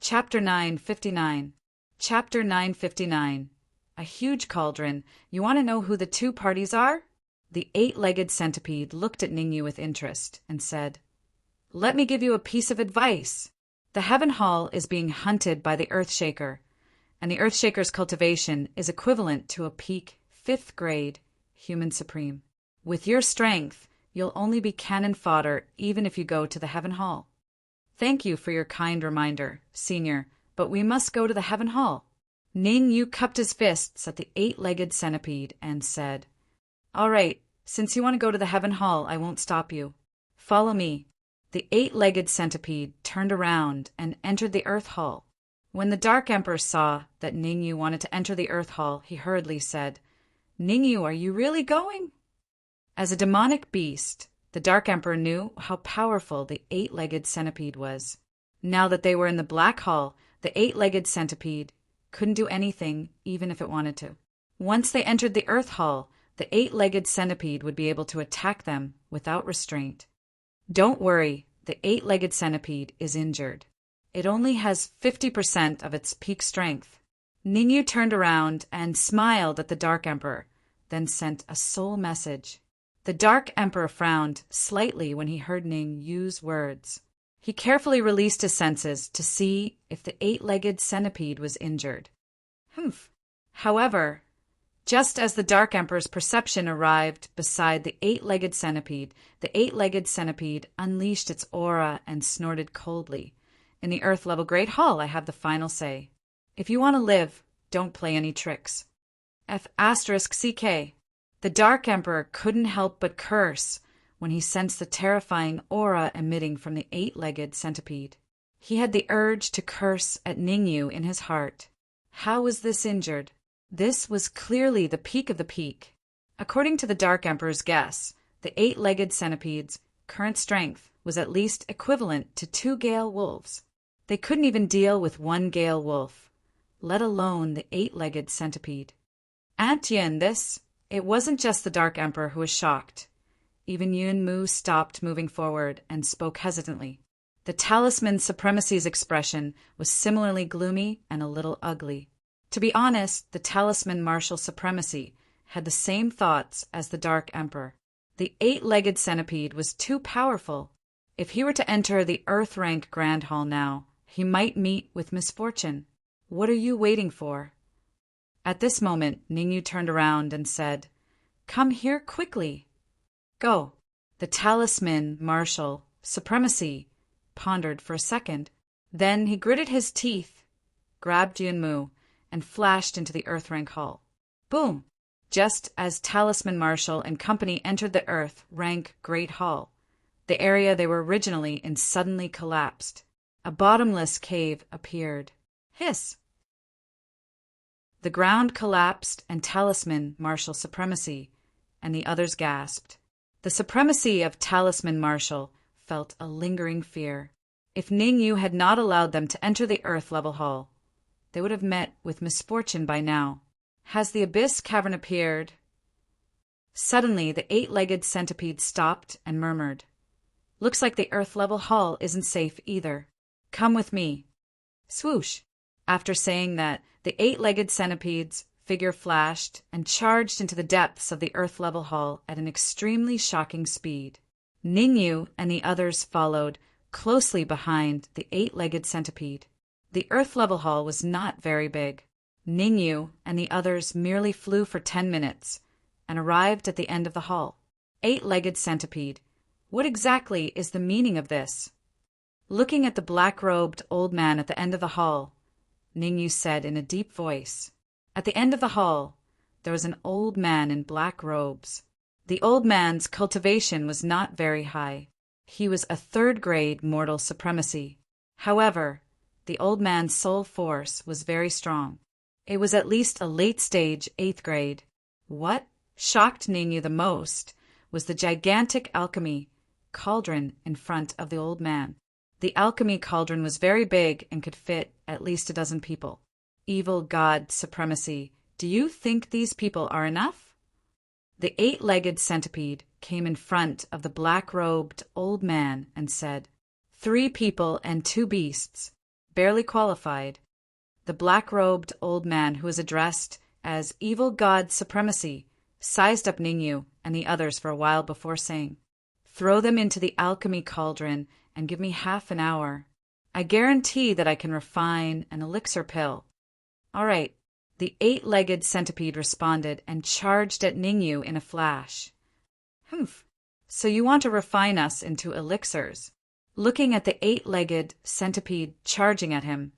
Chapter 959. Chapter 959. A huge cauldron. You want to know who the two parties are? The eight-legged centipede looked at Ningyu with interest and said, "Let me give you a piece of advice. The Heaven Hall is being hunted by the Earthshaker, and the Earthshaker's cultivation is equivalent to a peak 5th grade human supreme. With your strength, you'll only be cannon fodder even if you go to the Heaven Hall. Thank you for your kind reminder, Senior, but we must go to the Heaven Hall." Ningyu cupped his fists at the eight-legged centipede and said, "All right, since you want to go to the Heaven Hall, I won't stop you. Follow me." The eight-legged centipede turned around and entered the Earth Hall. When the Dark Emperor saw that Ningyu wanted to enter the Earth Hall, he hurriedly said, "Ningyu, are you really going?" As a demonic beast, the Dark Emperor knew how powerful the eight-legged centipede was. Now that they were in the Black Hall, the eight-legged centipede couldn't do anything even if it wanted to. Once they entered the Earth Hall, the eight-legged centipede would be able to attack them without restraint. Don't worry, the eight-legged centipede is injured. It only has 50% of its peak strength. Ningyu turned around and smiled at the Dark Emperor, then sent a soul message. The Dark Emperor frowned slightly when he heard Ningyu's words. He carefully released his senses to see if the eight-legged centipede was injured. However, just as the Dark Emperor's perception arrived beside the eight-legged centipede unleashed its aura and snorted coldly. "In the Earth-level Great Hall, I have the final say. If you want to live, don't play any tricks. F***CK. The Dark Emperor couldn't help but curse when he sensed the terrifying aura emitting from the eight-legged centipede. He had the urge to curse at Ningyu in his heart. How was this injured? This was clearly the peak of the peak. According to the Dark Emperor's guess, the eight-legged centipede's current strength was at least equivalent to 2 Gale wolves. They couldn't even deal with 1 Gale wolf, let alone the eight-legged centipede. It wasn't just the Dark Emperor who was shocked. Even Yunmu stopped moving forward and spoke hesitantly. The Talisman Supremacy's expression was similarly gloomy and a little ugly. To be honest, the Talisman Martial Supremacy had the same thoughts as the Dark Emperor. The eight-legged centipede was too powerful. If he were to enter the Earth-rank Grand Hall now, he might meet with misfortune. What are you waiting for? At this moment, Ningyu turned around and said, "Come here quickly." "Go." The Talisman Martial Supremacy pondered for a second. Then he gritted his teeth, grabbed Yunmu, and flashed into the Earth-rank Hall. Boom! Just as Talisman Martial and company entered the Earth-rank Great Hall, the area they were originally in suddenly collapsed. A bottomless cave appeared. Hiss! The ground collapsed and Talisman Martial Supremacy and the others gasped. The supremacy of Talisman Martial felt a lingering fear. If Ningyu had not allowed them to enter the Earth-level Hall, they would have met with misfortune by now. Has the Abyss Cavern appeared? Suddenly, the eight-legged centipede stopped and murmured, "Looks like the Earth-level Hall isn't safe either. Come with me." Swoosh! After saying that, the eight-legged centipede's figure flashed and charged into the depths of the Earth-level Hall at an extremely shocking speed. Ningyu and the others followed closely behind the eight-legged centipede. The Earth-level Hall was not very big. Ningyu and the others merely flew for 10 minutes and arrived at the end of the hall. Eight-legged centipede, what exactly is the meaning of this? Looking at the black-robed old man at the end of the hall, Ningyu said in a deep voice. At the end of the hall, there was an old man in black robes. The old man's cultivation was not very high. He was a 3rd grade mortal supremacy. However, the old man's soul force was very strong. It was at least a late-stage 8th grade. What shocked Ningyu the most was the gigantic alchemy cauldron in front of the old man. The alchemy cauldron was very big and could fit at least a dozen people. Evil god supremacy, do you think these people are enough? The eight-legged centipede came in front of the black-robed old man and said, 3 people and 2 beasts. barely qualified. The black-robed old man who was addressed as Evil God Supremacy sized up Ningyu and the others for a while before saying, "Throw them into the alchemy cauldron and give me half an hour. I guarantee that I can refine an elixir pill." "All right." The eight-legged centipede responded and charged at Ningyu in a flash. "Humph. So you want to refine us into elixirs?" Looking at the eight-legged centipede charging at him,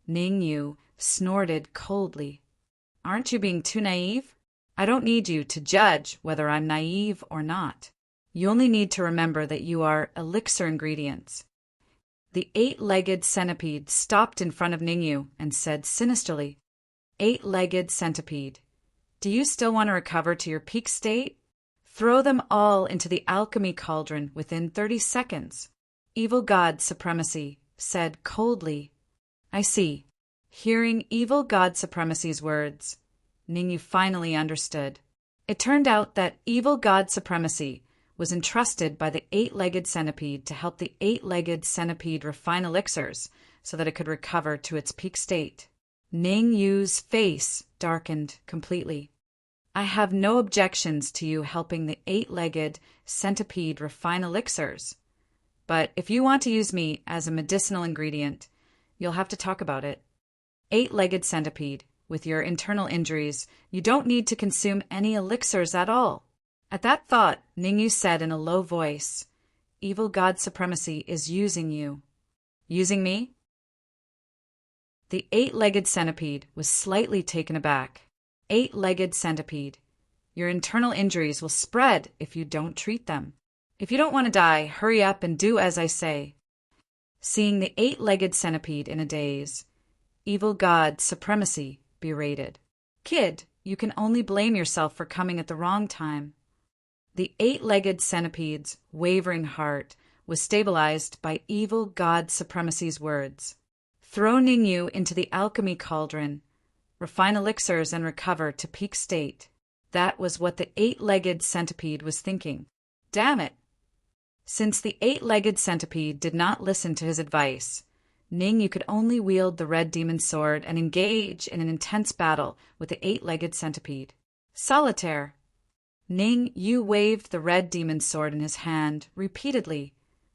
Ningyu snorted coldly. "Aren't you being too naive? I don't need you to judge whether I'm naive or not. You only need to remember that you are elixir ingredients." The eight-legged centipede stopped in front of Ningyu and said sinisterly, "Eight-legged centipede, do you still want to recover to your peak state? Throw them all into the alchemy cauldron within 30 seconds. Evil God Supremacy said coldly. "I see." Hearing Evil God Supremacy's words, Ningyu finally understood. It turned out that Evil God Supremacy was entrusted by the eight-legged centipede to help the eight-legged centipede refine elixirs so that it could recover to its peak state. Ningyu's face darkened completely. "I have no objections to you helping the eight-legged centipede refine elixirs, but if you want to use me as a medicinal ingredient, you'll have to talk about it. Eight-legged centipede, with your internal injuries, you don't need to consume any elixirs at all." At that thought, Ningyu said in a low voice, "Evil God Supremacy is using you." "Using me?" The eight-legged centipede was slightly taken aback. "Eight-legged centipede, your internal injuries will spread if you don't treat them. If you don't want to die, hurry up and do as I say." Seeing the eight-legged centipede in a daze, Evil God Supremacy berated, "Kid, you can only blame yourself for coming at the wrong time." The eight-legged centipede's wavering heart was stabilized by Evil God Supremacy's words. "Throw Ningyu into the alchemy cauldron, refine elixirs and recover to peak state." That was what the eight-legged centipede was thinking. Damn it! Since the eight-legged centipede did not listen to his advice, Ningyu could only wield the red demon sword and engage in an intense battle with the eight-legged centipede. "Solitaire!" Ningyu waved the red demon sword in his hand repeatedly,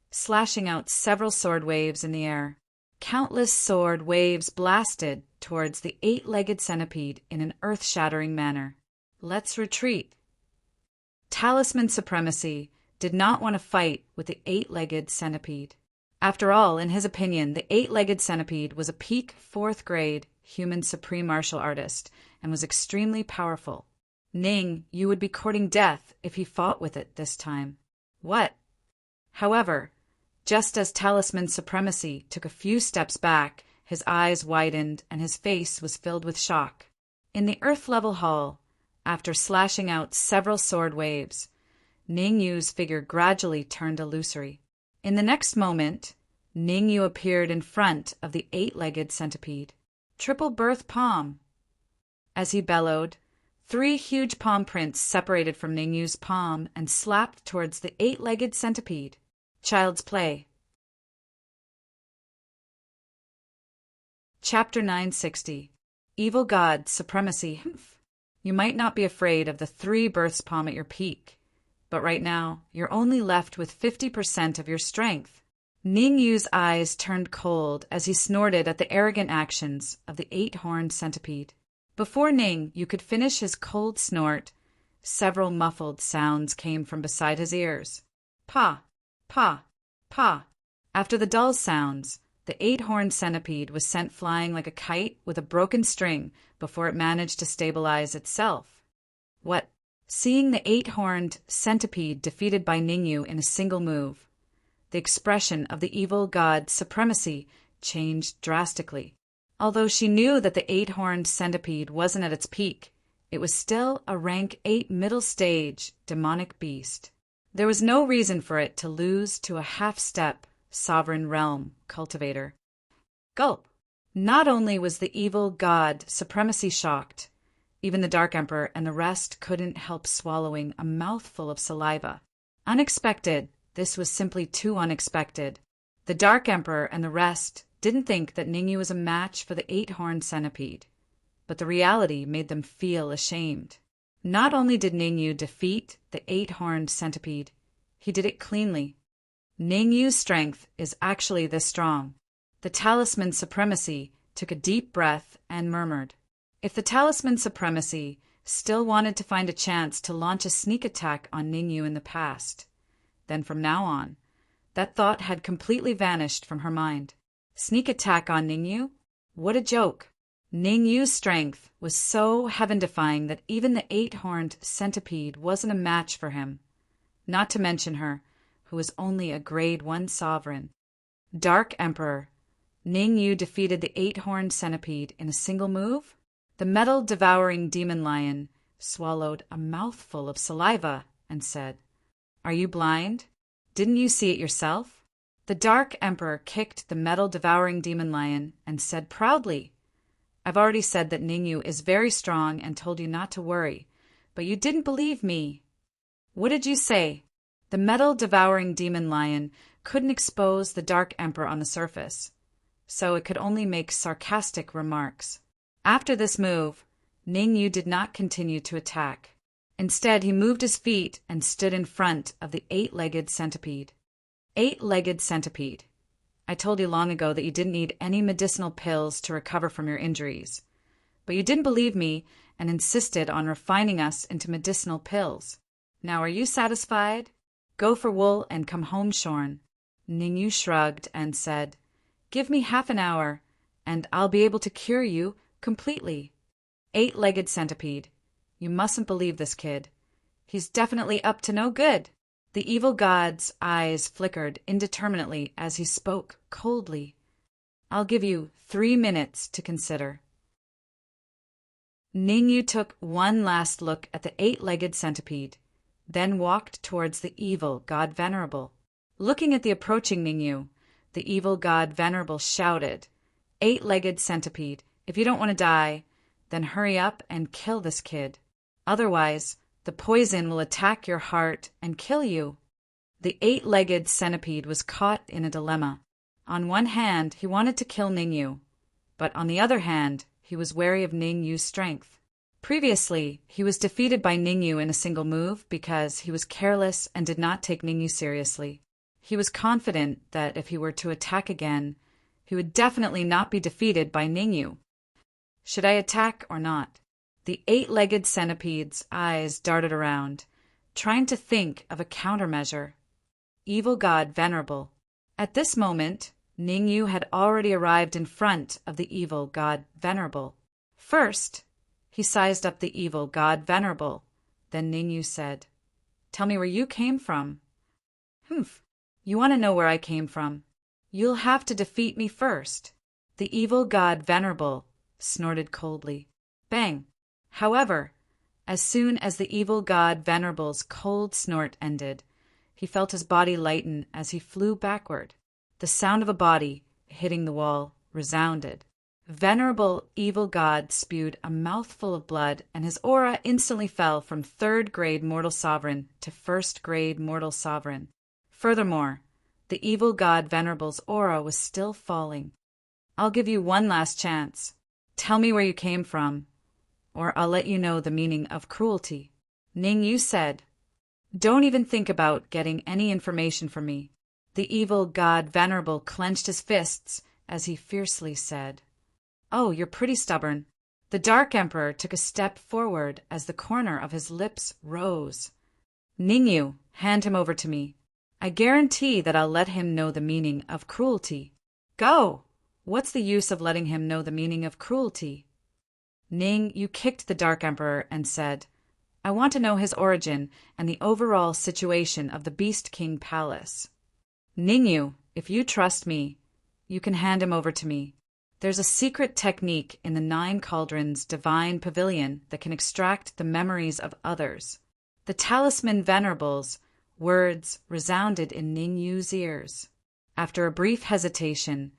slashing out several sword waves in the air. Countless sword waves blasted towards the eight-legged centipede in an earth-shattering manner. "Let's retreat." Talisman Supremacy did not want to fight with the eight-legged centipede. After all, in his opinion, the eight-legged centipede was a peak fourth-grade human supreme martial artist and was extremely powerful. Ningyu would be courting death if he fought with it this time. What? However, just as Talisman Supremacy took a few steps back, his eyes widened and his face was filled with shock. In the earth-level hall, after slashing out several sword waves, Ningyu's figure gradually turned illusory. In the next moment, Ningyu appeared in front of the eight-legged centipede. "Triple birth palm." As he bellowed, 3 huge palm prints separated from Ningyu's palm and slapped towards the eight-legged centipede. Child's Play. Chapter 960. Evil God Supremacy. You might not be afraid of the 3 births palm at your peak, but right now you're only left with 50% of your strength. Ningyu's eyes turned cold as he snorted at the arrogant actions of the 8-horned centipede. Before Ningyu could finish his cold snort, several muffled sounds came from beside his ears. Pa, pa, pa. After the dull sounds, the 8-horned centipede was sent flying like a kite with a broken string before it managed to stabilize itself. What? Seeing the 8-horned centipede defeated by Ningyu in a single move, the expression of the evil god Supremacy changed drastically. Although she knew that the 8-horned centipede wasn't at its peak, it was still a rank 8 middle stage demonic beast. There was no reason for it to lose to a half-step sovereign realm cultivator. Gulp! Not only was the evil god Supremacy shocked, even the Dark Emperor and the rest couldn't help swallowing a mouthful of saliva. Unexpected, this was simply too unexpected. The Dark Emperor and the rest didn't think that Ningyu was a match for the 8-horned centipede, but the reality made them feel ashamed. Not only did Ningyu defeat the 8-horned centipede, he did it cleanly. Ningyu's strength is actually this strong. The Talisman Supremacy took a deep breath and murmured. If the Talisman Supremacy still wanted to find a chance to launch a sneak attack on Ningyu in the past, then from now on, that thought had completely vanished from her mind. Sneak attack on Ningyu? What a joke! Ningyu's strength was so heaven-defying that even the 8-horned centipede wasn't a match for him, not to mention her, who was only a grade 1 sovereign. Dark Emperor, Ningyu defeated the 8-horned centipede in a single move? The metal-devouring demon lion swallowed a mouthful of saliva and said, "Are you blind? Didn't you see it yourself?" The Dark Emperor kicked the metal-devouring demon lion and said proudly, "I've already said that Ningyu is very strong and told you not to worry, but you didn't believe me." "What did you say?" The metal-devouring demon lion couldn't expose the Dark Emperor on the surface, so it could only make sarcastic remarks. After this move, Ningyu did not continue to attack. Instead, he moved his feet and stood in front of the 8-legged centipede. 8-legged centipede. I told you long ago that you didn't need any medicinal pills to recover from your injuries. But you didn't believe me and insisted on refining us into medicinal pills. Now are you satisfied? Go for wool and come home shorn. Ningyu shrugged and said, "Give me half an hour, and I'll be able to cure you completely." 8-legged centipede. You mustn't believe this kid. He's definitely up to no good. The evil god's eyes flickered indeterminately as he spoke coldly. "I'll give you 3 minutes to consider." Ningyu took one last look at the 8-legged centipede, then walked towards the evil god Venerable. Looking at the approaching Ningyu, the evil god Venerable shouted, "8-legged centipede, if you don't want to die, then hurry up and kill this kid. Otherwise, the poison will attack your heart and kill you." The 8-legged centipede was caught in a dilemma. On one hand, he wanted to kill Ningyu, but on the other hand, he was wary of Ningyu's strength. Previously, he was defeated by Ningyu in a single move because he was careless and did not take Ningyu seriously. He was confident that if he were to attack again, he would definitely not be defeated by Ningyu. Should I attack or not? The 8-legged centipede's eyes darted around, trying to think of a countermeasure. Evil god Venerable. At this moment, Ningyu had already arrived in front of the evil god Venerable. First, he sized up the evil god Venerable. Then Ningyu said, "Tell me where you came from." "Humph, you want to know where I came from? You'll have to defeat me first." The evil god Venerable snorted coldly. Bang! However, as soon as the evil god Venerable's cold snort ended, he felt his body lighten as he flew backward. The sound of a body hitting the wall resounded. Venerable evil god spewed a mouthful of blood, and his aura instantly fell from 3rd-grade mortal sovereign to 1st-grade mortal sovereign. Furthermore, the evil god Venerable's aura was still falling. "I'll give you one last chance. Tell me where you came from, or I'll let you know the meaning of cruelty." Ningyu said, "Don't even think about getting any information from me." The evil god Venerable clenched his fists as he fiercely said, "Oh, you're pretty stubborn." The Dark Emperor took a step forward as the corner of his lips rose. "Ningyu, hand him over to me. I guarantee that I'll let him know the meaning of cruelty." "Go! What's the use of letting him know the meaning of cruelty?" Ningyu kicked the Dark Emperor and said, "I want to know his origin and the overall situation of the Beast King Palace." "Ningyu, if you trust me, you can hand him over to me. There's a secret technique in the 9 Cauldrons Divine Pavilion that can extract the memories of others." The Talisman Venerable's words resounded in Ningyu's ears. After a brief hesitation,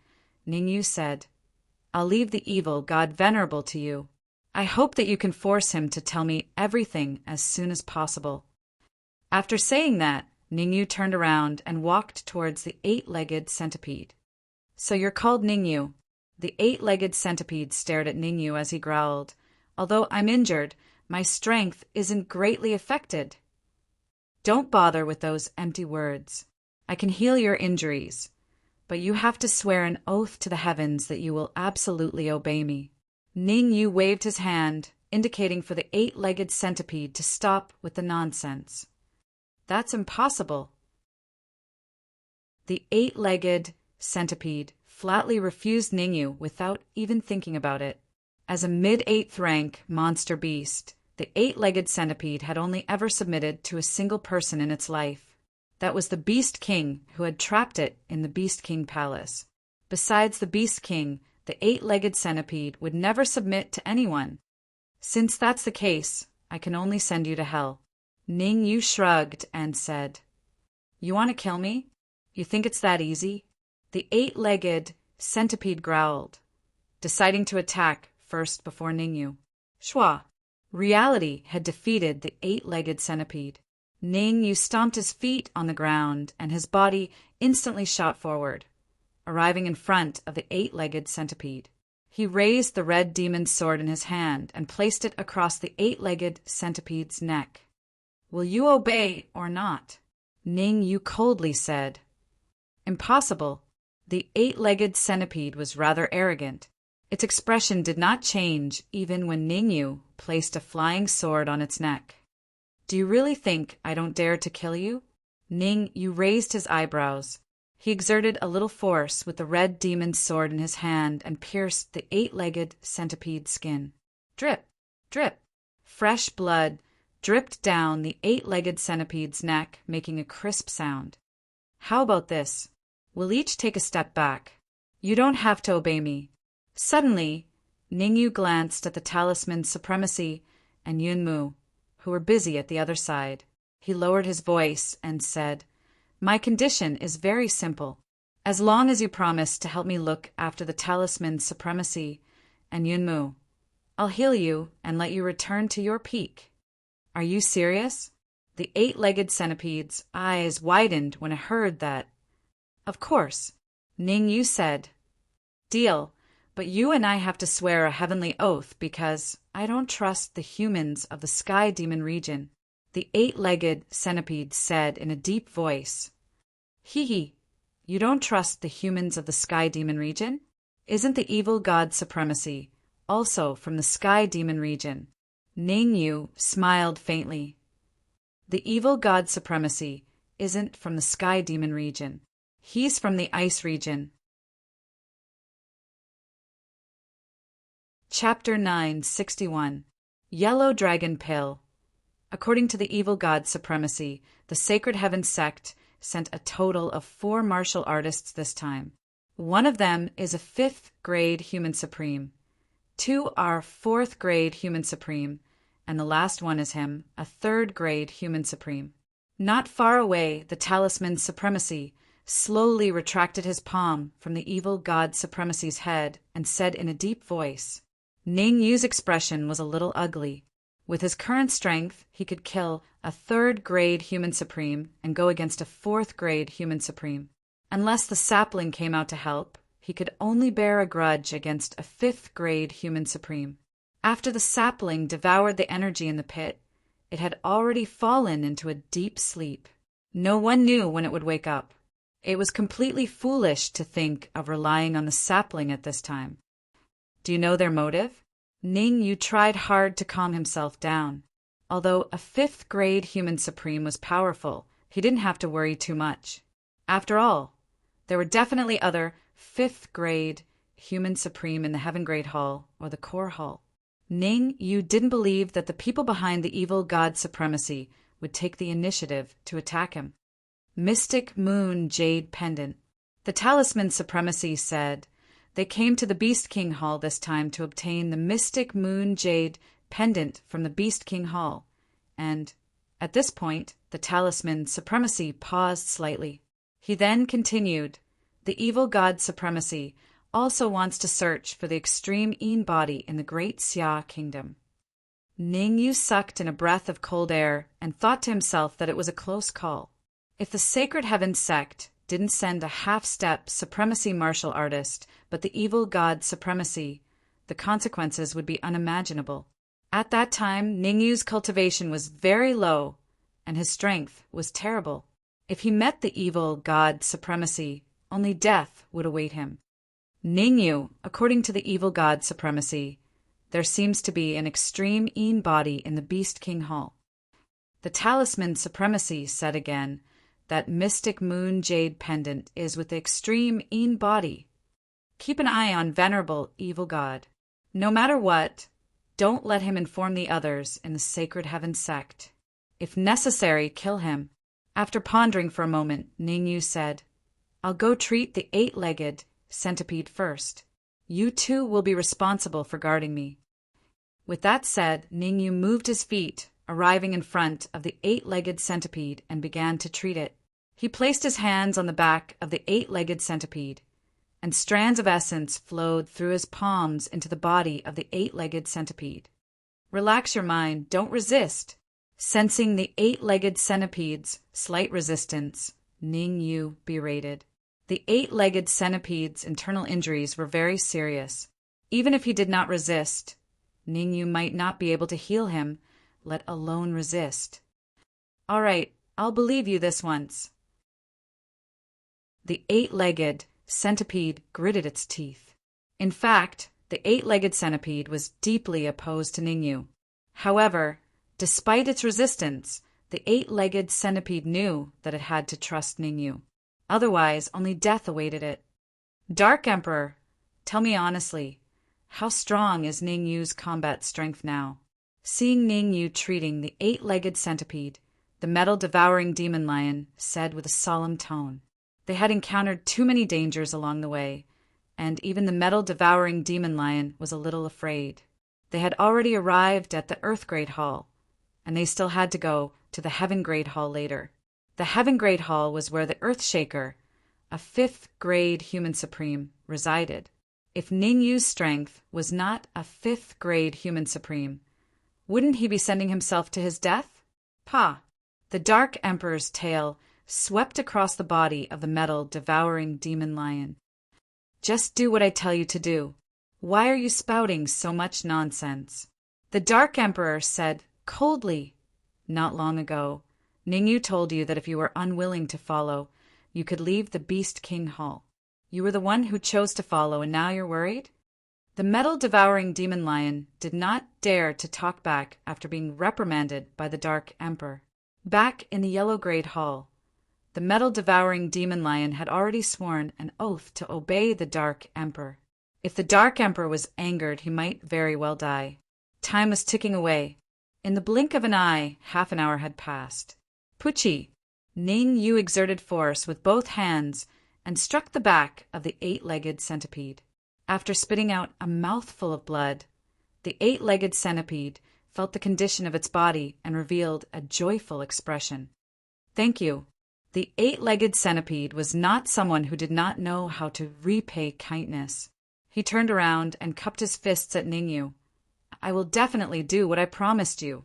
Ningyu said, "I'll leave the evil god Venerable to you. I hope that you can force him to tell me everything as soon as possible." After saying that, Ningyu turned around and walked towards the 8-legged centipede. So you're called Ningyu. The eight-legged centipede stared at Ningyu as he growled. Although I'm injured, my strength isn't greatly affected. Don't bother with those empty words. I can heal your injuries, but you have to swear an oath to the heavens that you will absolutely obey me. Ningyu waved his hand, indicating for the eight-legged centipede to stop with the nonsense. That's impossible. The eight-legged centipede flatly refused Ningyu without even thinking about it. As a mid-eighth rank monster beast, the eight-legged centipede had only ever submitted to a single person in its life. That was the Beast King, who had trapped it in the Beast King Palace. Besides the Beast King, the eight-legged centipede would never submit to anyone. Since that's the case, I can only send you to hell. Ningyu shrugged and said, You want to kill me? You think it's that easy? The eight-legged centipede growled, deciding to attack first before Ningyu. Shwa. Reality had defeated the eight-legged centipede. Ningyu stomped his feet on the ground, and his body instantly shot forward, arriving in front of the eight-legged centipede. He raised the red demon's sword in his hand and placed it across the eight-legged centipede's neck. Will you obey or not? Ningyu coldly said. Impossible. The eight-legged centipede was rather arrogant. Its expression did not change even when Ningyu placed a flying sword on its neck. Do you really think I don't dare to kill you? Ningyu raised his eyebrows. He exerted a little force with the red demon's sword in his hand and pierced the eight-legged centipede's skin. Drip, drip. Fresh blood dripped down the eight-legged centipede's neck, making a crisp sound. How about this? We'll each take a step back. You don't have to obey me. Suddenly, Ningyu glanced at the Talisman Supremacy and Yunmu, who were busy at the other side. He lowered his voice and said, My condition is very simple. As long as you promise to help me look after the Talisman Supremacy and Yunmu, I'll heal you and let you return to your peak. Are you serious? The eight-legged centipede's eyes widened when it heard that. Of course, Ningyu said. Deal, but you and I have to swear a heavenly oath because I don't trust the humans of the Sky Demon region. The eight-legged centipede said in a deep voice. Hee, you don't trust the humans of the Sky Demon region? Isn't the evil god Supremacy also from the Sky Demon region? Ningyu smiled faintly. The evil god Supremacy isn't from the Sky Demon region. He's from the Ice region. Chapter 961. Yellow Dragon Pill. According to the evil god Supremacy, the Sacred Heaven sect sent a total of 4 martial artists this time. One of them is a 5th grade human supreme. 2 are 4th grade human supreme, and the last one is him, a 3rd grade human supreme. Not far away, the Talisman Supremacy slowly retracted his palm from the evil god Supremacy's head and said in a deep voice. Ningyu's expression was a little ugly. With his current strength, he could kill a 3rd grade human supreme and go against a 4th grade human supreme. Unless the sapling came out to help, he could only bear a grudge against a 5th grade human supreme. After the sapling devoured the energy in the pit, it had already fallen into a deep sleep. No one knew when it would wake up. It was completely foolish to think of relying on the sapling at this time. Do you know their motive? Ningyu tried hard to calm himself down. Although a 5th grade human supreme was powerful, he didn't have to worry too much. After all, there were definitely other 5th grade human supreme in the Heaven Grade Hall or the Core Hall. Ningyu didn't believe that the people behind the evil god Supremacy would take the initiative to attack him. Mystic Moon Jade Pendant. The Talisman Supremacy said they came to the Beast King Hall this time to obtain the Mystic Moon Jade Pendant from the Beast King Hall, and, at this point, the Talisman Supremacy paused slightly. He then continued, The evil god Supremacy also wants to search for the extreme Yin body in the Great Xia Kingdom. Ningyu sucked in a breath of cold air and thought to himself that it was a close call. If the Sacred Heaven sect didn't send a half-step supremacy martial artist, but the evil god supremacy, the consequences would be unimaginable. At that time, Ningyu's cultivation was very low, and his strength was terrible. If he met the evil god supremacy, only death would await him. Ningyu, according to the evil god supremacy, there seems to be an extreme Een body in the Beast King Hall. The talisman supremacy said again that mystic moon jade pendant is with the extreme Een body. Keep an eye on venerable evil god. No matter what, don't let him inform the others in the Sacred Heaven sect. If necessary, kill him. After pondering for a moment, Ningyu said, I'll go treat the 8-legged centipede first. You two will be responsible for guarding me. With that said, Ningyu moved his feet, arriving in front of the 8-legged centipede, and began to treat it. He placed his hands on the back of the 8-legged centipede, and strands of essence flowed through his palms into the body of the 8-legged centipede. Relax your mind, don't resist. Sensing the 8-legged centipede's slight resistance, Ningyu berated. The 8-legged centipede's internal injuries were very serious. Even if he did not resist, Ningyu might not be able to heal him, let alone resist. All right, I'll believe you this once. The 8-legged centipede gritted its teeth. In fact, the 8-legged centipede was deeply opposed to Ningyu. However, despite its resistance, the 8-legged centipede knew that it had to trust Ningyu. Otherwise, only death awaited it. Dark Emperor, tell me honestly, how strong is Ningyu's combat strength now? Seeing Ningyu treating the 8-legged centipede, the metal-devouring demon lion said with a solemn tone. They had encountered too many dangers along the way, and even the metal-devouring demon lion was a little afraid. They had already arrived at the Earth Great Hall, and they still had to go to the Heaven Great Hall later. The Heaven Great Hall was where the Earthshaker, a 5th-grade human supreme, resided. If Ningyu's strength was not a 5th-grade human supreme, wouldn't he be sending himself to his death? Pah! The Dark Emperor's tail swept across the body of the metal-devouring demon lion. Just do what I tell you to do. Why are you spouting so much nonsense? The Dark Emperor said coldly, not long ago, Ningyu told you that if you were unwilling to follow, you could leave the Beast King Hall. You were the one who chose to follow, and now you're worried? The metal-devouring demon lion did not dare to talk back after being reprimanded by the Dark Emperor. Back in the Yellow Great Hall, the metal-devouring demon lion had already sworn an oath to obey the Dark Emperor. If the Dark Emperor was angered, he might very well die. Time was ticking away. In the blink of an eye, half an hour had passed. Pucci, Ningyu exerted force with both hands and struck the back of the 8-legged centipede. After spitting out a mouthful of blood, the 8-legged centipede felt the condition of its body and revealed a joyful expression. Thank you. The 8-legged centipede was not someone who did not know how to repay kindness. He turned around and cupped his fists at Ningyu. I will definitely do what I promised you.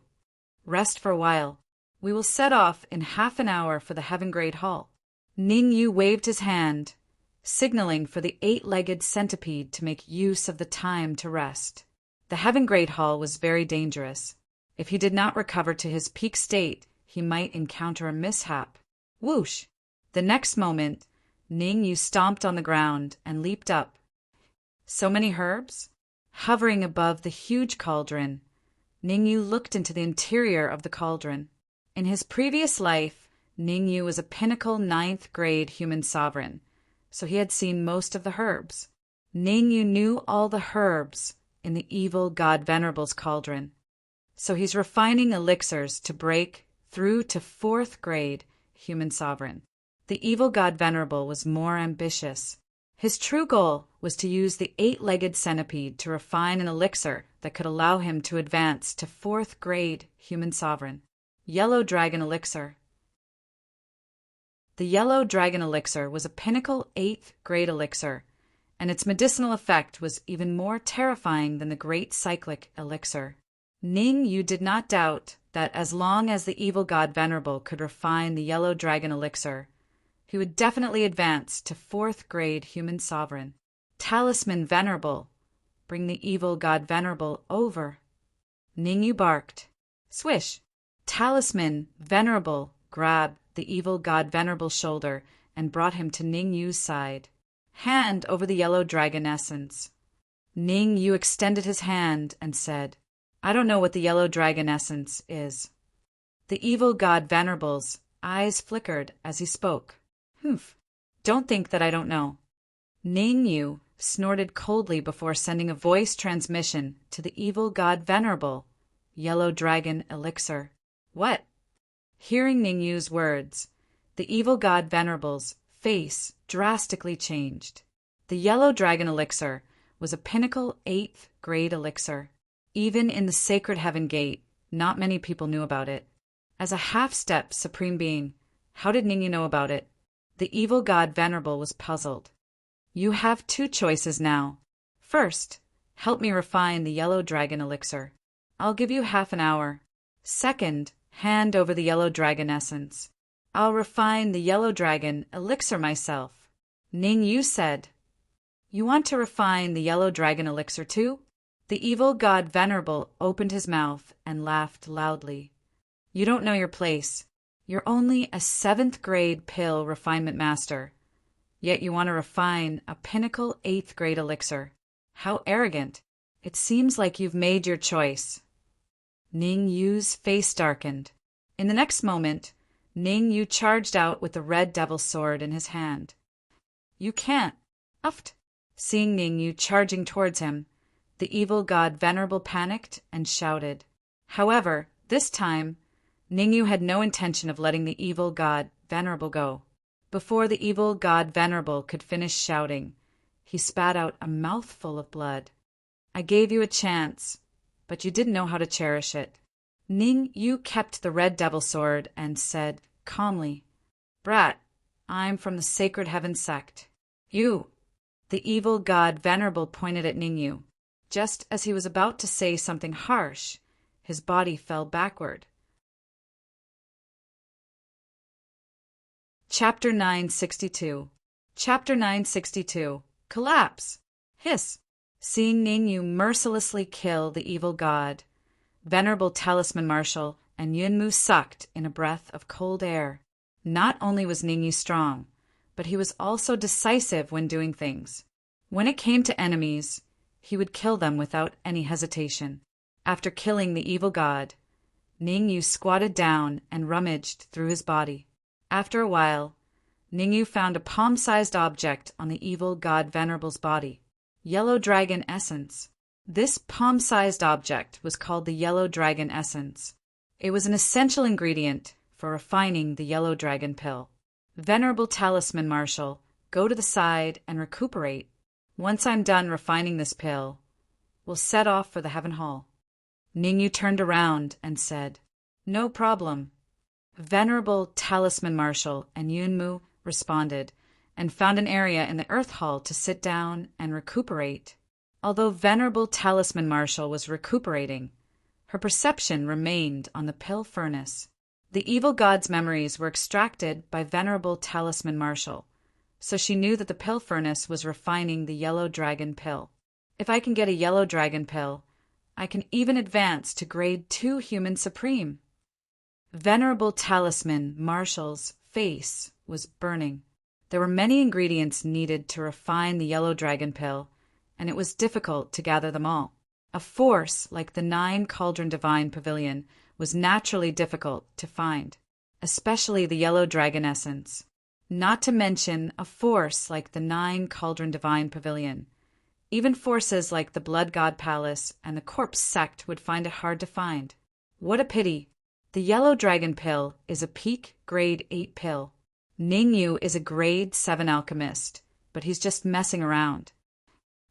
Rest for a while. We will set off in half an hour for the Heaven Great Hall. Ningyu waved his hand, signaling for the 8-legged centipede to make use of the time to rest. The Heaven Great Hall was very dangerous. If he did not recover to his peak state, he might encounter a mishap. Whoosh! The next moment, Ningyu stomped on the ground and leaped up. So many herbs? Hovering above the huge cauldron, Ningyu looked into the interior of the cauldron. In his previous life, Ningyu was a pinnacle 9th-grade human sovereign, so he had seen most of the herbs. Ningyu knew all the herbs in the evil God Venerable's cauldron, so he's refining elixirs to break through to 4th-grade human sovereign. The evil God Venerable was more ambitious. His true goal was to use the 8-legged centipede to refine an elixir that could allow him to advance to 4th-grade human sovereign. Yellow Dragon Elixir. The Yellow Dragon Elixir was a pinnacle 8th-grade elixir, and its medicinal effect was even more terrifying than the Great Cyclic Elixir. Ningyu did not doubt that as long as the evil God Venerable could refine the Yellow Dragon Elixir, He would definitely advance to 4th grade human sovereign. Talisman Venerable, bring the evil god Venerable over. Ningyu barked. Swish! Talisman Venerable grabbed the evil god Venerable's shoulder and brought him to Ningyu's side. Hand over the yellow dragon essence. Ningyu extended his hand and said, I don't know what the yellow dragon essence is. The evil god Venerable's eyes flickered as he spoke. Humph. Don't think that I don't know. Ningyu snorted coldly before sending a voice transmission to the evil god Venerable. Yellow dragon elixir. What? Hearing Ningyu's words, the evil god Venerable's face drastically changed. The yellow dragon elixir was a pinnacle 8th grade elixir. Even in the sacred heaven gate, not many people knew about it. As a half-step supreme being, how did Ningyu know about it? The evil god Venerable was puzzled. You have 2 choices now. First, help me refine the yellow dragon elixir. I'll give you half an hour. Second, hand over the yellow dragon essence. I'll refine the yellow dragon elixir myself. Ningyu said. You want to refine the yellow dragon elixir too? The evil god Venerable opened his mouth and laughed loudly. You don't know your place. You're only a 7th grade pill refinement master. Yet you want to refine a pinnacle 8th grade elixir. How arrogant. It seems like you've made your choice. Ningyu's face darkened. In the next moment, Ningyu charged out with the red devil sword in his hand. You can't. Uft. Seeing Ningyu charging towards him, the evil god Venerable panicked and shouted. However, this time, Ningyu had no intention of letting the evil god Venerable go. Before the evil god Venerable could finish shouting, he spat out a mouthful of blood. I gave you a chance, but you didn't know how to cherish it. Ningyu kept the red devil sword and said calmly, Brat, I'm from the Sacred Heaven sect. You. The evil god Venerable pointed at Ningyu. Just as he was about to say something harsh, his body fell backward. Chapter 962. Chapter 962. Collapse. Hiss. Seeing Ningyu mercilessly kill the evil god, Venerable Talisman Marshal and Yunmu sucked in a breath of cold air. Not only was Ningyu strong, but he was also decisive when doing things. When it came to enemies, he would kill them without any hesitation. After killing the evil god, Ningyu squatted down and rummaged through his body. After a while, Ningyu found a palm-sized object on the evil god Venerable's body. Yellow dragon essence. This palm-sized object was called the yellow dragon essence. It was an essential ingredient for refining the yellow dragon pill. Venerable Talisman Marshal, go to the side and recuperate. Once I'm done refining this pill, we'll set off for the Heaven Hall. Ningyu turned around and said, No problem. Venerable Talisman Marshal and Yunmu responded and found an area in the Earth Hall to sit down and recuperate. Although Venerable Talisman Marshal was recuperating, her perception remained on the pill furnace. The evil god's memories were extracted by Venerable Talisman Marshal, so she knew that the pill furnace was refining the yellow dragon pill. If I can get a yellow dragon pill, I can even advance to grade 2 human supreme. Venerable Talisman Marshal's face was burning. There were many ingredients needed to refine the yellow dragon pill, and it was difficult to gather them all. A force like the 9 Cauldron Divine Pavilion was naturally difficult to find, especially the yellow dragon essence. Not to mention a force like the 9 Cauldron Divine Pavilion. Even forces like the Blood God Palace and the Corpse Sect would find it hard to find. What a pity! The yellow dragon pill is a peak grade 8 pill. Ningyu is a grade 7 alchemist, but he's just messing around.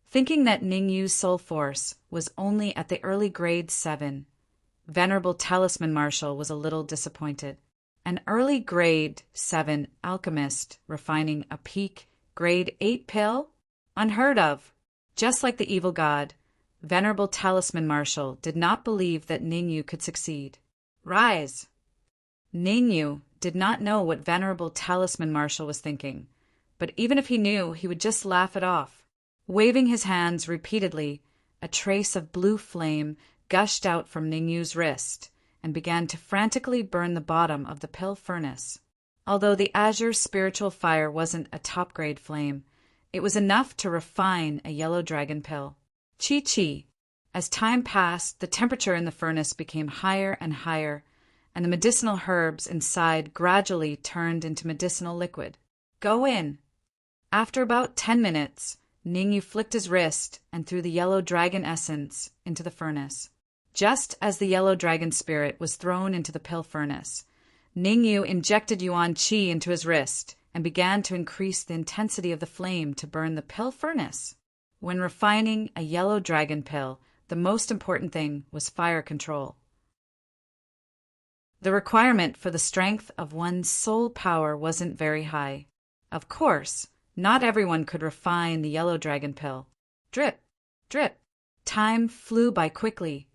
Thinking that Ningyu's soul force was only at the early grade 7, Venerable Talisman Marshal was a little disappointed. An early grade 7 alchemist refining a peak grade 8 pill? Unheard of. Just like the evil god, Venerable Talisman Marshal did not believe that Ningyu could succeed. Rise! Ningyu did not know what venerable talisman Marshal was thinking, but even if he knew, he would just laugh it off. Waving his hands repeatedly, a trace of blue flame gushed out from Ningyu's wrist and began to frantically burn the bottom of the pill furnace. Although the azure spiritual fire wasn't a top-grade flame, it was enough to refine a yellow dragon pill. Chi-chi. As time passed, the temperature in the furnace became higher and higher, and the medicinal herbs inside gradually turned into medicinal liquid. Go in. After about 10 minutes, Ningyu flicked his wrist and threw the yellow dragon essence into the furnace. Just as the yellow dragon spirit was thrown into the pill furnace, Ningyu injected yuan qi into his wrist and began to increase the intensity of the flame to burn the pill furnace. When refining a yellow dragon pill, the most important thing was fire control. The requirement for the strength of one's soul power wasn't very high. Of course, not everyone could refine the yellow dragon pill. Drip, drip. Time flew by quickly,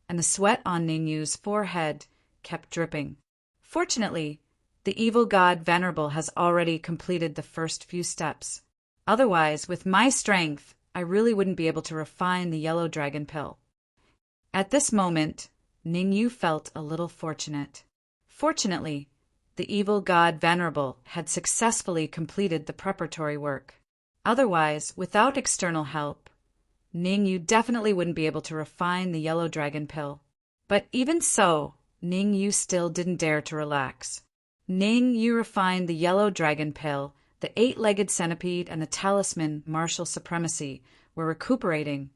and the sweat on Ningyu's forehead kept dripping. Fortunately, the evil god Venerable has already completed the first few steps. Otherwise, with my strength, I really wouldn't be able to refine the yellow dragon pill. At this moment, Ningyu felt a little fortunate. Fortunately, the evil god Venerable had successfully completed the preparatory work. Otherwise, without external help, Ningyu definitely wouldn't be able to refine the yellow dragon pill. But even so, Ningyu still didn't dare to relax. Ningyu refined the yellow dragon pill. The eight-legged centipede and the talisman martial supremacy were recuperating,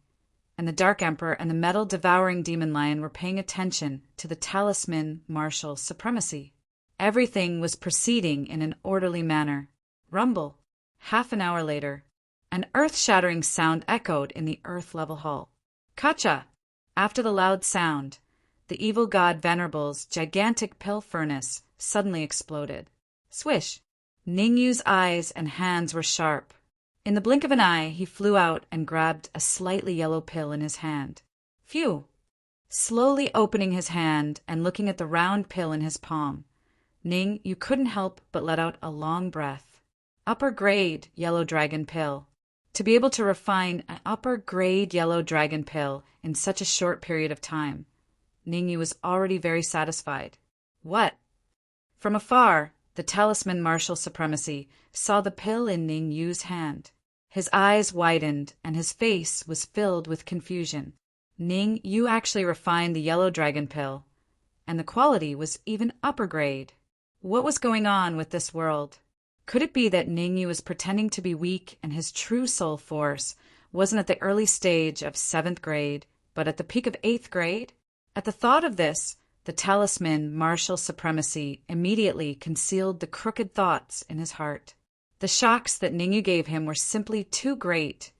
and the Dark Emperor and the metal-devouring demon lion were paying attention to the talisman martial supremacy. Everything was proceeding in an orderly manner. Rumble. Half an hour later, an earth-shattering sound echoed in the earth-level hall. Kacha! After the loud sound, the evil god Venerable's gigantic pill furnace suddenly exploded. Swish! Ningyu's eyes and hands were sharp. In the blink of an eye, he flew out and grabbed a slightly yellow pill in his hand. Phew! Slowly opening his hand and looking at the round pill in his palm, Ningyu couldn't help but let out a long breath. Upper-grade yellow dragon pill. To be able to refine an upper-grade yellow dragon pill in such a short period of time, Ningyu was already very satisfied. What? From afar, the talisman martial supremacy saw the pill in Ningyu's hand. His eyes widened, and his face was filled with confusion. Ningyu actually refined the yellow dragon pill, and the quality was even upper grade. What was going on with this world? Could it be that Ningyu was pretending to be weak and his true soul force wasn't at the early stage of 7th grade, but at the peak of 8th grade? At the thought of this, the talisman martial supremacy immediately concealed the crooked thoughts in his heart. The shocks that Ningyu gave him were simply too great,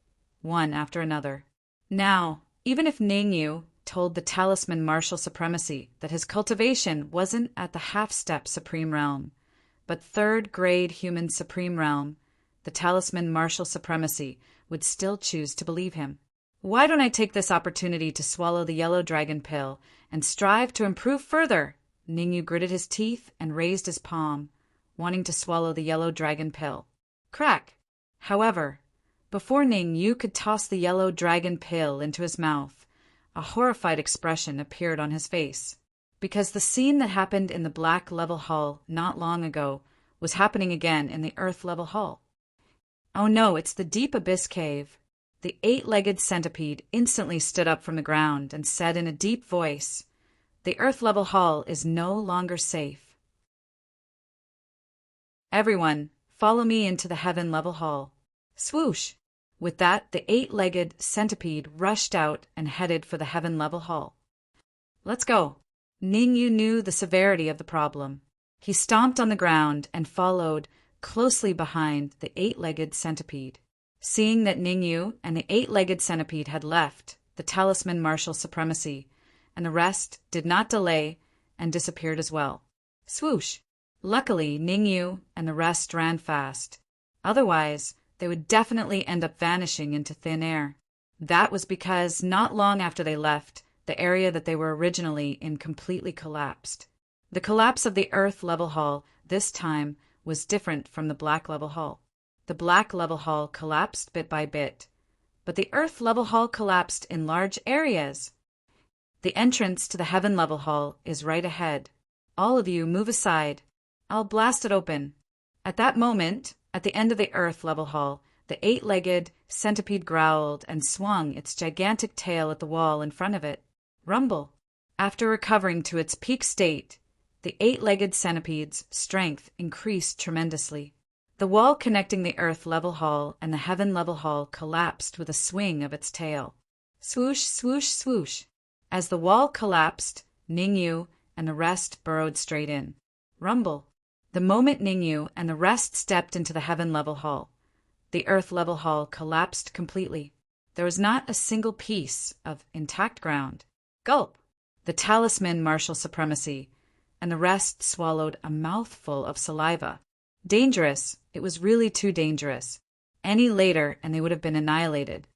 one after another. Now, even if Ningyu told the talisman martial supremacy that his cultivation wasn't at the half-step supreme realm, but 3rd grade human supreme realm, the talisman martial supremacy would still choose to believe him. Why don't I take this opportunity to swallow the yellow dragon pill and strive to improve further? Ningyu gritted his teeth and raised his palm, wanting to swallow the yellow dragon pill. Crack! However, before Ningyu could toss the yellow dragon pill into his mouth, a horrified expression appeared on his face, because the scene that happened in the black level hall not long ago was happening again in the earth level hall. Oh no, it's the deep abyss cave. The eight-legged centipede instantly stood up from the ground and said in a deep voice, "The earth-level hall is no longer safe. Everyone, follow me into the heaven-level hall." Swoosh! With that, the eight-legged centipede rushed out and headed for the heaven-level hall. Let's go. Ningyu knew the severity of the problem. He stomped on the ground and followed closely behind the eight-legged centipede. Seeing that Ningyu and the eight-legged centipede had left the talisman martial supremacy, and the rest did not delay and disappeared as well. Swoosh! Luckily, Ningyu and the rest ran fast. Otherwise, they would definitely end up vanishing into thin air. That was because not long after they left, the area that they were originally in completely collapsed. The collapse of the Earth level hall this time was different from the Black level hall. The Black level hall collapsed bit by bit, but the Earth level hall collapsed in large areas. The entrance to the Heaven level hall is right ahead. All of you move aside. I'll blast it open. At that moment, at the end of the Earth level hall, the eight-legged centipede growled and swung its gigantic tail at the wall in front of it. Rumble. After recovering to its peak state, the eight-legged centipede's strength increased tremendously. The wall connecting the Earth level hall and the Heaven level hall collapsed with a swing of its tail. Swoosh, swoosh, swoosh. As the wall collapsed, Ningyu and the rest burrowed straight in. Rumble. The moment Ningyu and the rest stepped into the Heaven level hall, the Earth level hall collapsed completely. There was not a single piece of intact ground. Gulp! The talisman martial supremacy, and the rest swallowed a mouthful of saliva. Dangerous. It was really too dangerous. Any later and they would have been annihilated.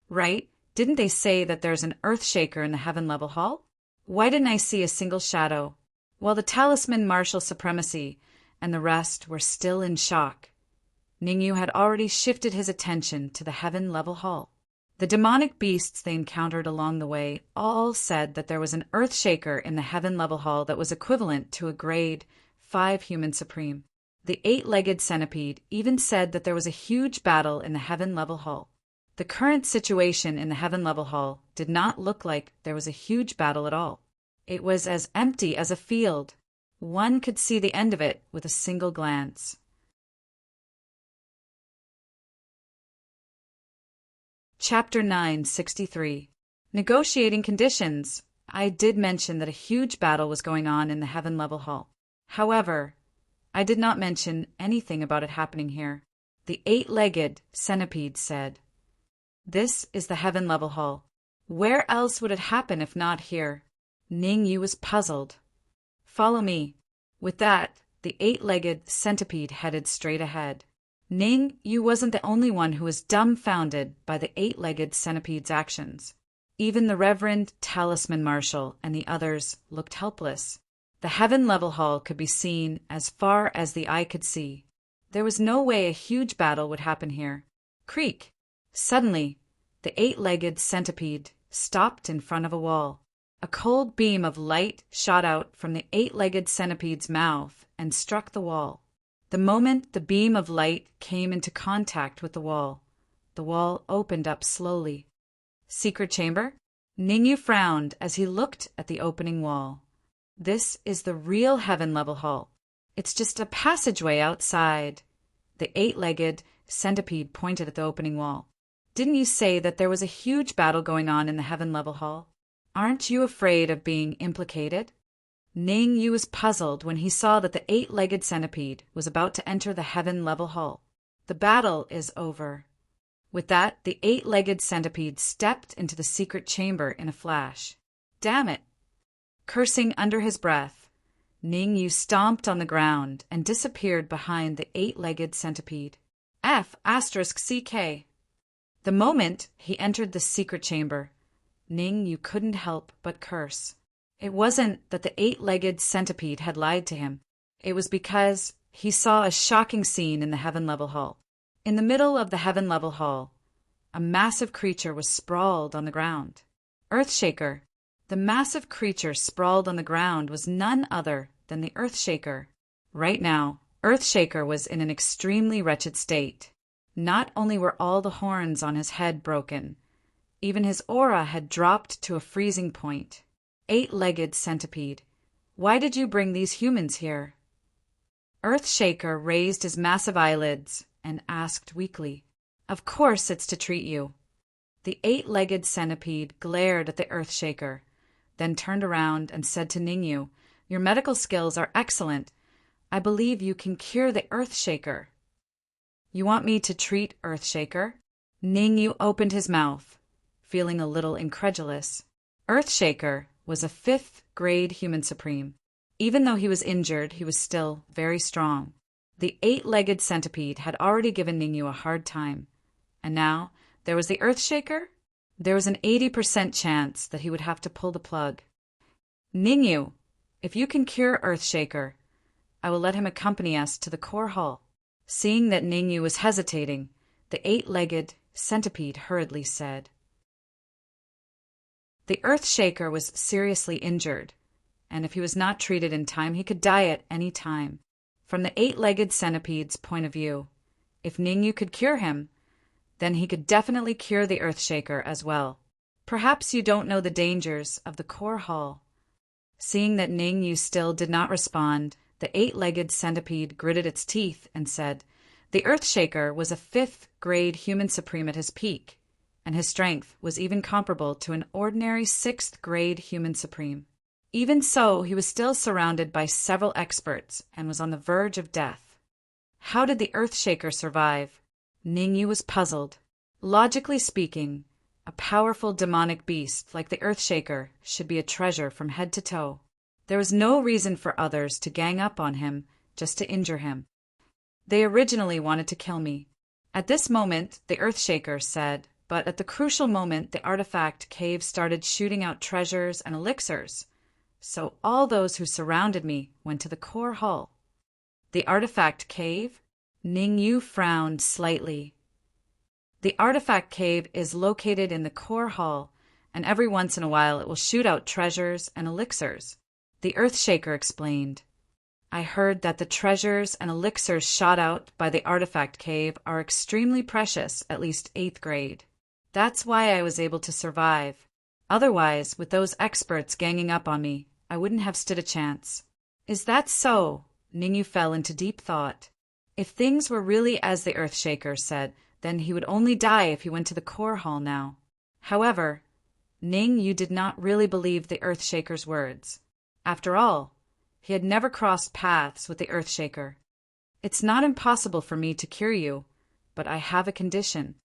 Right? Didn't they say that there's an earthshaker in the Heaven level hall? Why didn't I see a single shadow? While the talisman martial supremacy and the rest were still in shock, Ningyu had already shifted his attention to the Heaven level hall. The demonic beasts they encountered along the way all said that there was an earthshaker in the Heaven level hall that was equivalent to a grade 5 human supreme. The eight-legged centipede even said that there was a huge battle in the Heaven level hall. The current situation in the Heaven level hall did not look like there was a huge battle at all. It was as empty as a field. One could see the end of it with a single glance. Chapter 963. Negotiating conditions. I did mention that a huge battle was going on in the Heaven level hall. However, I did not mention anything about it happening here. The eight-legged centipede said, "This is the Heaven level hall. Where else would it happen if not here?" Ningyu was puzzled. "Follow me." With that, the eight-legged centipede headed straight ahead. Ningyu wasn't the only one who was dumbfounded by the eight-legged centipede's actions. Even the Reverend Talisman Marshal and the others looked helpless. The Heaven level hall could be seen as far as the eye could see. There was no way a huge battle would happen here. Creak! Suddenly, the eight-legged centipede stopped in front of a wall. A cold beam of light shot out from the eight-legged centipede's mouth and struck the wall. The moment the beam of light came into contact with the wall opened up slowly. Secret chamber? Ningyu frowned as he looked at the opening wall. This is the real Heaven level hall. It's just a passageway outside. The eight-legged centipede pointed at the opening wall. Didn't you say that there was a huge battle going on in the Heaven level hall? Aren't you afraid of being implicated? Ningyu was puzzled when he saw that the eight-legged centipede was about to enter the Heaven level hall. The battle is over. With that, the eight-legged centipede stepped into the secret chamber in a flash. Damn it! Cursing under his breath, Ningyu stomped on the ground and disappeared behind the eight-legged centipede. F***CK. The moment he entered the secret chamber, Ningyu couldn't help but curse. It wasn't that the eight-legged centipede had lied to him. It was because he saw a shocking scene in the Heaven level hall. In the middle of the Heaven level hall, a massive creature was sprawled on the ground. Earthshaker. The massive creature sprawled on the ground was none other than the Earthshaker. Right now, Earthshaker was in an extremely wretched state. Not only were all the horns on his head broken, even his aura had dropped to a freezing point. Eight-legged centipede, why did you bring these humans here? Earthshaker raised his massive eyelids and asked weakly, "Of course it's to treat you." The eight-legged centipede glared at the Earthshaker, then turned around and said to Ningyu, "Your medical skills are excellent. I believe you can cure the Earthshaker." "You want me to treat Earthshaker?" Ningyu opened his mouth, feeling a little incredulous. Earthshaker was a 5th grade human supreme. Even though he was injured, he was still very strong. The eight-legged centipede had already given Ningyu a hard time. And now there was the Earthshaker? There was an 80% chance that he would have to pull the plug. "Ningyu, If you can cure Earthshaker, I will let him accompany us to the core hall." Seeing that Ningyu was hesitating, the eight-legged centipede hurriedly said, "The Earthshaker was seriously injured, and if he was not treated in time, he could die at any time. From the eight-legged centipede's point of view, if Ningyu could cure him, then he could definitely cure the Earthshaker as well. Perhaps you don't know the dangers of the core hall." Seeing that Ningyu still did not respond, the eight-legged centipede gritted its teeth and said, "The Earthshaker was a fifth-grade human supreme at his peak, and his strength was even comparable to an ordinary sixth-grade human supreme. Even so, he was still surrounded by several experts and was on the verge of death. How did the Earthshaker survive?" Ningyu was puzzled. Logically speaking, a powerful demonic beast like the Earthshaker should be a treasure from head to toe. There was no reason for others to gang up on him just to injure him. "They originally wanted to kill me." At this moment, the Earthshaker said, but at the crucial moment, the artifact cave started shooting out treasures and elixirs. So all those who surrounded me went to the core hall. "The artifact cave?" Ningyu frowned slightly. "The artifact cave is located in the core hall, and every once in a while it will shoot out treasures and elixirs," the Earthshaker explained. "I heard that the treasures and elixirs shot out by the artifact cave are extremely precious, at least 8th grade. That's why I was able to survive. Otherwise, with those experts ganging up on me, I wouldn't have stood a chance." "Is that so?" Ningyu fell into deep thought. If things were really as the Earthshaker said, then he would only die if he went to the core hall now. However, Ningyu did not really believe the Earthshaker's words. After all, he had never crossed paths with the Earthshaker. "It's not impossible for me to cure you, but I have a condition."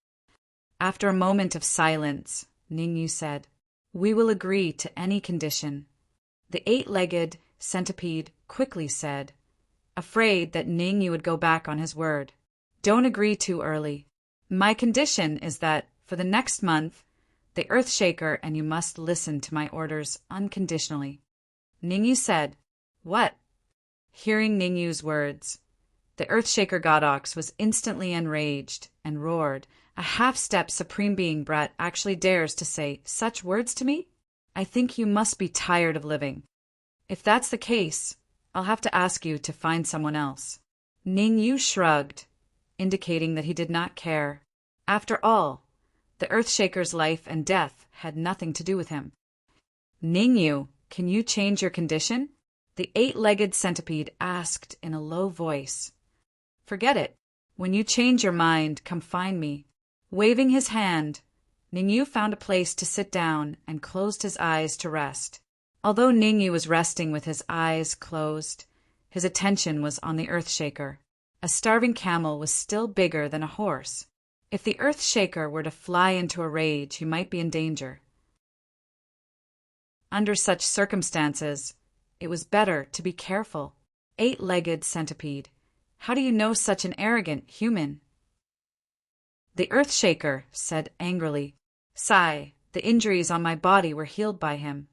After a moment of silence, Ningyu said, "We will agree to any condition." The eight-legged centipede quickly said, afraid that Ningyu would go back on his word, "Don't agree too early. My condition is that, for the next month, the Earthshaker and you must listen to my orders unconditionally." Ningyu said, "What?" Hearing Ningyu's words, the Earthshaker Godox was instantly enraged and roared, "A half-step Supreme Being brat actually dares to say such words to me? I think you must be tired of living. If that's the case, I'll have to ask you to find someone else." Ningyu shrugged, indicating that he did not care. After all, the Earthshaker's life and death had nothing to do with him. "Ningyu, can you change your condition?" the eight-legged centipede asked in a low voice. "Forget it. When you change your mind, come find me." Waving his hand, Ningyu found a place to sit down and closed his eyes to rest. Although Ningyu was resting with his eyes closed, his attention was on the Earthshaker. A starving camel was still bigger than a horse. If the Earthshaker were to fly into a rage, he might be in danger. Under such circumstances, it was better to be careful. Eight-legged centipede, how do you know such an arrogant human? The Earthshaker said angrily, "Sigh, the injuries on my body were healed by him."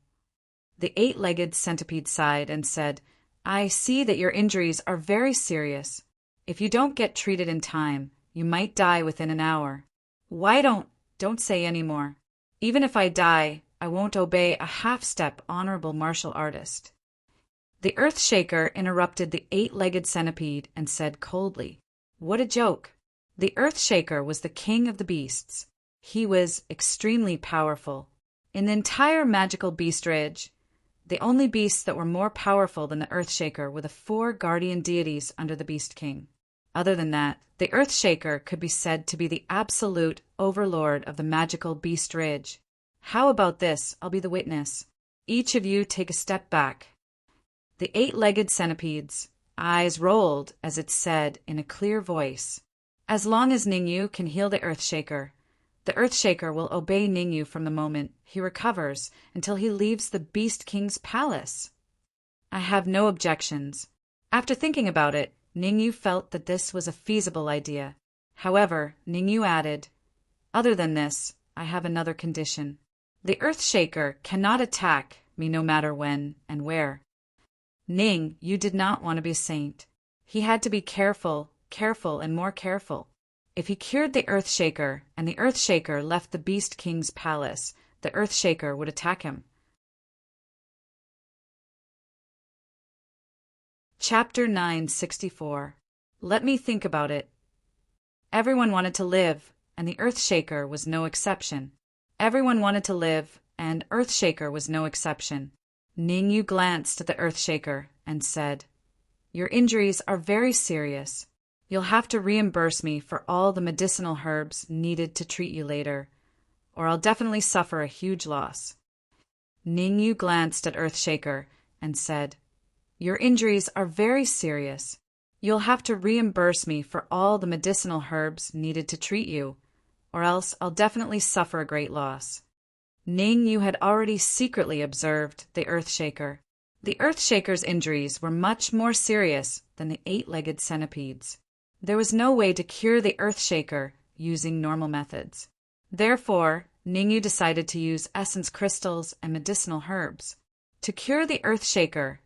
The eight-legged centipede sighed and said, "I see that your injuries are very serious. If you don't get treated in time, you might die within an hour. Why don't say any more. Even if I die, I won't obey a half-step honorable martial artist." The Earthshaker interrupted the eight-legged centipede and said coldly, "What a joke. The Earthshaker was the king of the beasts. He was extremely powerful. In the entire magical beast ridge, the only beasts that were more powerful than the Earthshaker were the 4 guardian deities under the Beast King. Other than that, the Earthshaker could be said to be the absolute overlord of the magical beast ridge. How about this? I'll be the witness. Each of you take a step back." The eight-legged centipede's eyes rolled as it said in a clear voice, "As long as Ningyu can heal the Earthshaker will obey Ningyu from the moment he recovers until he leaves the Beast King's palace." "I have no objections." After thinking about it, Ningyu felt that this was a feasible idea. However, Ningyu added, "Other than this, I have another condition. The Earthshaker cannot attack me no matter when and where." Ning Yu did not want to be a saint. He had to be careful, careful, and more careful. If he cured the Earthshaker and the Earthshaker left the Beast King's palace, the Earthshaker would attack him. Chapter 964. Let me think about it. Everyone wanted to live, and the Earthshaker was no exception. Everyone wanted to live, and Earthshaker was no exception. Ning Yu glanced at the Earthshaker and said, "Your injuries are very serious. You'll have to reimburse me for all the medicinal herbs needed to treat you later, or I'll definitely suffer a huge loss." Ning Yu glanced at Earthshaker and said, "Your injuries are very serious. You'll have to reimburse me for all the medicinal herbs needed to treat you, or else I'll definitely suffer a great loss." Ning Yu had already secretly observed the Earthshaker. The Earthshaker's injuries were much more serious than the 8-legged centipede's. There was no way to cure the Earthshaker using normal methods. Therefore, Ning Yu decided to use essence crystals and medicinal herbs. To cure the Earthshaker,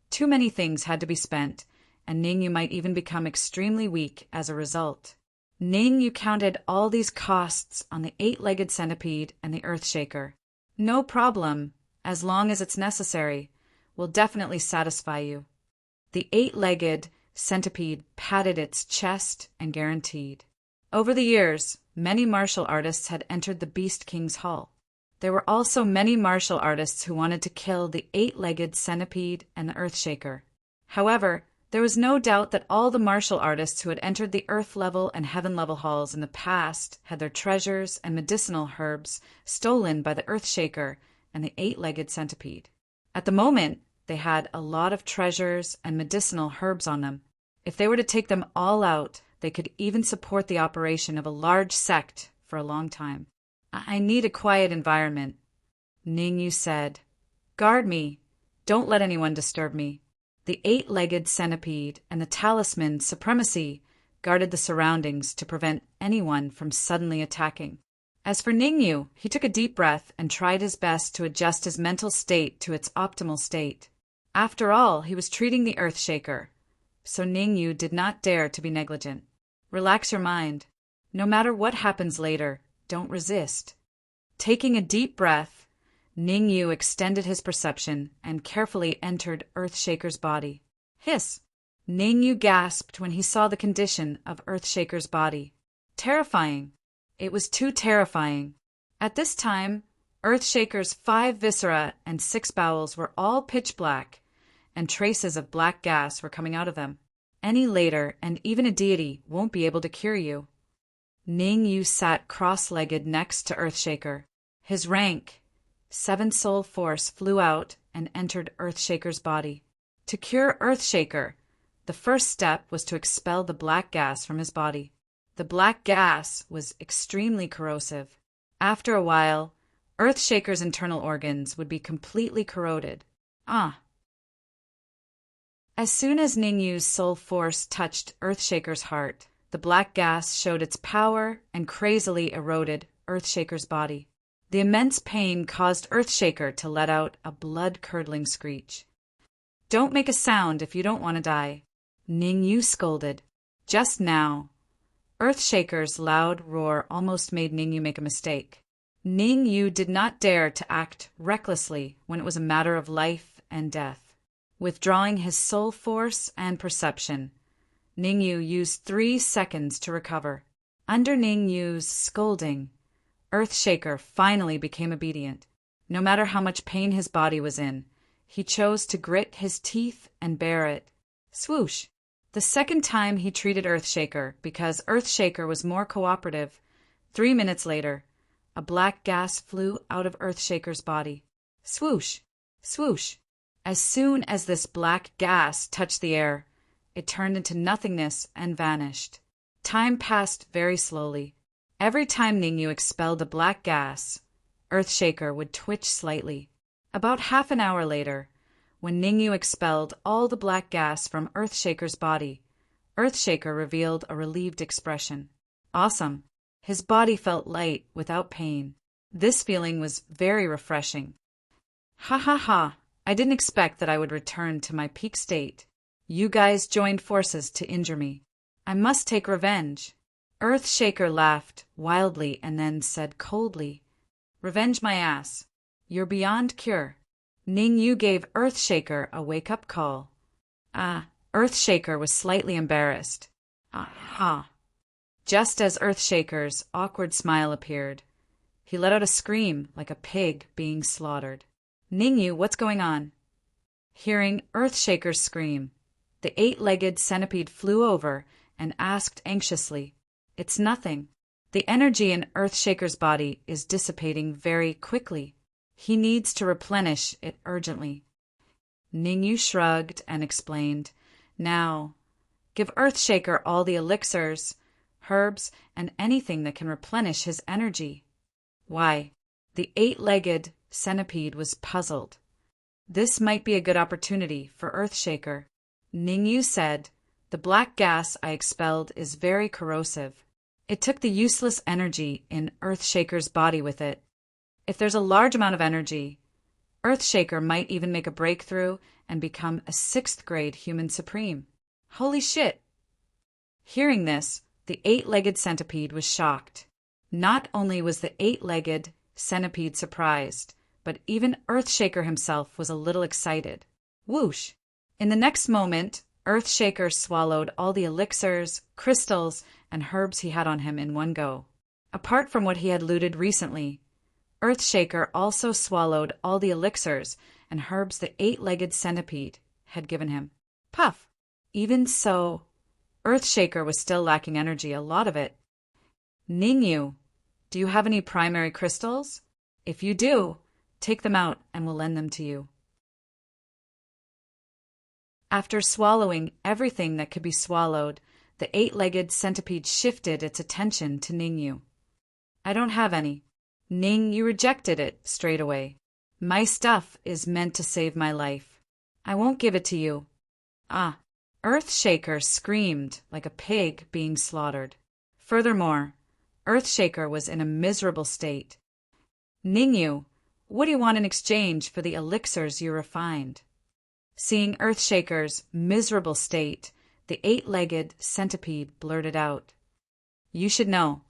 too many things had to be spent, and Ning Yu might even become extremely weak as a result. Ning Yu counted all these costs on the 8-legged centipede and the Earthshaker. "No problem, as long as it's necessary, will definitely satisfy you." The 8-legged centipede patted its chest and guaranteed. Over the years, many martial artists had entered the Beast King's hall. There were also many martial artists who wanted to kill the 8-legged centipede and the Earthshaker. However, there was no doubt that all the martial artists who had entered the Earth-level and Heaven-level halls in the past had their treasures and medicinal herbs stolen by the Earthshaker and the 8-legged centipede. At the moment, they had a lot of treasures and medicinal herbs on them. If they were to take them all out, they could even support the operation of a large sect for a long time. "I need a quiet environment," Ning Yu said. "Guard me. Don't let anyone disturb me." The 8-legged centipede and the talisman Supremacy guarded the surroundings to prevent anyone from suddenly attacking. As for Ning Yu, he took a deep breath and tried his best to adjust his mental state to its optimal state. After all, he was treating the Earthshaker, so Ning Yu did not dare to be negligent. Relax your mind. No matter what happens later, don't resist. Taking a deep breath, Ning Yu extended his perception and carefully entered Earthshaker's body. Hiss! Ning Yu gasped when he saw the condition of Earthshaker's body. Terrifying! It was too terrifying. At this time, Earthshaker's 5 viscera and 6 bowels were all pitch black, and traces of black gas were coming out of them. Any later, and even a deity won't be able to cure you. Ning Yu sat cross-legged next to Earthshaker. His rank, 7 soul force, flew out and entered Earthshaker's body. To cure Earthshaker, the first step was to expel the black gas from his body. The black gas was extremely corrosive. After a while, Earthshaker's internal organs would be completely corroded. As soon as Ning Yu's soul force touched Earthshaker's heart, the black gas showed its power and crazily eroded Earthshaker's body. The immense pain caused Earthshaker to let out a blood-curdling screech. "Don't make a sound if you don't want to die," Ning Yu scolded. Just now, Earthshaker's loud roar almost made Ning Yu make a mistake. Ning Yu did not dare to act recklessly when it was a matter of life and death. Withdrawing his soul force and perception, Ning Yu used 3 seconds to recover. Under Ning Yu's scolding, Earthshaker finally became obedient. No matter how much pain his body was in, he chose to grit his teeth and bear it. Swoosh! The second time he treated Earthshaker, because Earthshaker was more cooperative, 3 minutes later, a black gas flew out of Earthshaker's body. Swoosh! Swoosh! As soon as this black gas touched the air, it turned into nothingness and vanished. Time passed very slowly. Every time Ning Yu expelled the black gas, Earthshaker would twitch slightly. About half an hour later, when Ning Yu expelled all the black gas from Earthshaker's body, Earthshaker revealed a relieved expression. Awesome! His body felt light without pain. This feeling was very refreshing. "Ha ha ha! I didn't expect that I would return to my peak state. You guys joined forces to injure me. I must take revenge. Earthshaker laughed wildly and then said coldly, "Revenge my ass. You're beyond cure." Ningyu gave Earthshaker a wake-up call. Earthshaker was slightly embarrassed. Aha. Just as Earthshaker's awkward smile appeared, he let out a scream like a pig being slaughtered. "Ningyu, what's going on?" Hearing Earthshaker's scream, the eight-legged centipede flew over and asked anxiously, "It's nothing. The energy in Earthshaker's body is dissipating very quickly. He needs to replenish it urgently." Ningyu shrugged and explained, "Now, give Earthshaker all the elixirs, herbs, and anything that can replenish his energy." Why, the eight-legged centipede was puzzled. This might be a good opportunity for Earthshaker. Ningyu said, "The black gas I expelled is very corrosive. It took the useless energy in Earthshaker's body with it. If there's a large amount of energy, Earthshaker might even make a breakthrough and become a 6th-grade human supreme." Holy shit! Hearing this, the eight-legged centipede was shocked. Not only was the eight-legged centipede surprised, but even Earthshaker himself was a little excited. Whoosh! In the next moment, Earthshaker swallowed all the elixirs, crystals, and herbs he had on him in one go. Apart from what he had looted recently, Earthshaker also swallowed all the elixirs and herbs the eight-legged centipede had given him. Puff! Even so, Earthshaker was still lacking energy, a lot of it. "Ningyu, do you have any primary crystals? If you do, take them out and we'll lend them to you." After swallowing everything that could be swallowed, the eight-legged centipede shifted its attention to Ningyu. "I don't have any." Ningyu rejected it straight away. "My stuff is meant to save my life. I won't give it to you." Earthshaker screamed like a pig being slaughtered. Furthermore, Earthshaker was in a miserable state. "Ningyu, what do you want in exchange for the elixirs you refined?" Seeing Earthshaker's miserable state, the eight-legged centipede blurted out, "You should know."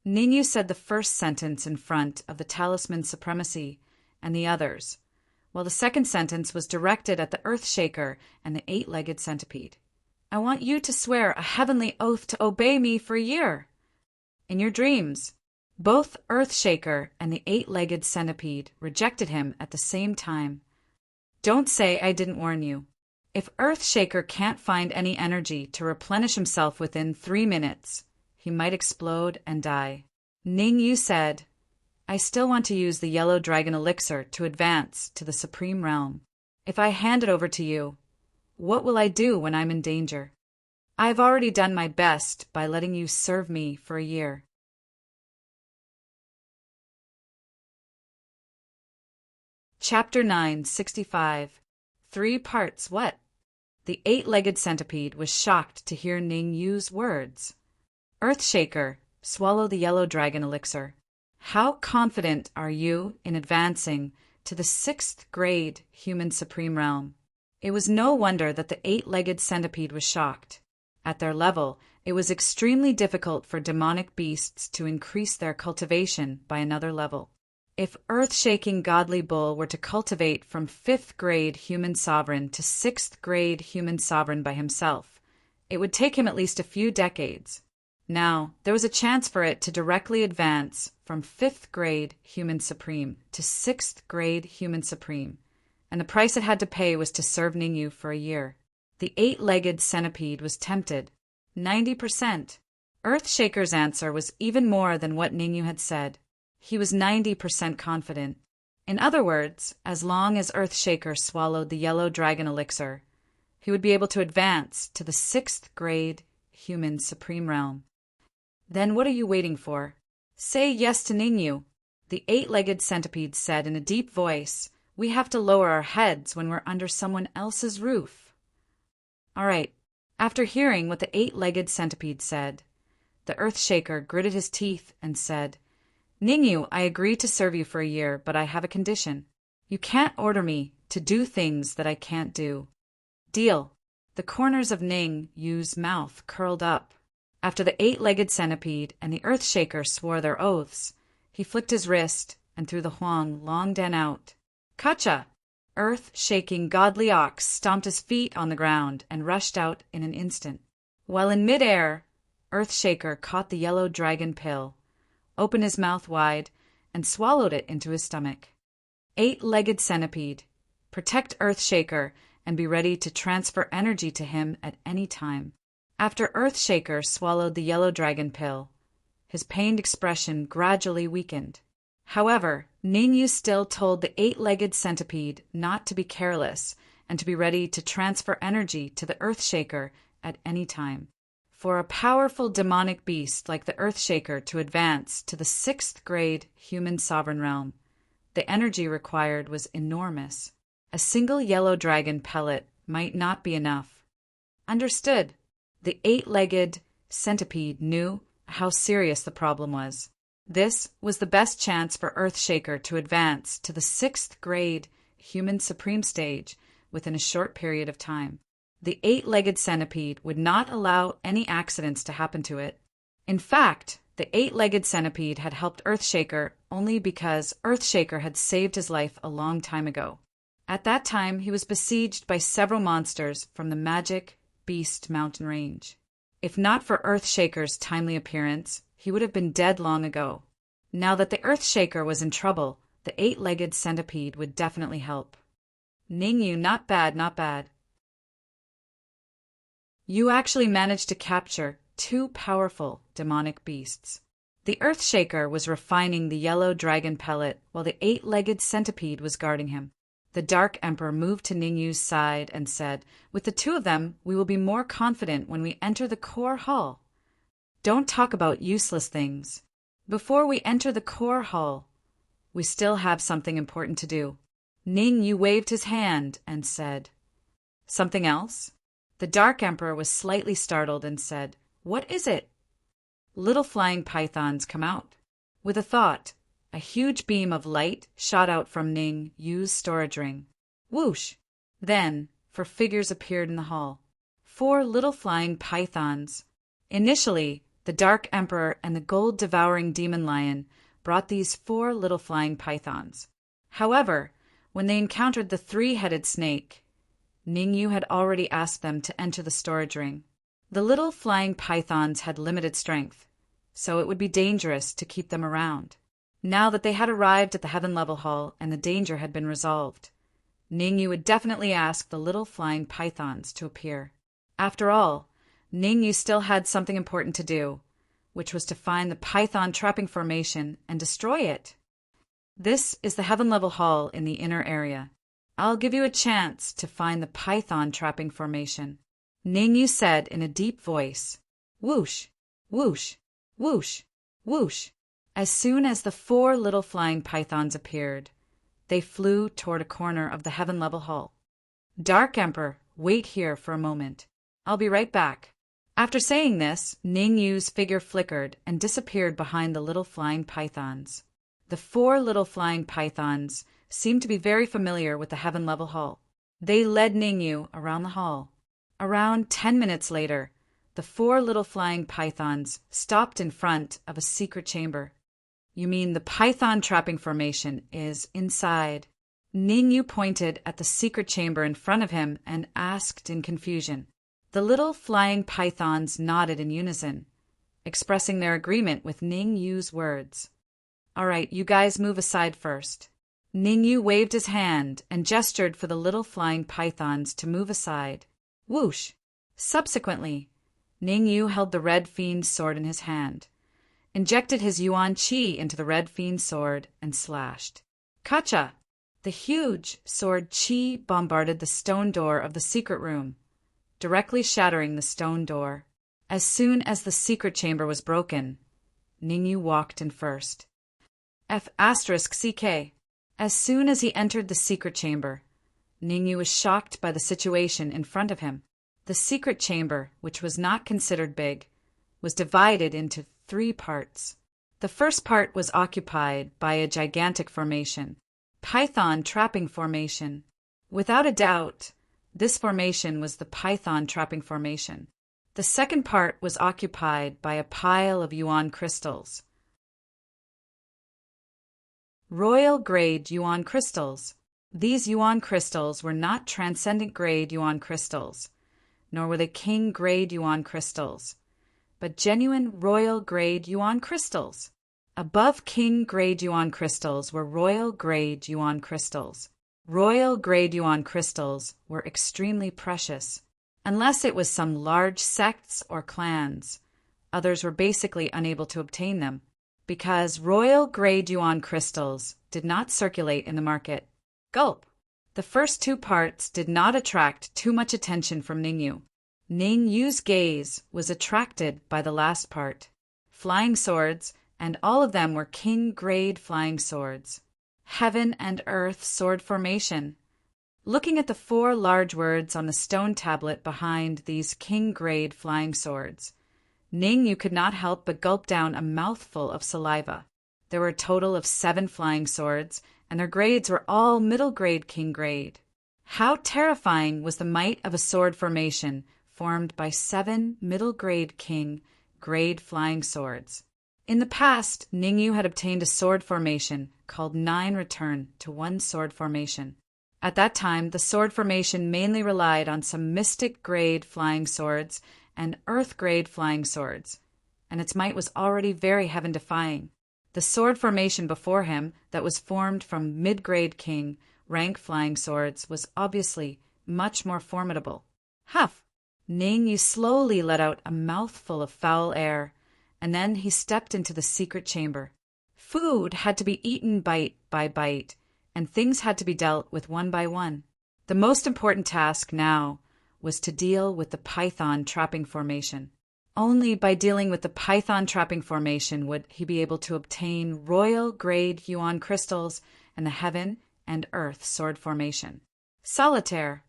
Ningyu said the first sentence in front of the talisman supremacy and the others, while the second sentence was directed at the Earthshaker and the eight-legged centipede. "I want you to swear a heavenly oath to obey me for a year." In your dreams, both Earthshaker and the eight-legged centipede rejected him at the same time. Don't say I didn't warn you. If Earthshaker can't find any energy to replenish himself within 3 minutes, he might explode and die. Ningyu said, "I still want to use the yellow dragon elixir to advance to the supreme realm. If I hand it over to you, what will I do when I'm in danger? I've already done my best by letting you serve me for a year." Chapter 965. 3 parts what? The eight-legged centipede was shocked to hear Ningyu's words. "Earthshaker, swallow the yellow dragon elixir. How confident are you in advancing to the 6th-grade human supreme realm?" It was no wonder that the eight-legged centipede was shocked. At their level, it was extremely difficult for demonic beasts to increase their cultivation by another level. If earth-shaking godly bull were to cultivate from 5th-grade human sovereign to 6th-grade human sovereign by himself, it would take him at least a few decades. Now, there was a chance for it to directly advance from 5th-grade human supreme to 6th-grade human supreme, and the price it had to pay was to serve Ningyu for a year. The eight-legged centipede was tempted. 90%. Earthshaker's answer was even more than what Ningyu had said. He was 90% confident. In other words, as long as Earthshaker swallowed the yellow dragon elixir, he would be able to advance to the 6th-grade human supreme realm. Then what are you waiting for? Say yes to Ningyu. The eight-legged centipede said in a deep voice, "We have to lower our heads when we're under someone else's roof." All right. After hearing what the eight-legged centipede said, the Earthshaker gritted his teeth and said, "Ningyu, I agree to serve you for a year, but I have a condition. You can't order me to do things that I can't do. Deal. The corners of Ning Yu's mouth curled up. After the 8-legged centipede and the Earthshaker swore their oaths, he flicked his wrist and threw the Huang long den out. Kacha! Earth-shaking godly ox stomped his feet on the ground and rushed out in an instant. While in midair, Earthshaker caught the yellow dragon pill, opened his mouth wide, and swallowed it into his stomach. 8-legged centipede, protect Earthshaker and be ready to transfer energy to him at any time. After Earthshaker swallowed the yellow dragon pill, his pained expression gradually weakened. However, Ningyu still told the 8-legged centipede not to be careless and to be ready to transfer energy to the Earthshaker at any time. For a powerful demonic beast like the Earthshaker to advance to the 6th grade human sovereign realm, the energy required was enormous. A single yellow dragon pellet might not be enough. Understood. The 8-legged centipede knew how serious the problem was. This was the best chance for Earthshaker to advance to the 6th grade human supreme stage within a short period of time. The 8-legged centipede would not allow any accidents to happen to it. In fact, the 8-legged centipede had helped Earthshaker only because Earthshaker had saved his life a long time ago. At that time, he was besieged by several monsters from the Magic Beast mountain range. If not for Earthshaker's timely appearance, he would have been dead long ago. Now that the Earthshaker was in trouble, the 8-legged centipede would definitely help. Ningyu, not bad, not bad. You actually managed to capture 2 powerful demonic beasts. The Earthshaker was refining the yellow dragon pellet while the 8-legged centipede was guarding him. The Dark Emperor moved to Ningyu's side and said, "With the 2 of them, we will be more confident when we enter the core hall. Don't talk about useless things. Before we enter the core hall, we still have something important to do." Ningyu waved his hand and said, "Something else?" The Dark Emperor was slightly startled and said, "What is it?" Little flying pythons come out. With a thought, a huge beam of light shot out from Ning Yu's storage ring. Whoosh! Then, 4 figures appeared in the hall. 4 little flying pythons. Initially, the Dark Emperor and the gold-devouring demon lion brought these 4 little flying pythons. However, when they encountered the 3-headed snake, Ningyu had already asked them to enter the storage ring. The little flying pythons had limited strength, so it would be dangerous to keep them around. Now that they had arrived at the Heaven Level Hall and the danger had been resolved, Ningyu would definitely ask the little flying pythons to appear. After all, Ningyu still had something important to do, which was to find the python trapping formation and destroy it. This is the Heaven Level Hall in the inner area. I'll give you a chance to find the python trapping formation. Ningyu said in a deep voice, "Whoosh, whoosh, whoosh, whoosh." As soon as the 4 little flying pythons appeared, they flew toward a corner of the Heaven Level Hall. "Dark Emperor, wait here for a moment. I'll be right back." After saying this, Ningyu's figure flickered and disappeared behind the little flying pythons. The 4 little flying pythons seemed to be very familiar with the Heaven Level Hall. They led Ningyu around the hall. Around 10 minutes later, the 4 little flying pythons stopped in front of a secret chamber. "You mean the python trapping formation is inside?" Ningyu pointed at the secret chamber in front of him and asked in confusion. The little flying pythons nodded in unison, expressing their agreement with Ningyu's words. "All right, you guys move aside first." Ningyu waved his hand and gestured for the little flying pythons to move aside. Whoosh! Subsequently, Ningyu held the Red Fiend's sword in his hand, injected his Yuan Qi into the Red Fiend's sword, and slashed. Kacha! The huge sword Qi bombarded the stone door of the secret room, directly shattering the stone door. As soon as the secret chamber was broken, Ningyu walked in first. F***CK. As soon as he entered the secret chamber, Ningyu was shocked by the situation in front of him. The secret chamber, which was not considered big, was divided into 3 parts. The first part was occupied by a gigantic formation, python trapping formation. Without a doubt, this formation was the python trapping formation. The second part was occupied by a pile of yuan crystals. Royal grade yuan crystals. These yuan crystals were not transcendent grade yuan crystals, nor were they king grade yuan crystals, but genuine royal grade yuan crystals. Above king grade yuan crystals were royal grade yuan crystals. Royal grade yuan crystals were extremely precious. Unless it was some large sects or clans, others were basically unable to obtain them, because royal grade yuan crystals did not circulate in the market. Gulp. The first two parts did not attract too much attention from Ningyu. Ningyu's gaze was attracted by the last part. Flying swords, and all of them were king grade flying swords. Heaven and earth sword formation. Looking at the 4 large words on the stone tablet behind these king-grade flying swords, Ningyu could not help but gulp down a mouthful of saliva. There were a total of 7 flying swords, and their grades were all middle-grade king-grade. How terrifying was the might of a sword formation formed by 7 middle-grade king-grade flying swords. In the past, Ningyu had obtained a sword formation called 9 Return to 1 Sword Formation. At that time, the sword formation mainly relied on some mystic-grade flying swords and earth-grade flying swords, and its might was already very heaven-defying. The sword formation before him, that was formed from mid-grade king rank flying swords, was obviously much more formidable. Huff! Ningyu slowly let out a mouthful of foul air, and then he stepped into the secret chamber. Food had to be eaten bite by bite, and things had to be dealt with one by one. The most important task now was to deal with the python trapping formation. Only by dealing with the python trapping formation would he be able to obtain royal grade yuan crystals and the heaven and earth sword formation. Solitaire.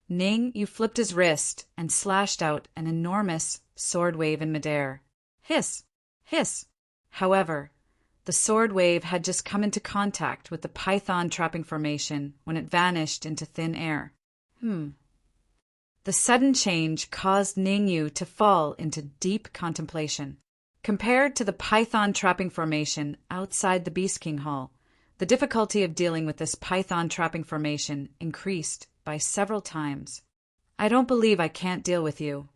Ningyu flipped his wrist and slashed out an enormous sword wave in midair. Hiss! Hiss! However, the sword wave had just come into contact with the python trapping formation when it vanished into thin air. The sudden change caused Ningyu to fall into deep contemplation. Compared to the python trapping formation outside the Beast King Hall, the difficulty of dealing with this python trapping formation increased by several times. I don't believe I can't deal with you.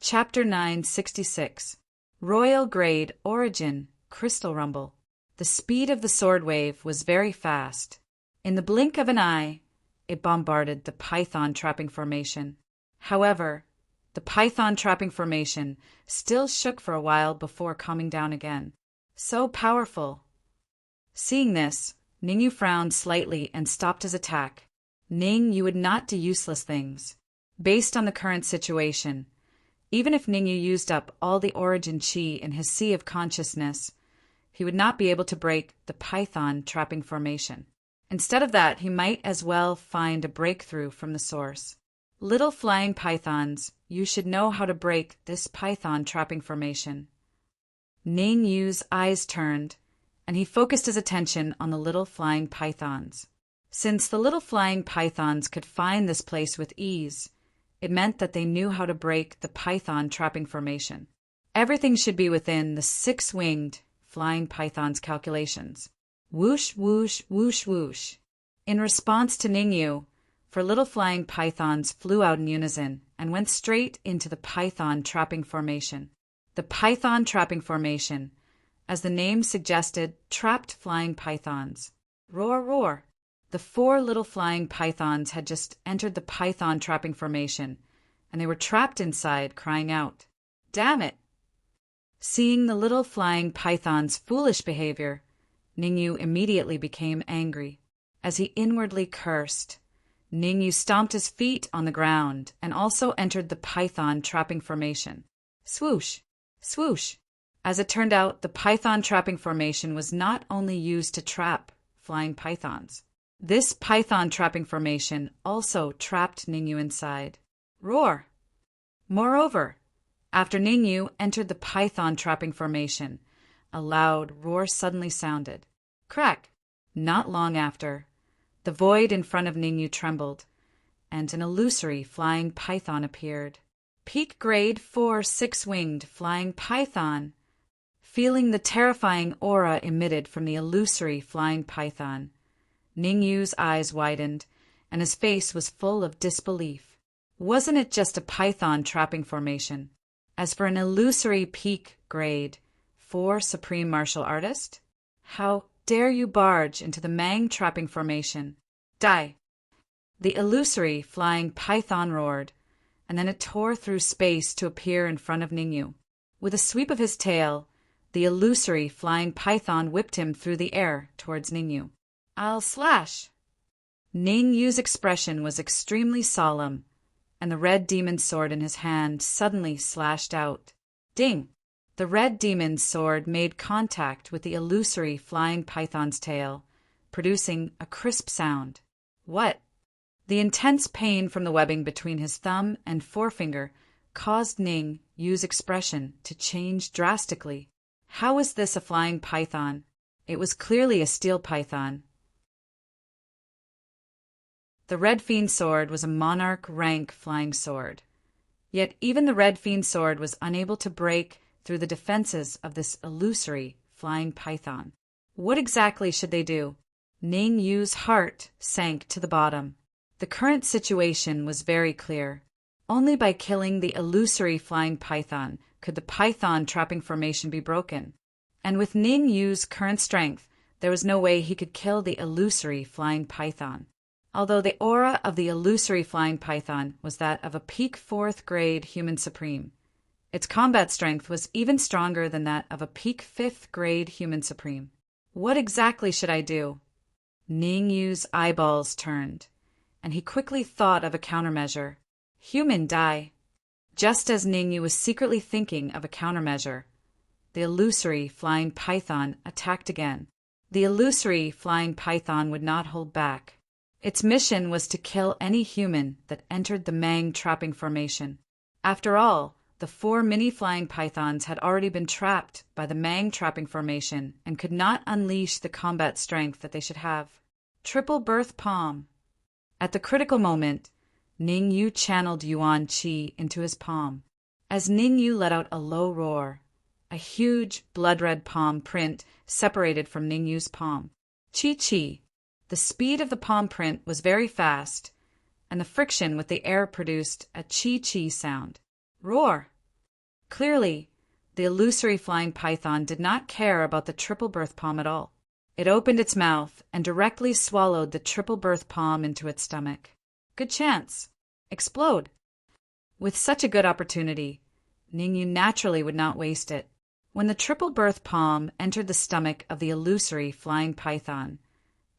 Chapter 966. Royal Grade Origin Crystal Rumble. The speed of the sword wave was very fast. In the blink of an eye, it bombarded the python trapping formation. However, the python trapping formation still shook for a while before calming down again. So powerful. Seeing this, Ningyu frowned slightly and stopped his attack. You would not do useless things. Based on the current situation, even if Ningyu used up all the origin chi in his sea of consciousness, he would not be able to break the python trapping formation. Instead of that, he might as well find a breakthrough from the source. Little flying pythons, you should know how to break this python trapping formation. Ningyu's eyes turned, and he focused his attention on the little flying pythons. Since the little flying pythons could find this place with ease, it meant that they knew how to break the python trapping formation. Everything should be within the 6-winged flying python's calculations. Whoosh, whoosh, whoosh, whoosh. In response to Ningyu, 4 little flying pythons flew out in unison and went straight into the python trapping formation. The python trapping formation, as the name suggested, trapped flying pythons. Roar, roar. The 4 little flying pythons had just entered the python trapping formation, and they were trapped inside, crying out, "Damn it!" Seeing the little flying python's foolish behavior, Ningyu immediately became angry. As he inwardly cursed, Ningyu stomped his feet on the ground and also entered the python trapping formation. Swoosh! Swoosh! As it turned out, the python trapping formation was not only used to trap flying pythons. This python trapping formation also trapped Ningyu inside. Roar! Moreover, after Ningyu entered the python trapping formation, a loud roar suddenly sounded. Crack! Not long after, the void in front of Ningyu trembled, and an illusory flying python appeared. Peak grade 4 six-winged flying python. Feeling the terrifying aura emitted from the illusory flying python, Ningyu's eyes widened, and his face was full of disbelief. Wasn't it just a python trapping formation? As for an illusory peak grade 4 supreme martial artist? How dare you barge into the Mang trapping formation? Die! The illusory flying python roared, and then it tore through space to appear in front of Ningyu. With a sweep of his tail, the illusory flying python whipped him through the air towards Ningyu. I'll slash! Ningyu's expression was extremely solemn, and the red demon's sword in his hand suddenly slashed out. Ding! The red demon's sword made contact with the illusory flying python's tail, producing a crisp sound. What? The intense pain from the webbing between his thumb and forefinger caused Ningyu's expression to change drastically. How was this a flying python? It was clearly a steel python. The Red Fiend sword was a monarch rank flying sword. Yet even the Red Fiend sword was unable to break through the defenses of this illusory flying python. What exactly should they do? Ningyu's heart sank to the bottom. The current situation was very clear. Only by killing the illusory flying python could the python trapping formation be broken. And with Ningyu's current strength, there was no way he could kill the illusory flying python. Although the aura of the illusory flying python was that of a peak 4th grade human supreme, its combat strength was even stronger than that of a peak 5th grade human supreme. What exactly should I do? Ningyu's eyeballs turned, and he quickly thought of a countermeasure. Human die. Just as Ningyu was secretly thinking of a countermeasure, the illusory flying python attacked again. The illusory flying python would not hold back. Its mission was to kill any human that entered the Mang trapping formation. After all, the 4 mini-flying pythons had already been trapped by the Mang trapping formation and could not unleash the combat strength that they should have. Triple birth palm. At the critical moment, Ningyu channeled Yuan Qi into his palm. As Ningyu let out a low roar, a huge blood-red palm print separated from Ningyu's palm. Qi. The speed of the palm print was very fast, and the friction with the air produced a Qi sound. Roar! Clearly, the illusory flying python did not care about the triple birth palm at all. It opened its mouth and directly swallowed the triple birth palm into its stomach. Good chance. Explode. With such a good opportunity, Ningyu naturally would not waste it. When the triple birth palm entered the stomach of the illusory flying python,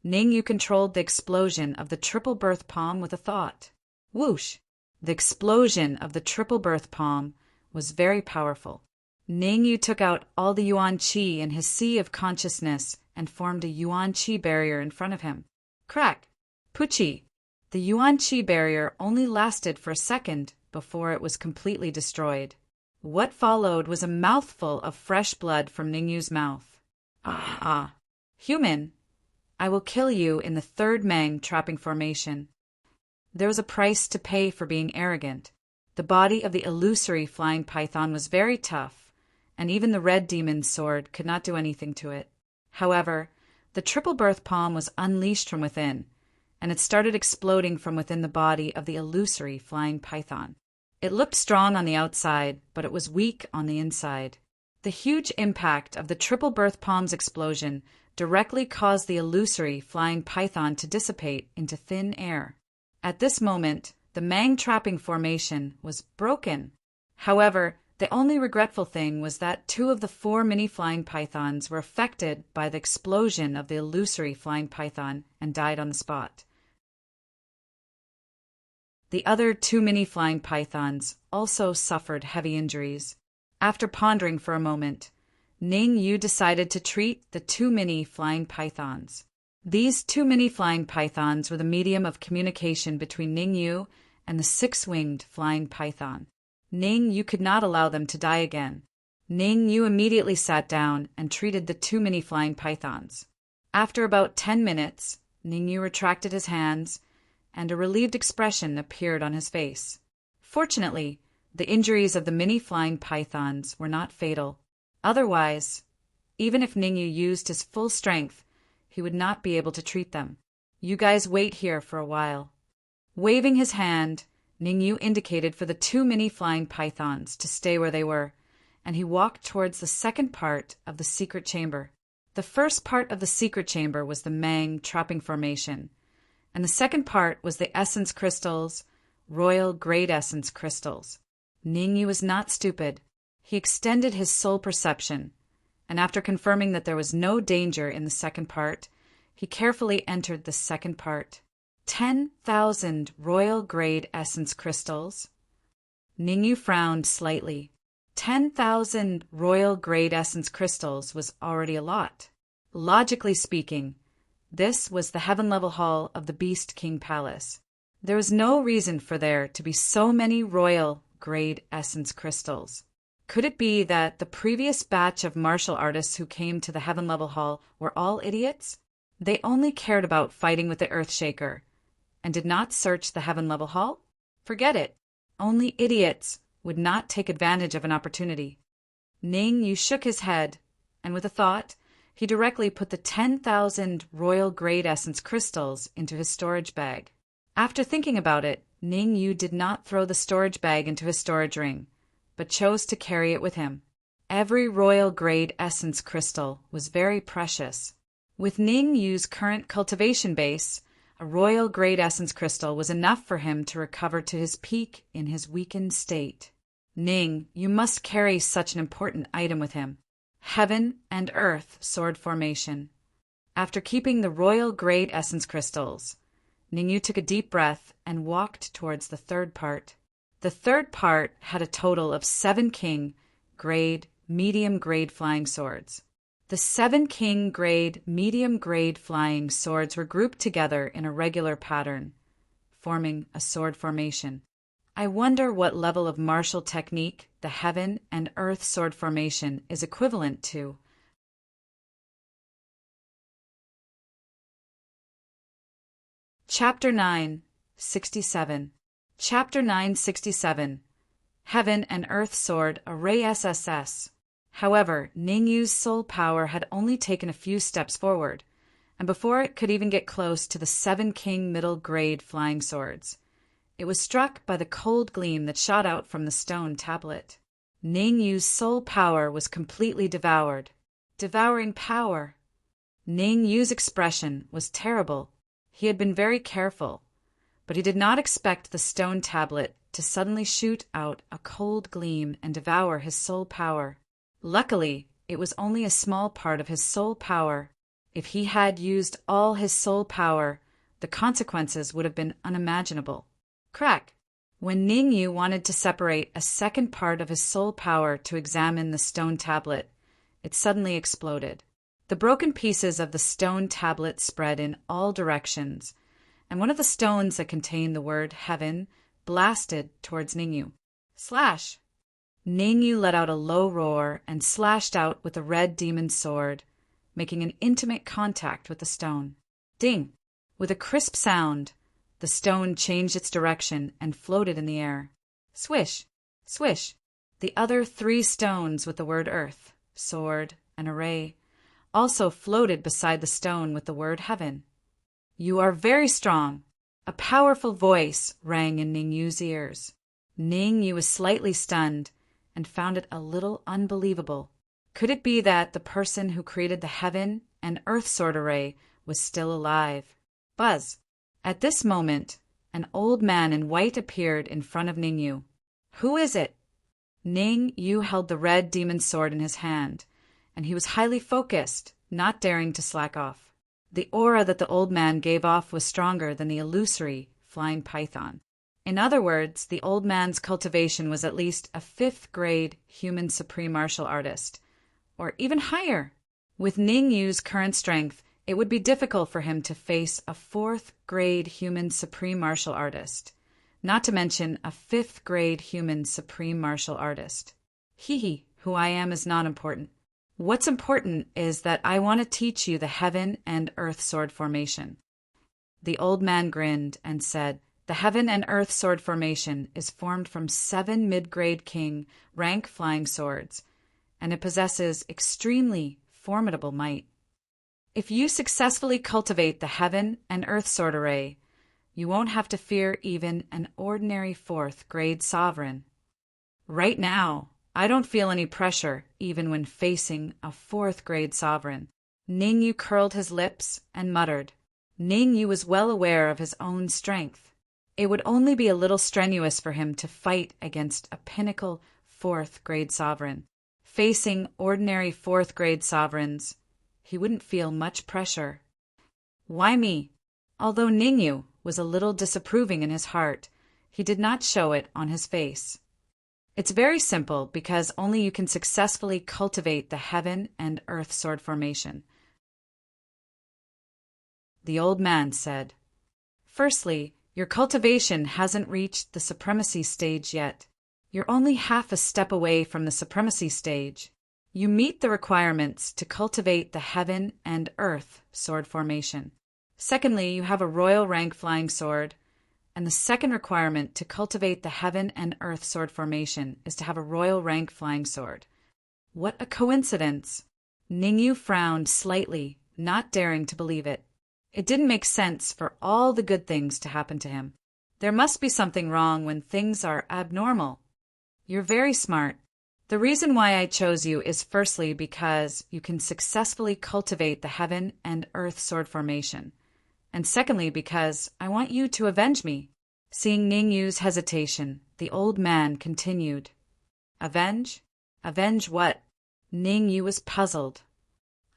Ningyu controlled the explosion of the triple birth palm with a thought. Whoosh! The explosion of the triple birth palm was very powerful. Ningyu took out all the Yuan Qi in his sea of consciousness and formed a Yuan Qi barrier in front of him. Crack! Puchi! The Yuan Qi barrier only lasted for a second before it was completely destroyed. What followed was a mouthful of fresh blood from Ningyu's mouth. Ah! Human! I will kill you in the 3rd Mang trapping formation. There was a price to pay for being arrogant. The body of the illusory flying python was very tough, and even the red demon's sword could not do anything to it. However, the triple birth palm was unleashed from within, and it started exploding from within the body of the illusory flying python. It looked strong on the outside, but it was weak on the inside. The huge impact of the triple birth palm's explosion directly caused the illusory flying python to dissipate into thin air. At this moment, the Mang trapping formation was broken. However, the only regretful thing was that 2 of the 4 mini-flying pythons were affected by the explosion of the illusory flying python and died on the spot. The other 2 mini-flying pythons also suffered heavy injuries. After pondering for a moment, Ningyu decided to treat the 2 mini-flying pythons. These 2 mini-flying pythons were the medium of communication between Ningyu and the 6-winged flying python. Ningyu could not allow them to die again. Ning Yu immediately sat down and treated the 2 mini flying pythons. After about 10 minutes, Ning Yu retracted his hands, and a relieved expression appeared on his face. Fortunately, the injuries of the mini flying pythons were not fatal. Otherwise, even if Ning Yu used his full strength, he would not be able to treat them. You guys wait here for a while. Waving his hand, Ning Yu indicated for the 2 mini flying pythons to stay where they were, and he walked towards the second part of the secret chamber. The first part of the secret chamber was the Mang trapping formation, and the second part was the essence crystals, royal grade essence crystals. Ning Yu was not stupid. He extended his soul perception, and after confirming that there was no danger in the second part, he carefully entered the second part. 10,000 royal grade essence crystals. Ning Yu frowned slightly. 10,000 royal grade essence crystals was already a lot. Logically speaking, this was the heaven level hall of the Beast King Palace. There was no reason for there to be so many royal grade essence crystals. Could it be that the previous batch of martial artists who came to the heaven level hall were all idiots? They only cared about fighting with the Earthshaker and did not search the heaven level hall? Forget it. Only idiots would not take advantage of an opportunity. Ning Yu shook his head, and with a thought, he directly put the 10,000 royal grade essence crystals into his storage bag. After thinking about it, Ning Yu did not throw the storage bag into his storage ring, but chose to carry it with him. Every royal grade essence crystal was very precious. With Ning Yu's current cultivation base, a royal grade essence crystal was enough for him to recover to his peak in his weakened state. Ning, you must carry such an important item with him. Heaven and Earth sword formation. After keeping the royal grade essence crystals, Ning Yu took a deep breath and walked towards the third part. The third part had a total of 7 king grade, medium grade flying swords. The 7 king grade, medium grade flying swords were grouped together in a regular pattern, forming a sword formation. I wonder what level of martial technique the heaven and earth sword formation is equivalent to. Chapter 9:67. Chapter 9:67. Heaven and Earth Sword Array SSS. However, Ning Yu's soul power had only taken a few steps forward, and before it could even get close to the 7 king middle grade flying swords, it was struck by the cold gleam that shot out from the stone tablet. Ning Yu's soul power was completely devoured. Devouring power. Ning Yu's expression was terrible. He had been very careful, but he did not expect the stone tablet to suddenly shoot out a cold gleam and devour his soul power. Luckily, it was only a small part of his soul power. If he had used all his soul power, the consequences would have been unimaginable. Crack! When Ning Yu wanted to separate a second part of his soul power to examine the stone tablet, it suddenly exploded. The broken pieces of the stone tablet spread in all directions, and one of the stones that contained the word heaven blasted towards Ning Yu. Slash! Ning Yu let out a low roar and slashed out with the red demon's sword, making an intimate contact with the stone. Ding! With a crisp sound, the stone changed its direction and floated in the air. Swish! Swish! The other 3 stones with the word earth, sword, and array also floated beside the stone with the word heaven. You are very strong. A powerful voice rang in Ning Yu's ears. Ning Yu was slightly stunned and found it a little unbelievable. Could it be that the person who created the heaven and earth sword array was still alive? Buzz! At this moment, an old man in white appeared in front of Ning Yu. Who is it? Ning Yu held the red demon sword in his hand, and he was highly focused, not daring to slack off. The aura that the old man gave off was stronger than the illusory flying python. In other words, the old man's cultivation was at least a 5th grade human supreme martial artist, or even higher. With Ning Yu's current strength, it would be difficult for him to face a 4th grade human supreme martial artist, not to mention a 5th grade human supreme martial artist. Hee hee, Who I am is not important. What's important is that I want to teach you the heaven and earth sword formation." The old man grinned and said, "The heaven and earth sword formation is formed from 7 mid-grade king rank flying swords, and it possesses extremely formidable might. If you successfully cultivate the heaven and earth sword array, you won't have to fear even an ordinary 4th grade sovereign. Right now, I don't feel any pressure even when facing a 4th grade sovereign." Ningyu curled his lips and muttered. Ningyu was well aware of his own strength. It would only be a little strenuous for him to fight against a pinnacle 4th grade sovereign. Facing ordinary 4th grade sovereigns, he wouldn't feel much pressure. Why me? Although Ningyu was a little disapproving in his heart, he did not show it on his face. It's very simple because only you can successfully cultivate the heaven and earth sword formation. The old man said, "Firstly, your cultivation hasn't reached the supremacy stage yet. You're only half a step away from the supremacy stage. You meet the requirements to cultivate the heaven and earth sword formation. Secondly, you have a royal rank flying sword, and the second requirement to cultivate the heaven and earth sword formation is to have a royal rank flying sword." What a coincidence! Ningyu frowned slightly, not daring to believe it. It didn't make sense for all the good things to happen to him. There must be something wrong when things are abnormal. You're very smart. The reason why I chose you is firstly because you can successfully cultivate the heaven and earth sword formation, and secondly because I want you to avenge me. Seeing Ningyu's hesitation, the old man continued, "Avenge? Avenge what?" Ningyu was puzzled.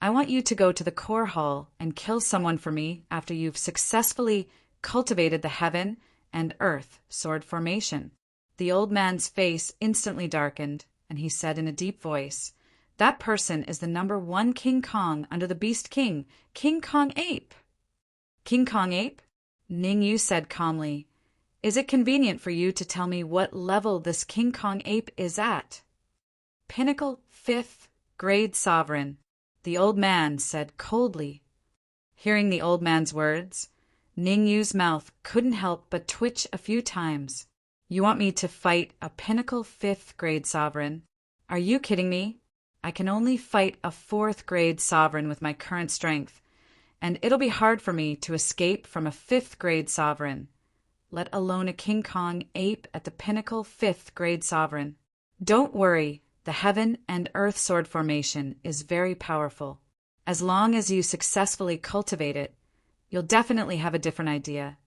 "I want you to go to the core hall and kill someone for me after you've successfully cultivated the heaven and earth sword formation." The old man's face instantly darkened, and he said in a deep voice, "That person is the #1 King Kong under the Beast King, King Kong Ape." "King Kong Ape?" Ningyu said calmly. "Is it convenient for you to tell me what level this King Kong Ape is at?" "Pinnacle 5th grade sovereign," the old man said coldly. Hearing the old man's words, Ningyu's mouth couldn't help but twitch a few times. "You want me to fight a pinnacle 5th grade sovereign? Are you kidding me? I can only fight a 4th grade sovereign with my current strength, and it'll be hard for me to escape from a 5th grade sovereign, let alone a King Kong Ape at the pinnacle 5th grade sovereign." "Don't worry. The heaven and earth sword formation is very powerful. As long as you successfully cultivate it, you'll definitely have a different idea."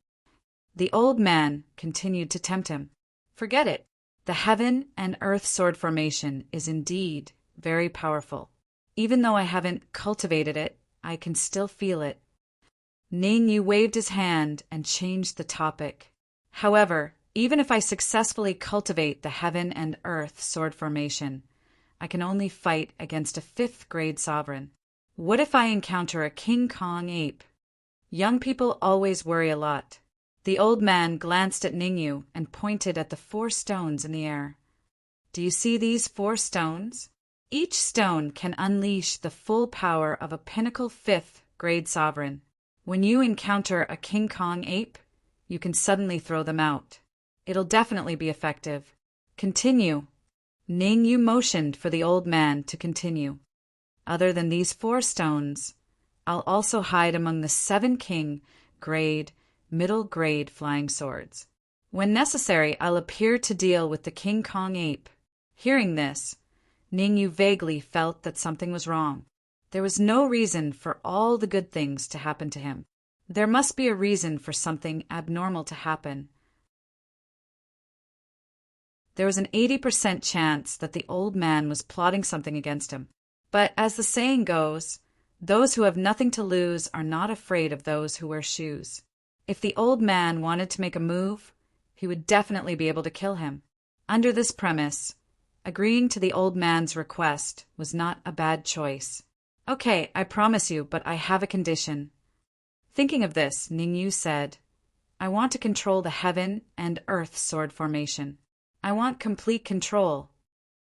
The old man continued to tempt him. "Forget it. The heaven and earth sword formation is indeed very powerful. Even though I haven't cultivated it, I can still feel it." Ningyu waved his hand and changed the topic. "However, even if I successfully cultivate the heaven and earth sword formation, I can only fight against a 5th grade sovereign. What if I encounter a King Kong Ape? Young people always worry a lot." The old man glanced at Ningyu and pointed at the 4 stones in the air. "Do you see these 4 stones? Each stone can unleash the full power of a pinnacle 5th grade sovereign. When you encounter a King Kong Ape, you can suddenly throw them out. It'll definitely be effective. Continue." Ningyu motioned for the old man to continue. "Other than these 4 stones, I'll also hide among the 7 king grade, middle grade flying swords. When necessary, I'll appear to deal with the King Kong Ape." Hearing this, Ningyu vaguely felt that something was wrong. There was no reason for all the good things to happen to him. There must be a reason for something abnormal to happen. There was an 80% chance that the old man was plotting something against him. But as the saying goes, those who have nothing to lose are not afraid of those who wear shoes. If the old man wanted to make a move, he would definitely be able to kill him. Under this premise, agreeing to the old man's request was not a bad choice. "Okay, I promise you, but I have a condition." Thinking of this, Ningyu said, "I want to control the heaven and earth sword formation. I want complete control."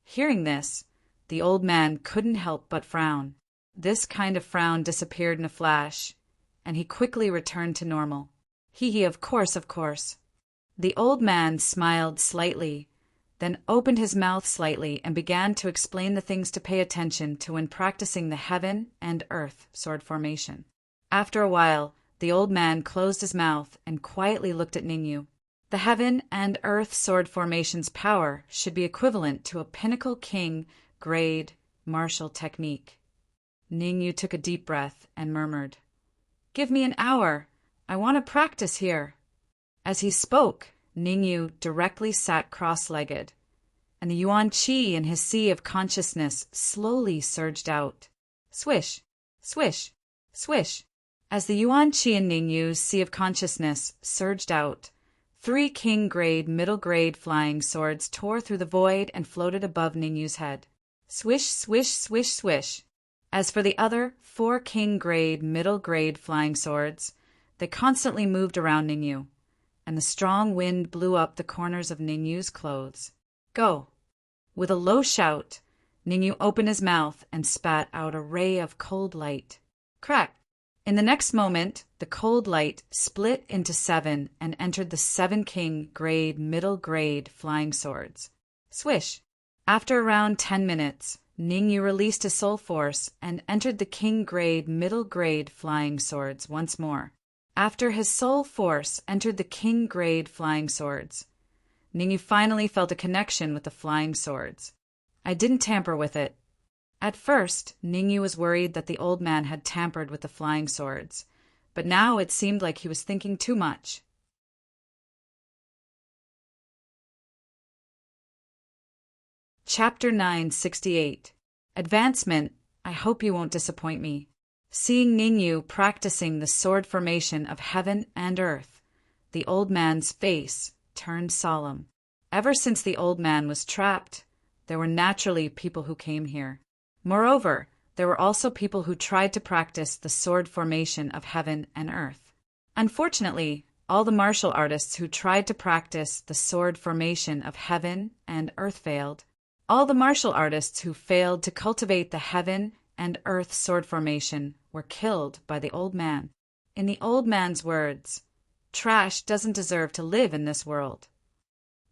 Hearing this, The old man couldn't help but frown. This kind of frown disappeared in a flash, and he quickly returned to normal. Hee, of course, of course. The old man smiled slightly, then opened his mouth slightly and began to explain the things to pay attention to when practicing the heaven and earth sword formation. After a while, the old man closed his mouth and quietly looked at Ningyu. The heaven and earth sword formation's power should be equivalent to a pinnacle king grade martial technique. Ningyu took a deep breath and murmured, "Give me an hour. I want to practice here." As he spoke, Ningyu directly sat cross-legged, and the Yuan Qi in his sea of consciousness slowly surged out. Swish, swish, swish. As the Yuan Qi in Ningyu's sea of consciousness surged out, 3 king-grade, middle-grade flying swords tore through the void and floated above Ningyu's head. Swish, swish, swish, swish. As for the other 4 king-grade, middle-grade flying swords, they constantly moved around Ningyu, and the strong wind blew up the corners of Ningyu's clothes. Go! With a low shout, Ningyu opened his mouth and spat out a ray of cold light. Crack! In the next moment, the cold light split into 7 and entered the 7 king-grade, middle-grade flying swords. Swish! After around 10 minutes, Ningyu released his soul force and entered the king-grade, middle-grade flying swords once more. After his soul force entered the king-grade flying swords, Ningyu finally felt a connection with the flying swords. I didn't tamper with it. At first, Ningyu was worried that the old man had tampered with the flying swords, but now it seemed like he was thinking too much. Chapter 968. Advancement. I hope you won't disappoint me. Seeing Ningyu practicing the sword formation of heaven and earth, the old man's face turned solemn. Ever since the old man was trapped, there were naturally people who came here. Moreover, there were also people who tried to practice the sword formation of heaven and earth. Unfortunately, all the martial artists who tried to practice the sword formation of heaven and earth failed. All the martial artists who failed to cultivate the heaven and earth sword formation were killed by the old man. In the old man's words, trash doesn't deserve to live in this world.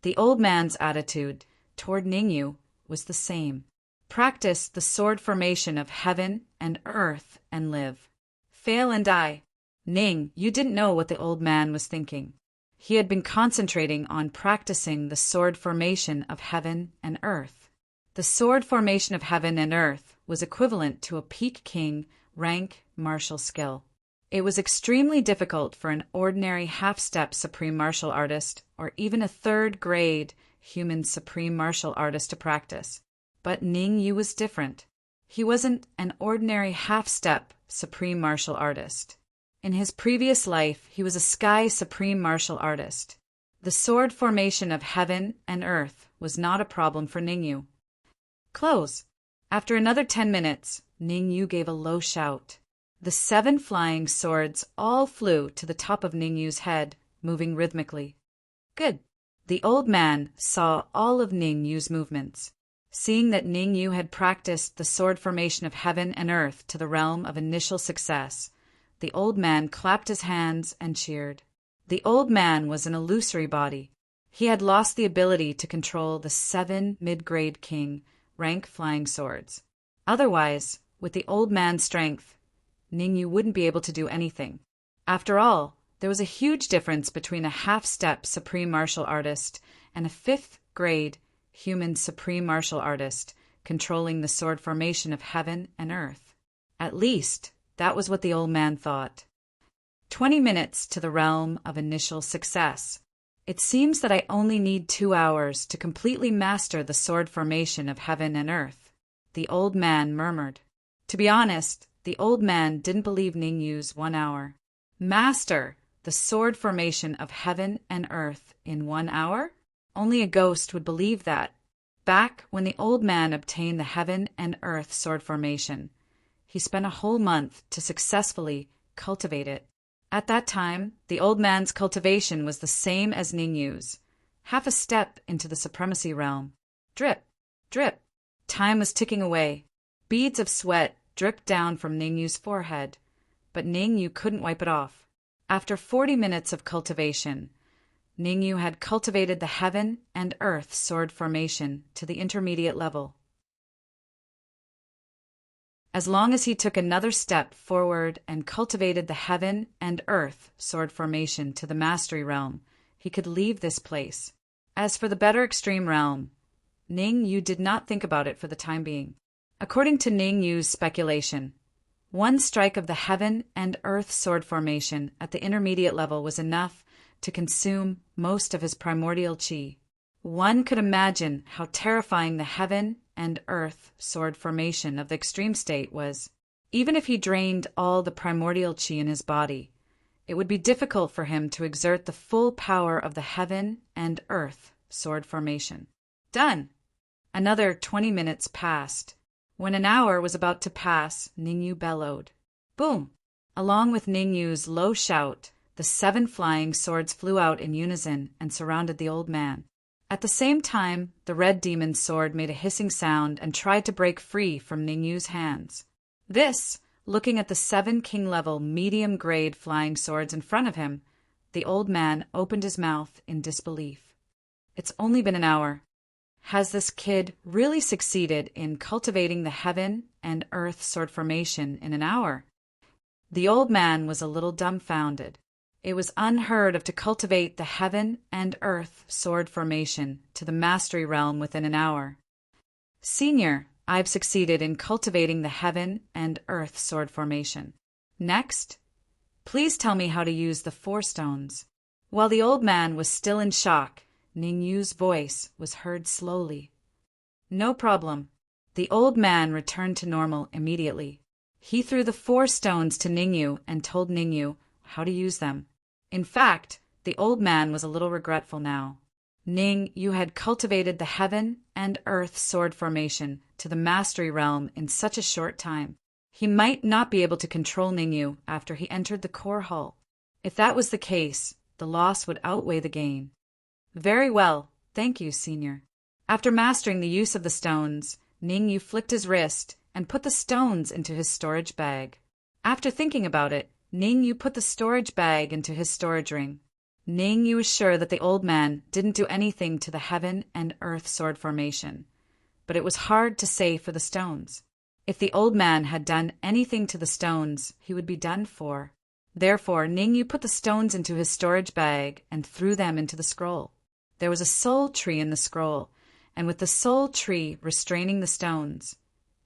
The old man's attitude toward Ningyu was the same. Practice the sword formation of heaven and earth and live. Fail and die. Ning, you didn't know what the old man was thinking. He had been concentrating on practicing the sword formation of heaven and earth. The sword formation of heaven and earth was equivalent to a peak king rank martial skill. It was extremely difficult for an ordinary half-step supreme martial artist or even a third-grade human supreme martial artist to practice. But Ningyu was different. He wasn't an ordinary half-step supreme martial artist. In his previous life, he was a sky supreme martial artist. The sword formation of heaven and earth was not a problem for Ningyu. Close. After another 10 minutes, Ningyu gave a low shout. The 7 flying swords all flew to the top of Ningyu's head, moving rhythmically. Good. The old man saw all of Ningyu's movements. Seeing that Ningyu had practiced the sword formation of heaven and earth to the realm of initial success, the old man clapped his hands and cheered. The old man was an illusory body. He had lost the ability to control the 7 mid-grade king rank flying swords. Otherwise, with the old man's strength, Ningyu wouldn't be able to do anything. After all, there was a huge difference between a half-step supreme martial artist and a 5th-grade human supreme martial artist controlling the sword formation of heaven and earth. At least, that was what the old man thought. 20 minutes to the realm of initial success. It seems that I only need 2 hours to completely master the sword formation of heaven and earth, the old man murmured. To be honest, the old man didn't believe Ningyu's 1 hour. Master the sword formation of heaven and earth in 1 hour? Only a ghost would believe that. Back when the old man obtained the heaven and earth sword formation, he spent a whole month to successfully cultivate it. At that time, the old man's cultivation was the same as Ningyu's, half a step into the supremacy realm. Drip, drip, Time was ticking away. Beads of sweat dripped down from Ningyu's forehead, but Ningyu couldn't wipe it off. After 40 minutes of cultivation, Ningyu had cultivated the heaven and earth sword formation to the intermediate level. As long as he took another step forward and cultivated the heaven and earth sword formation to the mastery realm, he could leave this place. As for the better extreme realm, Ningyu did not think about it for the time being. According to Ningyu's speculation, one strike of the heaven and earth sword formation at the intermediate level was enough to consume most of his primordial chi. One could imagine how terrifying the heaven and earth sword formation of the extreme state was. Even if he drained all the primordial chi in his body, it would be difficult for him to exert the full power of the heaven and earth sword formation. Done! Another 20 minutes passed. When an hour was about to pass, Ningyu bellowed. Boom! Along with Ningyu's low shout, the 7 flying swords flew out in unison and surrounded the old man. At the same time, the red demon's sword made a hissing sound and tried to break free from Ningyu's hands. This, looking at the 7 king-level medium-grade flying swords in front of him, the old man opened his mouth in disbelief. It's only been an hour. Has this kid really succeeded in cultivating the heaven and earth sword formation in an hour? The old man was a little dumbfounded. It was unheard of to cultivate the heaven and earth sword formation to the mastery realm within an hour. Senior, I've succeeded in cultivating the heaven and earth sword formation. Next, please tell me how to use the 4 stones. While the old man was still in shock, Ningyu's voice was heard slowly. No problem. The old man returned to normal immediately. He threw the 4 stones to Ningyu and told Ningyu how to use them. In fact, the old man was a little regretful now. Ningyu had cultivated the heaven and earth sword formation to the mastery realm in such a short time. He might not be able to control Ningyu after he entered the core hall. If that was the case, the loss would outweigh the gain. Very well, thank you, Senior. After mastering the use of the stones, Ningyu flicked his wrist and put the stones into his storage bag. After thinking about it, Ningyu put the storage bag into his storage ring. Ningyu was sure that the old man didn't do anything to the heaven and earth sword formation, but it was hard to say for the stones. If the old man had done anything to the stones, he would be done for. Therefore, Ningyu put the stones into his storage bag and threw them into the scroll. There was a soul tree in the scroll, and with the soul tree restraining the stones,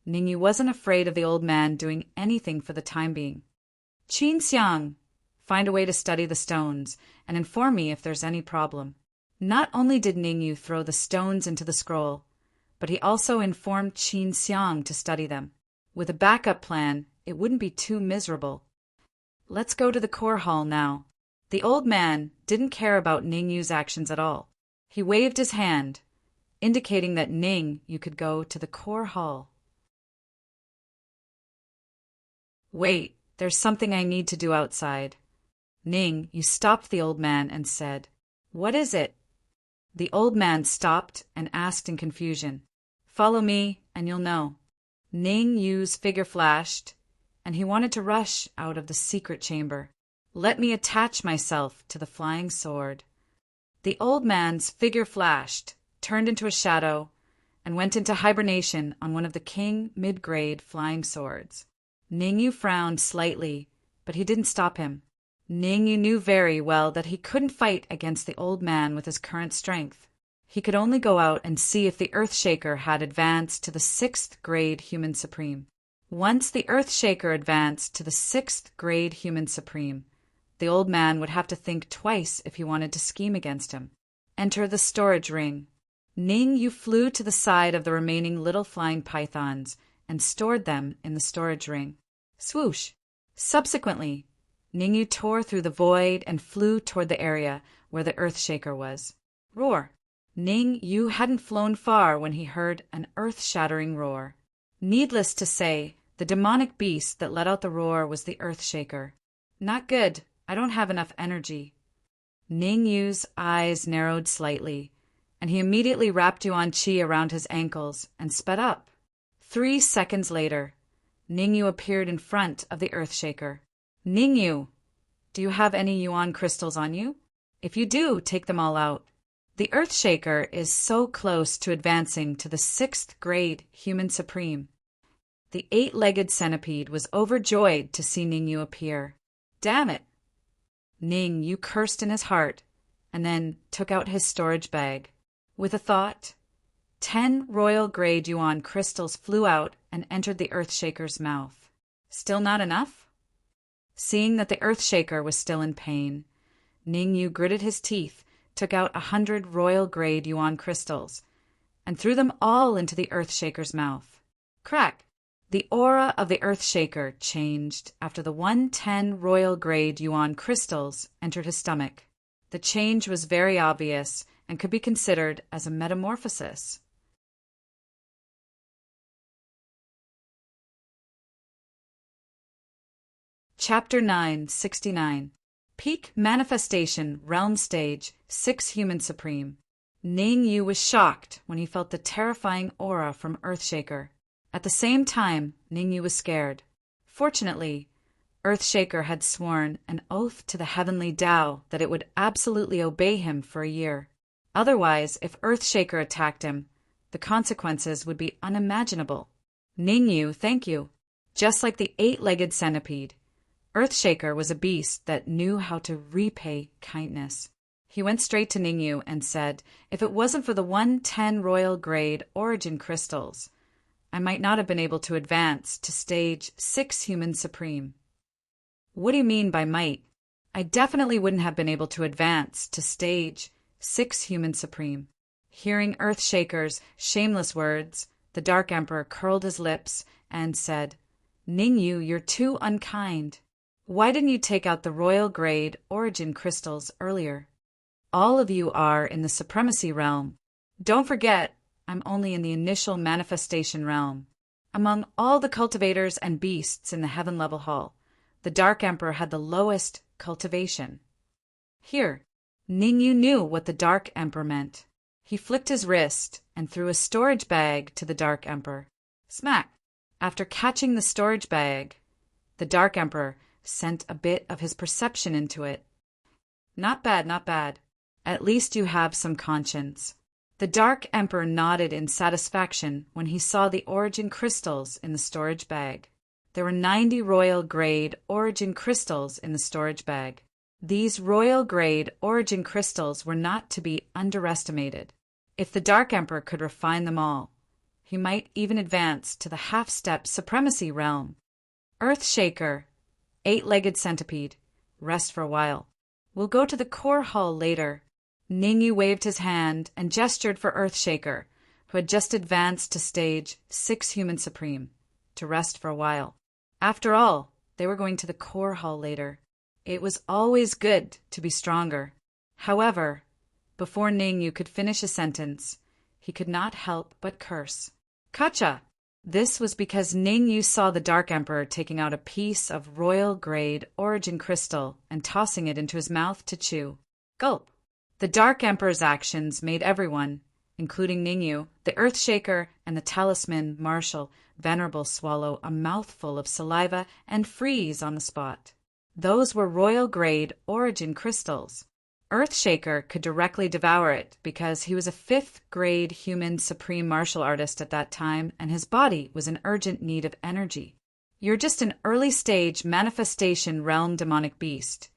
Ningyu wasn't afraid of the old man doing anything for the time being. Qin Xiang, find a way to study the stones and inform me if there's any problem. Not only did Ningyu throw the stones into the scroll, but he also informed Qin Xiang to study them. With a backup plan, it wouldn't be too miserable. Let's go to the core hall now. The old man didn't care about Ningyu's actions at all. He waved his hand, indicating that Ningyu could go to the core hall. Wait, there's something I need to do outside. Ningyu stopped the old man and said, What is it? The old man stopped and asked in confusion. Follow me, and you'll know. Ningyu's figure flashed, and he wanted to rush out of the secret chamber. Let me attach myself to the flying sword. The old man's figure flashed, turned into a shadow, and went into hibernation on one of the king mid-grade flying swords. Ningyu frowned slightly, but he didn't stop him. Ningyu knew very well that he couldn't fight against the old man with his current strength. He could only go out and see if the Earthshaker had advanced to the 6th grade Human Supreme. Once the Earthshaker advanced to the 6th grade Human Supreme, the old man would have to think twice if he wanted to scheme against him. Enter the storage ring. Ningyu flew to the side of the remaining little flying pythons and stored them in the storage ring. Swoosh! Subsequently, Ningyu tore through the void and flew toward the area where the Earthshaker was. Roar! Ningyu hadn't flown far when he heard an earth-shattering roar. Needless to say, the demonic beast that let out the roar was the Earthshaker. Not good. I don't have enough energy. Ningyu's eyes narrowed slightly, and he immediately wrapped Yuan Qi around his ankles and sped up. 3 seconds later, Ningyu appeared in front of the Earthshaker. Ningyu, do you have any Yuan crystals on you? If you do, take them all out. The Earthshaker is so close to advancing to the 6th grade Human Supreme. The 8-legged centipede was overjoyed to see Ningyu appear. Damn it! Ningyu cursed in his heart and then took out his storage bag. With a thought, 10 royal grade Yuan crystals flew out and entered the Earthshaker's mouth. Still not enough? Seeing that the Earthshaker was still in pain, Ningyu gritted his teeth, took out 100 royal grade Yuan crystals, and threw them all into the Earthshaker's mouth. Crack! The aura of the Earthshaker changed after the 110 royal grade Yuan crystals entered his stomach. The change was very obvious and could be considered as a metamorphosis. Chapter 969. Peak Manifestation Realm Stage 6 Human Supreme. Ningyu was shocked when he felt the terrifying aura from Earthshaker. At the same time, Ningyu was scared. Fortunately, Earthshaker had sworn an oath to the heavenly Tao that it would absolutely obey him for a year. Otherwise, if Earthshaker attacked him, the consequences would be unimaginable. Ningyu, thank you. Just like the 8-legged centipede, Earthshaker was a beast that knew how to repay kindness. He went straight to Ningyu and said, if it wasn't for the 110 royal grade origin crystals, I might not have been able to advance to stage 6 Human Supreme. What do you mean by might? I definitely wouldn't have been able to advance to stage 6 Human Supreme. Hearing Earthshaker's shameless words, the Dark Emperor curled his lips and said, Ningyu, you're too unkind. Why didn't you take out the royal grade origin crystals earlier? All of you are in the supremacy realm. Don't forget, I'm only in the initial manifestation realm. Among all the cultivators and beasts in the heaven level hall, the Dark Emperor had the lowest cultivation. Here, Ningyu knew what the Dark Emperor meant. He flicked his wrist and threw a storage bag to the Dark Emperor. Smack! After catching the storage bag, the Dark Emperor sent a bit of his perception into it. Not bad, not bad. At least you have some conscience. The Dark Emperor nodded in satisfaction when he saw the origin crystals in the storage bag. There were 90 royal grade origin crystals in the storage bag. These royal grade origin crystals were not to be underestimated. If the Dark Emperor could refine them all, he might even advance to the half-step supremacy realm. Earthshaker, 8-legged centipede, rest for a while. We'll go to the core hall later. Ningyu waved his hand and gestured for Earthshaker, who had just advanced to stage 6 Human Supreme, to rest for a while. After all, they were going to the core hall later. It was always good to be stronger. However, before Ningyu could finish a sentence, he could not help but curse. Kacha! This was because Ningyu saw the Dark Emperor taking out a piece of royal grade origin crystal and tossing it into his mouth to chew. Gulp! The Dark Emperor's actions made everyone, including Ningyu, the Earthshaker, and the Talisman Marshal Venerable swallow a mouthful of saliva and freeze on the spot. Those were royal grade origin crystals. Earthshaker could directly devour it because he was a 5th grade human supreme martial artist at that time and his body was in urgent need of energy. You're just an early stage manifestation realm demonic beast.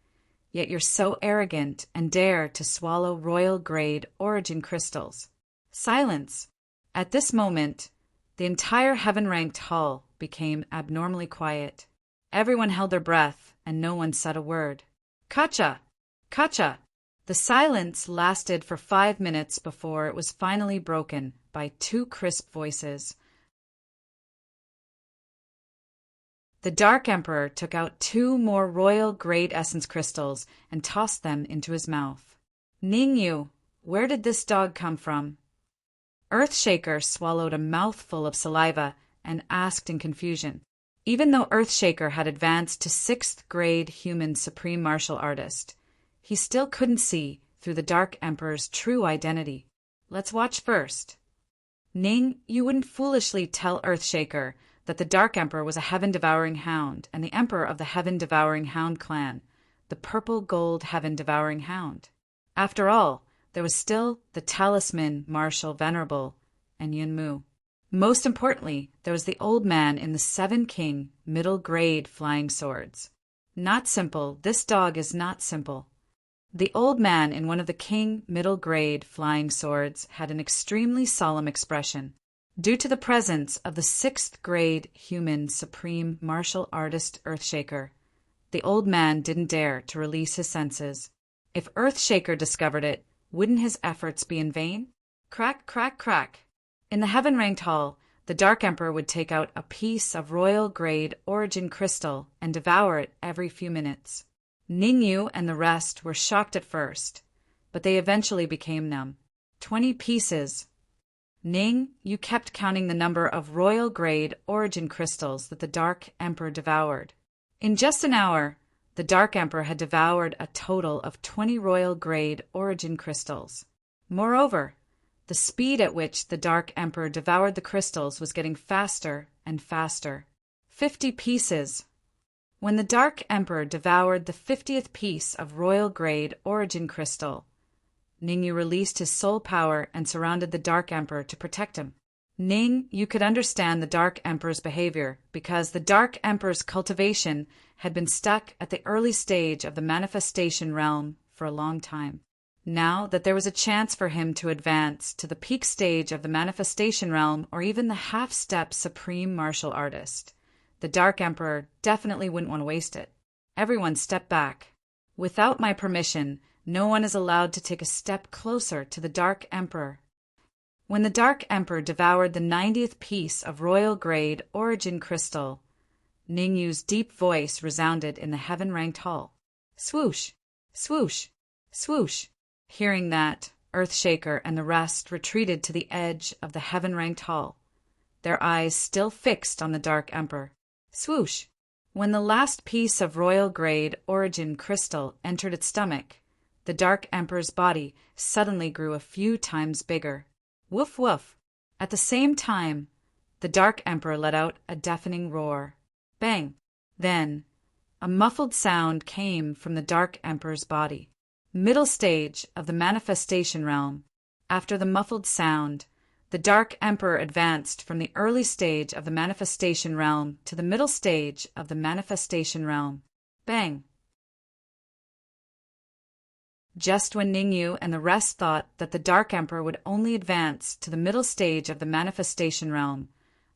Yet you're so arrogant and dare to swallow royal grade origin crystals. Silence. At this moment, the entire heaven-ranked hall became abnormally quiet. Everyone held their breath and no one said a word. Kacha! Kacha! The silence lasted for 5 minutes before it was finally broken by 2 crisp voices. The Dark Emperor took out 2 more royal grade essence crystals and tossed them into his mouth. Ningyu, where did this dog come from? Earthshaker swallowed a mouthful of saliva and asked in confusion. Even though Earthshaker had advanced to 6th grade human supreme martial artist, he still couldn't see through the Dark Emperor's true identity. Let's watch first. Ning, you wouldn't foolishly tell Earthshaker that the Dark Emperor was a heaven-devouring hound and the emperor of the heaven-devouring hound clan, the purple-gold heaven-devouring hound. After all, there was still the talisman Marshal Venerable and Yunmu. Most importantly, there was the old man in the 7 King middle-grade flying swords. Not simple, this dog is not simple. The old man in one of the King middle-grade flying swords had an extremely solemn expression. Due to the presence of the 6th grade human supreme martial artist Earthshaker, the old man didn't dare to release his senses. If Earthshaker discovered it, wouldn't his efforts be in vain? Crack, crack, crack. In the heaven-ranked hall, the Dark Emperor would take out a piece of royal-grade origin crystal and devour it every few minutes. Ningyu and the rest were shocked at first, but they eventually became numb. 20 pieces. Ning, you kept counting the number of royal-grade origin crystals that the Dark Emperor devoured. In just an hour, the Dark Emperor had devoured a total of 20 royal-grade origin crystals. Moreover, the speed at which the Dark Emperor devoured the crystals was getting faster and faster. 50 pieces. When the Dark Emperor devoured the 50th piece of royal-grade origin crystal, Ningyu released his soul power and surrounded the Dark Emperor to protect him. Ning, you could understand the Dark Emperor's behavior because the Dark Emperor's cultivation had been stuck at the early stage of the manifestation realm for a long time. Now that there was a chance for him to advance to the peak stage of the manifestation realm or even the half-step supreme martial artist, the Dark Emperor definitely wouldn't want to waste it. Everyone step back. Without my permission, no one is allowed to take a step closer to the Dark Emperor. When the Dark Emperor devoured the 90th piece of royal-grade origin crystal, Ningyu's deep voice resounded in the heaven-ranked hall. Swoosh! Swoosh! Swoosh! Hearing that, Earthshaker and the rest retreated to the edge of the heaven-ranked hall, their eyes still fixed on the Dark Emperor. Swoosh! When the last piece of royal-grade origin crystal entered its stomach, the Dark Emperor's body suddenly grew a few times bigger. Woof woof! At the same time, the Dark Emperor let out a deafening roar. Bang! Then, a muffled sound came from the Dark Emperor's body. Middle stage of the manifestation realm. After the muffled sound, the Dark Emperor advanced from the early stage of the manifestation realm to the middle stage of the manifestation realm. Bang! Just when Ningyu and the rest thought that the Dark Emperor would only advance to the middle stage of the manifestation realm,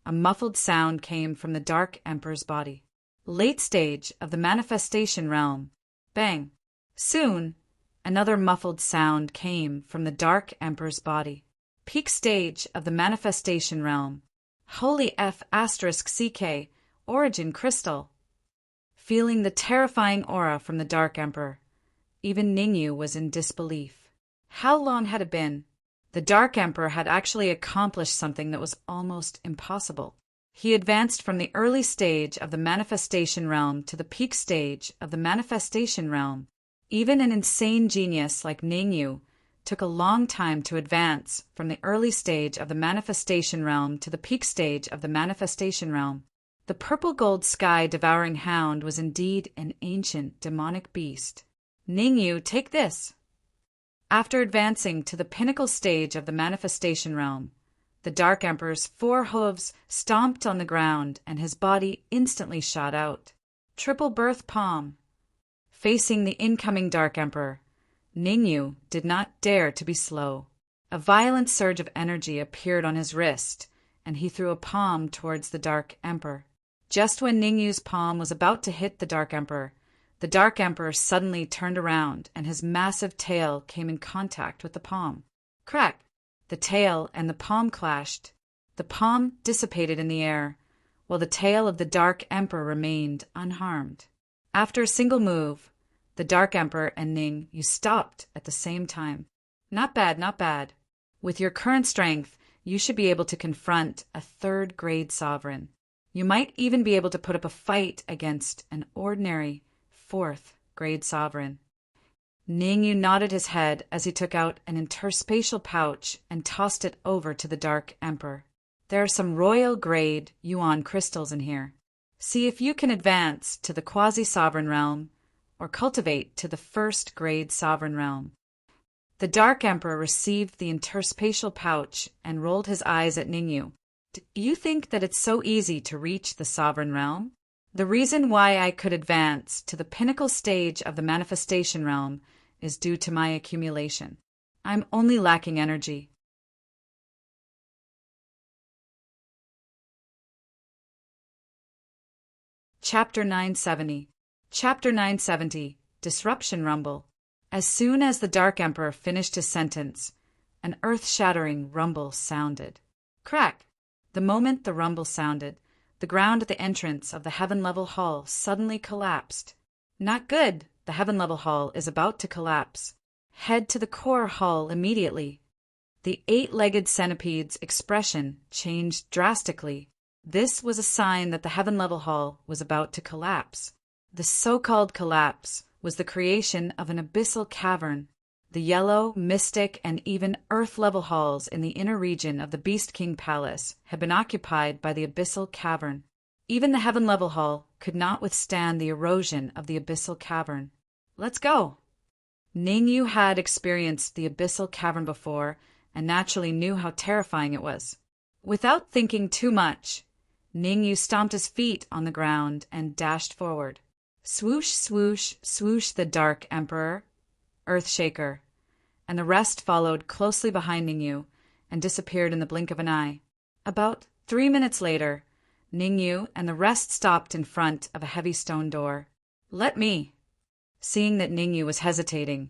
a muffled sound came from the Dark Emperor's body. Late stage of the manifestation realm. Bang! Soon, another muffled sound came from the Dark Emperor's body. Peak stage of the manifestation realm. Holy F***CK, origin crystal. Feeling the terrifying aura from the Dark Emperor, even Ningyu was in disbelief. How long had it been? The Dark Emperor had actually accomplished something that was almost impossible. He advanced from the early stage of the manifestation realm to the peak stage of the manifestation realm. Even an insane genius like Ningyu took a long time to advance from the early stage of the manifestation realm to the peak stage of the manifestation realm. The purple-gold sky-devouring hound was indeed an ancient demonic beast. Ningyu, take this! After advancing to the pinnacle stage of the manifestation realm, the Dark Emperor's 4 hooves stomped on the ground and his body instantly shot out. Triple birth palm. Facing the incoming Dark Emperor, Ningyu did not dare to be slow. A violent surge of energy appeared on his wrist, and he threw a palm towards the Dark Emperor. Just when Ningyu's palm was about to hit the Dark Emperor suddenly turned around, and his massive tail came in contact with the palm. Crack! The tail and the palm clashed. The palm dissipated in the air, while the tail of the Dark Emperor remained unharmed. After a single move, the Dark Emperor and Ningyu stopped at the same time. Not bad, not bad. With your current strength, you should be able to confront a 3rd-grade sovereign. You might even be able to put up a fight against an ordinary 4th-grade sovereign. Ningyu nodded his head as he took out an interspatial pouch and tossed it over to the Dark Emperor. There are some royal-grade yuan crystals in here. See if you can advance to the quasi-sovereign realm or cultivate to the first-grade sovereign realm. The Dark Emperor received the interspatial pouch and rolled his eyes at Ningyu. Do you think that it's so easy to reach the sovereign realm? The reason why I could advance to the pinnacle stage of the manifestation realm is due to my accumulation. I'm only lacking energy. Chapter 970. Chapter 970. Disruption Rumble. As soon as the Dark Emperor finished his sentence, an earth-shattering rumble sounded. Crack! The moment the rumble sounded, the ground at the entrance of the heaven-level hall suddenly collapsed. Not good! The heaven-level hall is about to collapse. Head to the core hall immediately. The 8-legged centipede's expression changed drastically. This was a sign that the heaven-level hall was about to collapse. The so-called collapse was the creation of an abyssal cavern. The yellow, mystic, and even earth-level halls in the inner region of the Beast King Palace had been occupied by the abyssal cavern. Even the heaven-level hall could not withstand the erosion of the abyssal cavern. Let's go! Ningyu had experienced the abyssal cavern before and naturally knew how terrifying it was. Without thinking too much, Ningyu stomped his feet on the ground and dashed forward. Swoosh, swoosh, swoosh the Dark Emperor, Earthshaker, and the rest followed closely behind Ningyu and disappeared in the blink of an eye. About 3 minutes later, Ningyu and the rest stopped in front of a heavy stone door. Let me! Seeing that Ningyu was hesitating,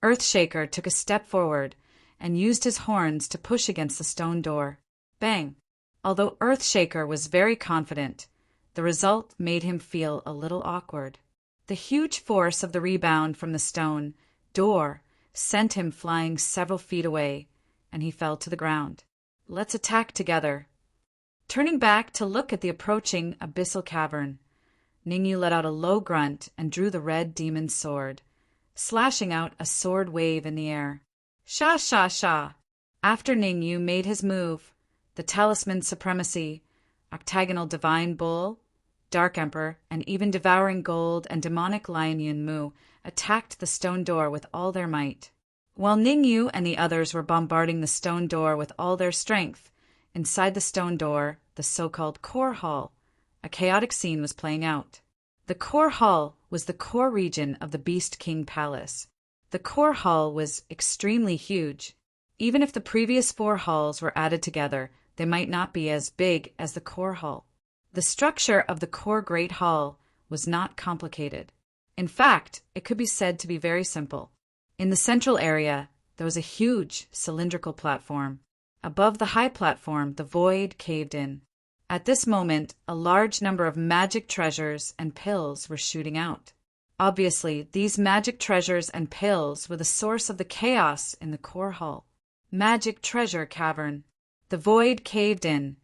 Earthshaker took a step forward and used his horns to push against the stone door. Bang! Although Earthshaker was very confident, the result made him feel a little awkward. The huge force of the rebound from the stone door sent him flying several feet away, and he fell to the ground. Let's attack together. Turning back to look at the approaching abyssal cavern, Ningyu let out a low grunt and drew the red demon's sword, slashing out a sword wave in the air. Sha sha sha! After Ningyu made his move, the Talisman Supremacy, Octagonal Divine Bull, Dark Emperor, and even Devouring Gold and Demonic Lion Yunmu attacked the stone door with all their might. While Ningyu and the others were bombarding the stone door with all their strength, inside the stone door, the so-called core hall, a chaotic scene was playing out. The core hall was the core region of the Beast King Palace. The core hall was extremely huge. Even if the previous 4 halls were added together, they might not be as big as the core hall. The structure of the core Great Hall was not complicated. In fact, it could be said to be very simple. In the central area, there was a huge cylindrical platform. Above the high platform, the void caved in. At this moment, a large number of magic treasures and pills were shooting out. Obviously, these magic treasures and pills were the source of the chaos in the core hall. Magic treasure cavern. The void caved in,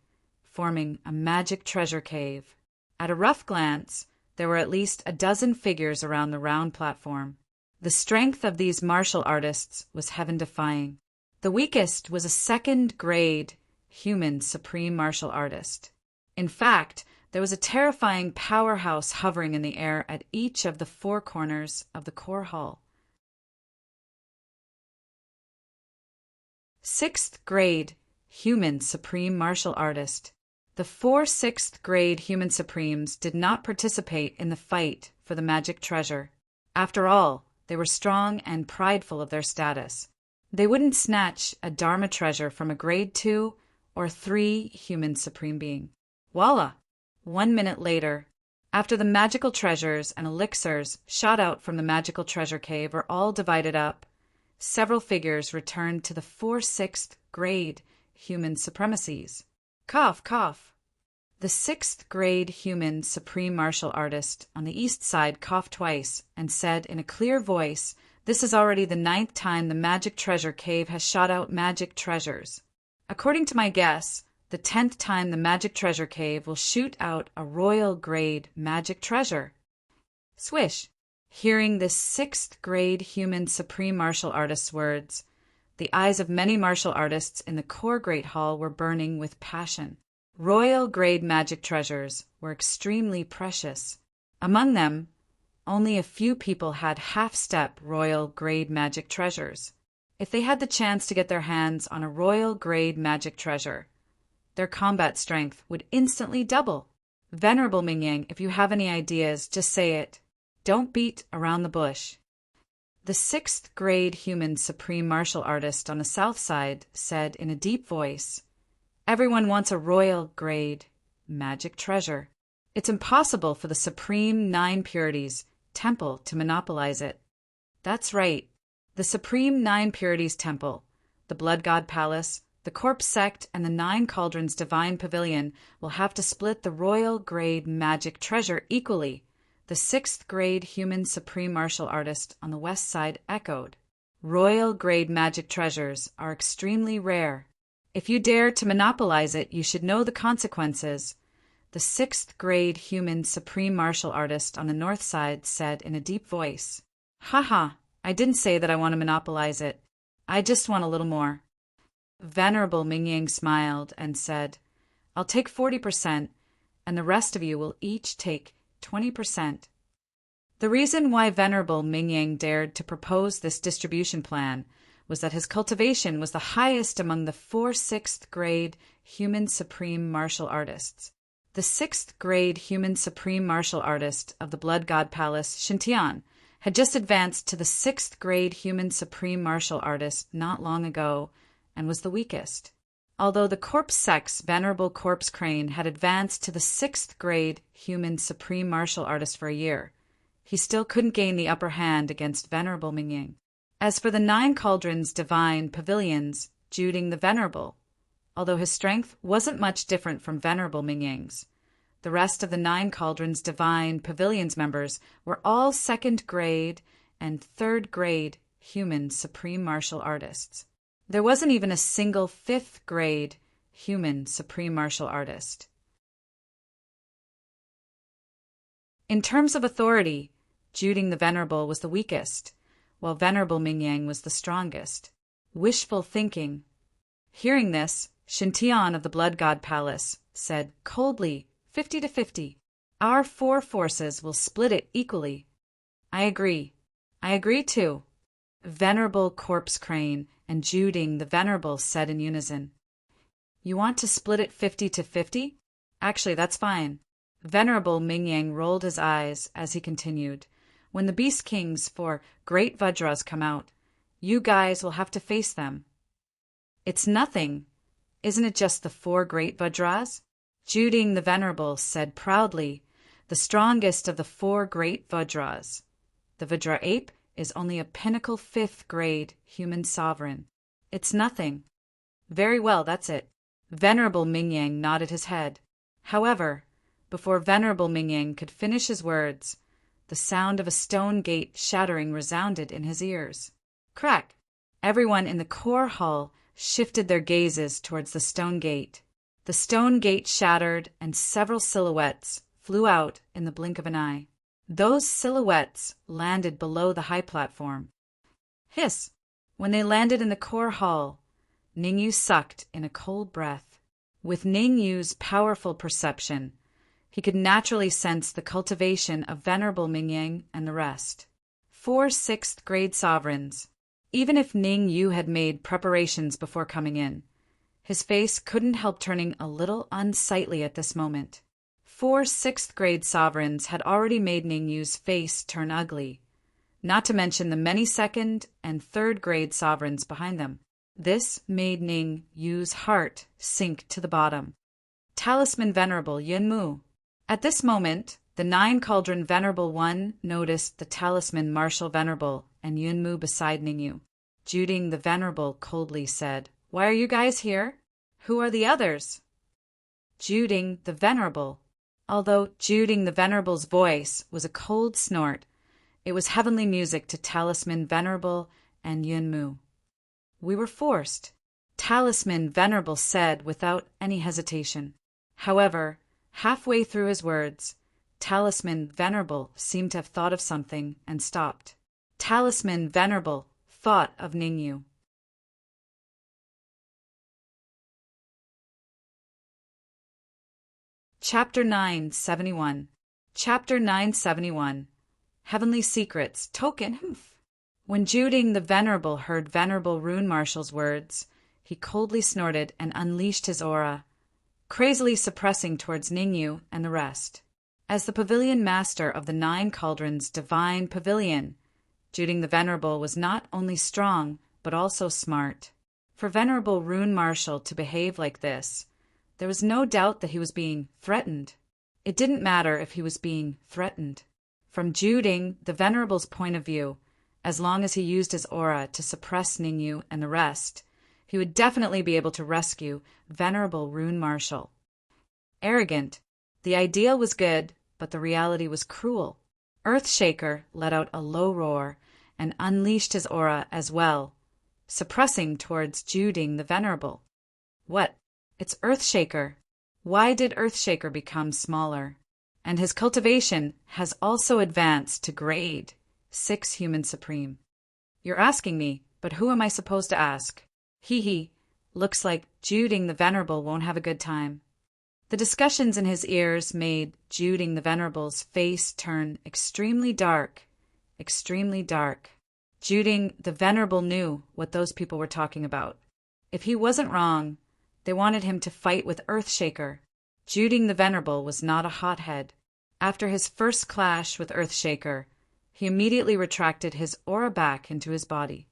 forming a magic treasure cave. At a rough glance, there were at least a dozen figures around the round platform. The strength of these martial artists was heaven-defying. The weakest was a second-grade human supreme martial artist. In fact, there was a terrifying powerhouse hovering in the air at each of the 4 corners of the core hall. 6th grade human supreme martial artist. The 4 6th grade human supremes did not participate in the fight for the magic treasure. After all, they were strong and prideful of their status. They wouldn't snatch a Dharma treasure from a grade 2 or 3 human supreme being. Voila! 1 minute later, after the magical treasures and elixirs shot out from the magical treasure cave were all divided up, several figures returned to the 4 6th grade human supremacies. Cough, cough. The 6th grade human supreme martial artist on the east side coughed twice and said in a clear voice, "This is already the 9th time the magic treasure cave has shot out magic treasures. According to my guess, the 10th time the magic treasure cave will shoot out a royal grade magic treasure." Swish! Hearing this sixth-grade human supreme martial artist's words, the eyes of many martial artists in the core Great Hall were burning with passion. Royal-grade magic treasures were extremely precious. Among them, only a few people had half-step royal-grade magic treasures. If they had the chance to get their hands on a royal-grade magic treasure, their combat strength would instantly double. Venerable Mingyang, if you have any ideas, just say it. Don't beat around the bush. The sixth-grade human supreme martial artist on the south side said in a deep voice, "Everyone wants a royal-grade magic treasure. It's impossible for the Supreme Nine Purities Temple to monopolize it." That's right. The Supreme Nine Purities Temple, the Blood God Palace, the Corpse Sect, and the Nine Cauldrons Divine Pavilion will have to split the royal-grade magic treasure equally. The sixth-grade human supreme martial artist on the west side echoed. Royal-grade magic treasures are extremely rare. If you dare to monopolize it, you should know the consequences. The sixth-grade human supreme martial artist on the north side said in a deep voice, "Haha, I didn't say that I want to monopolize it. I just want a little more." Venerable Mingyang smiled and said, "I'll take 40%, and the rest of you will each take 20%. The reason why Venerable Mingyang dared to propose this distribution plan was that his cultivation was the highest among the 4 sixth-grade human supreme martial artists. The sixth-grade human supreme martial artist of the Blood God Palace, Shintian, had just advanced to the sixth-grade human supreme martial artist not long ago and was the weakest. Although the Corpse Sect's Venerable Corpse Crane had advanced to the sixth-grade human supreme martial artist for a year, he still couldn't gain the upper hand against Venerable Mingyang. As for the Nine Cauldrons Divine Pavilions, Juding the Venerable, although his strength wasn't much different from Venerable Mingyang's, the rest of the Nine Cauldrons Divine Pavilions members were all second-grade and third-grade human supreme martial artists. There wasn't even a single fifth-grade human supreme martial artist. In terms of authority, Juding the Venerable was the weakest, while Venerable Mingyang was the strongest. Wishful thinking. Hearing this, Shintian of the Blood God Palace said coldly, 50-50. Our 4 forces will split it equally. I agree. I agree too. Venerable Corpse Crane and Juding the Venerable said in unison. You want to split it 50-50? Actually, that's fine. Venerable Mingyang rolled his eyes as he continued. When the Beast Kings for Great Vajras come out, you guys will have to face them. It's nothing. Isn't it just the 4 Great Vajras? Juding the Venerable said proudly, the strongest of the 4 Great Vajras. The Vajra Ape is only a pinnacle 5th-grade human sovereign. It's nothing. Very well, that's it. Venerable Mingyang nodded his head. However, before Venerable Mingyang could finish his words, the sound of a stone gate shattering resounded in his ears. Crack! Everyone in the core hall shifted their gazes towards the stone gate. The stone gate shattered, and several silhouettes flew out in the blink of an eye. Those silhouettes landed below the high platform. Hiss! When they landed in the core hall, Ningyu sucked in a cold breath. With Ningyu's powerful perception, he could naturally sense the cultivation of Venerable Mingyang and the rest. 4 6th-grade sovereigns. Even if Ningyu had made preparations before coming in, his face couldn't help turning a little unsightly at this moment. 4 6th-grade sovereigns had already made Ningyu's face turn ugly, not to mention the many 2nd and 3rd-grade sovereigns behind them. This made Ningyu's heart sink to the bottom. Talisman Venerable Yunmu. At this moment, the 9 Cauldron Venerable One noticed the Talisman Martial Venerable and Yunmu beside Ningyu. Juding the Venerable coldly said, Why are you guys here? Who are the others? Juding the Venerable. Although Juding the Venerable's voice was a cold snort, it was heavenly music to Talisman Venerable and Yunmu. We were forced, Talisman Venerable said without any hesitation. However, halfway through his words, Talisman Venerable seemed to have thought of something and stopped. Talisman Venerable thought of Ningyu. Chapter 971. Chapter 971. Heavenly Secrets. Token. When Juding the Venerable heard Venerable Rune Marshall's words, he coldly snorted and unleashed his aura, crazily suppressing towards Ningyu and the rest. As the pavilion master of the 9 Cauldrons Divine Pavilion, Juding the Venerable was not only strong, but also smart. For Venerable Rune Marshall to behave like this, there was no doubt that he was being threatened. It didn't matter if he was being threatened. From Juding the Venerable's point of view, as long as he used his aura to suppress Ningyu and the rest, he would definitely be able to rescue Venerable Rune Marshall. Arrogant, the ideal was good, but the reality was cruel. Earthshaker let out a low roar and unleashed his aura as well, suppressing towards Juding the Venerable. What? It's Earthshaker. Why did Earthshaker become smaller? And his cultivation has also advanced to grade 6 Human Supreme. You're asking me, but who am I supposed to ask? Hee. Looks like Juding the Venerable won't have a good time. The discussions in his ears made Juding the Venerable's face turn extremely dark. Extremely dark. Juding the Venerable knew what those people were talking about. If he wasn't wrong, they wanted him to fight with Earthshaker. Juding the Venerable was not a hothead. After his first clash with Earthshaker, he immediately retracted his aura back into his body.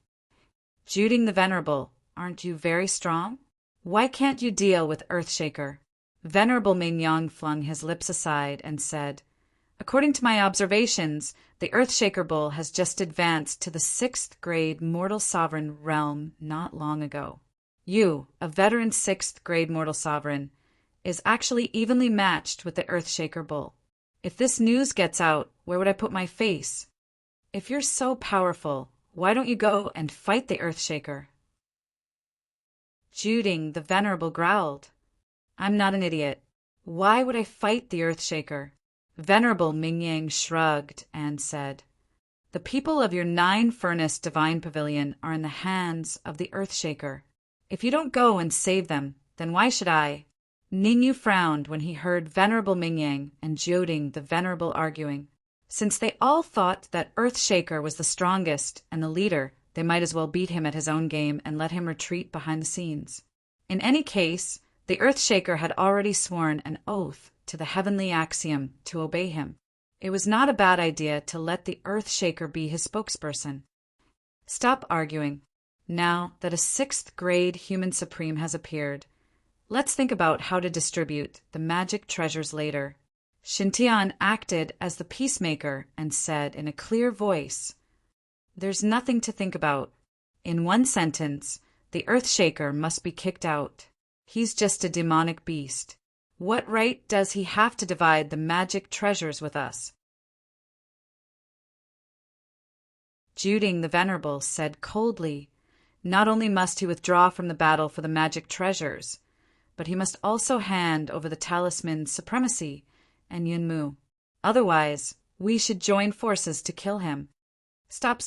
Juding the Venerable, aren't you very strong? Why can't you deal with Earthshaker? Venerable Mingyang flung his lips aside and said, According to my observations, the Earthshaker Bull has just advanced to the 6th grade Mortal Sovereign realm not long ago. You, a veteran 6th grade Mortal Sovereign, is actually evenly matched with the Earthshaker Bull. If this news gets out, where would I put my face? If you're so powerful, why don't you go and fight the Earthshaker? Juding the Venerable growled, I'm not an idiot. Why would I fight the Earthshaker? Venerable Mingyang shrugged and said, The people of your 9 Furnace Divine Pavilion are in the hands of the Earthshaker. If you don't go and save them, then why should I? Ningyu frowned when he heard Venerable Mingyang and Juding the Venerable arguing. Since they all thought that Earthshaker was the strongest and the leader, they might as well beat him at his own game and let him retreat behind the scenes. In any case, the Earthshaker had already sworn an oath to the heavenly axiom to obey him. It was not a bad idea to let the Earthshaker be his spokesperson. Stop arguing. Now that a 6th grade Human Supreme has appeared, let's think about how to distribute the magic treasures later. Shintian acted as the peacemaker and said in a clear voice, There's nothing to think about. In one sentence, the Earthshaker must be kicked out. He's just a demonic beast. What right does he have to divide the magic treasures with us? Juding the Venerable said coldly, Not only must he withdraw from the battle for the magic treasures, but he must also hand over the Talisman Supremacy and Yunmu. Otherwise, we should join forces to kill him. Stop.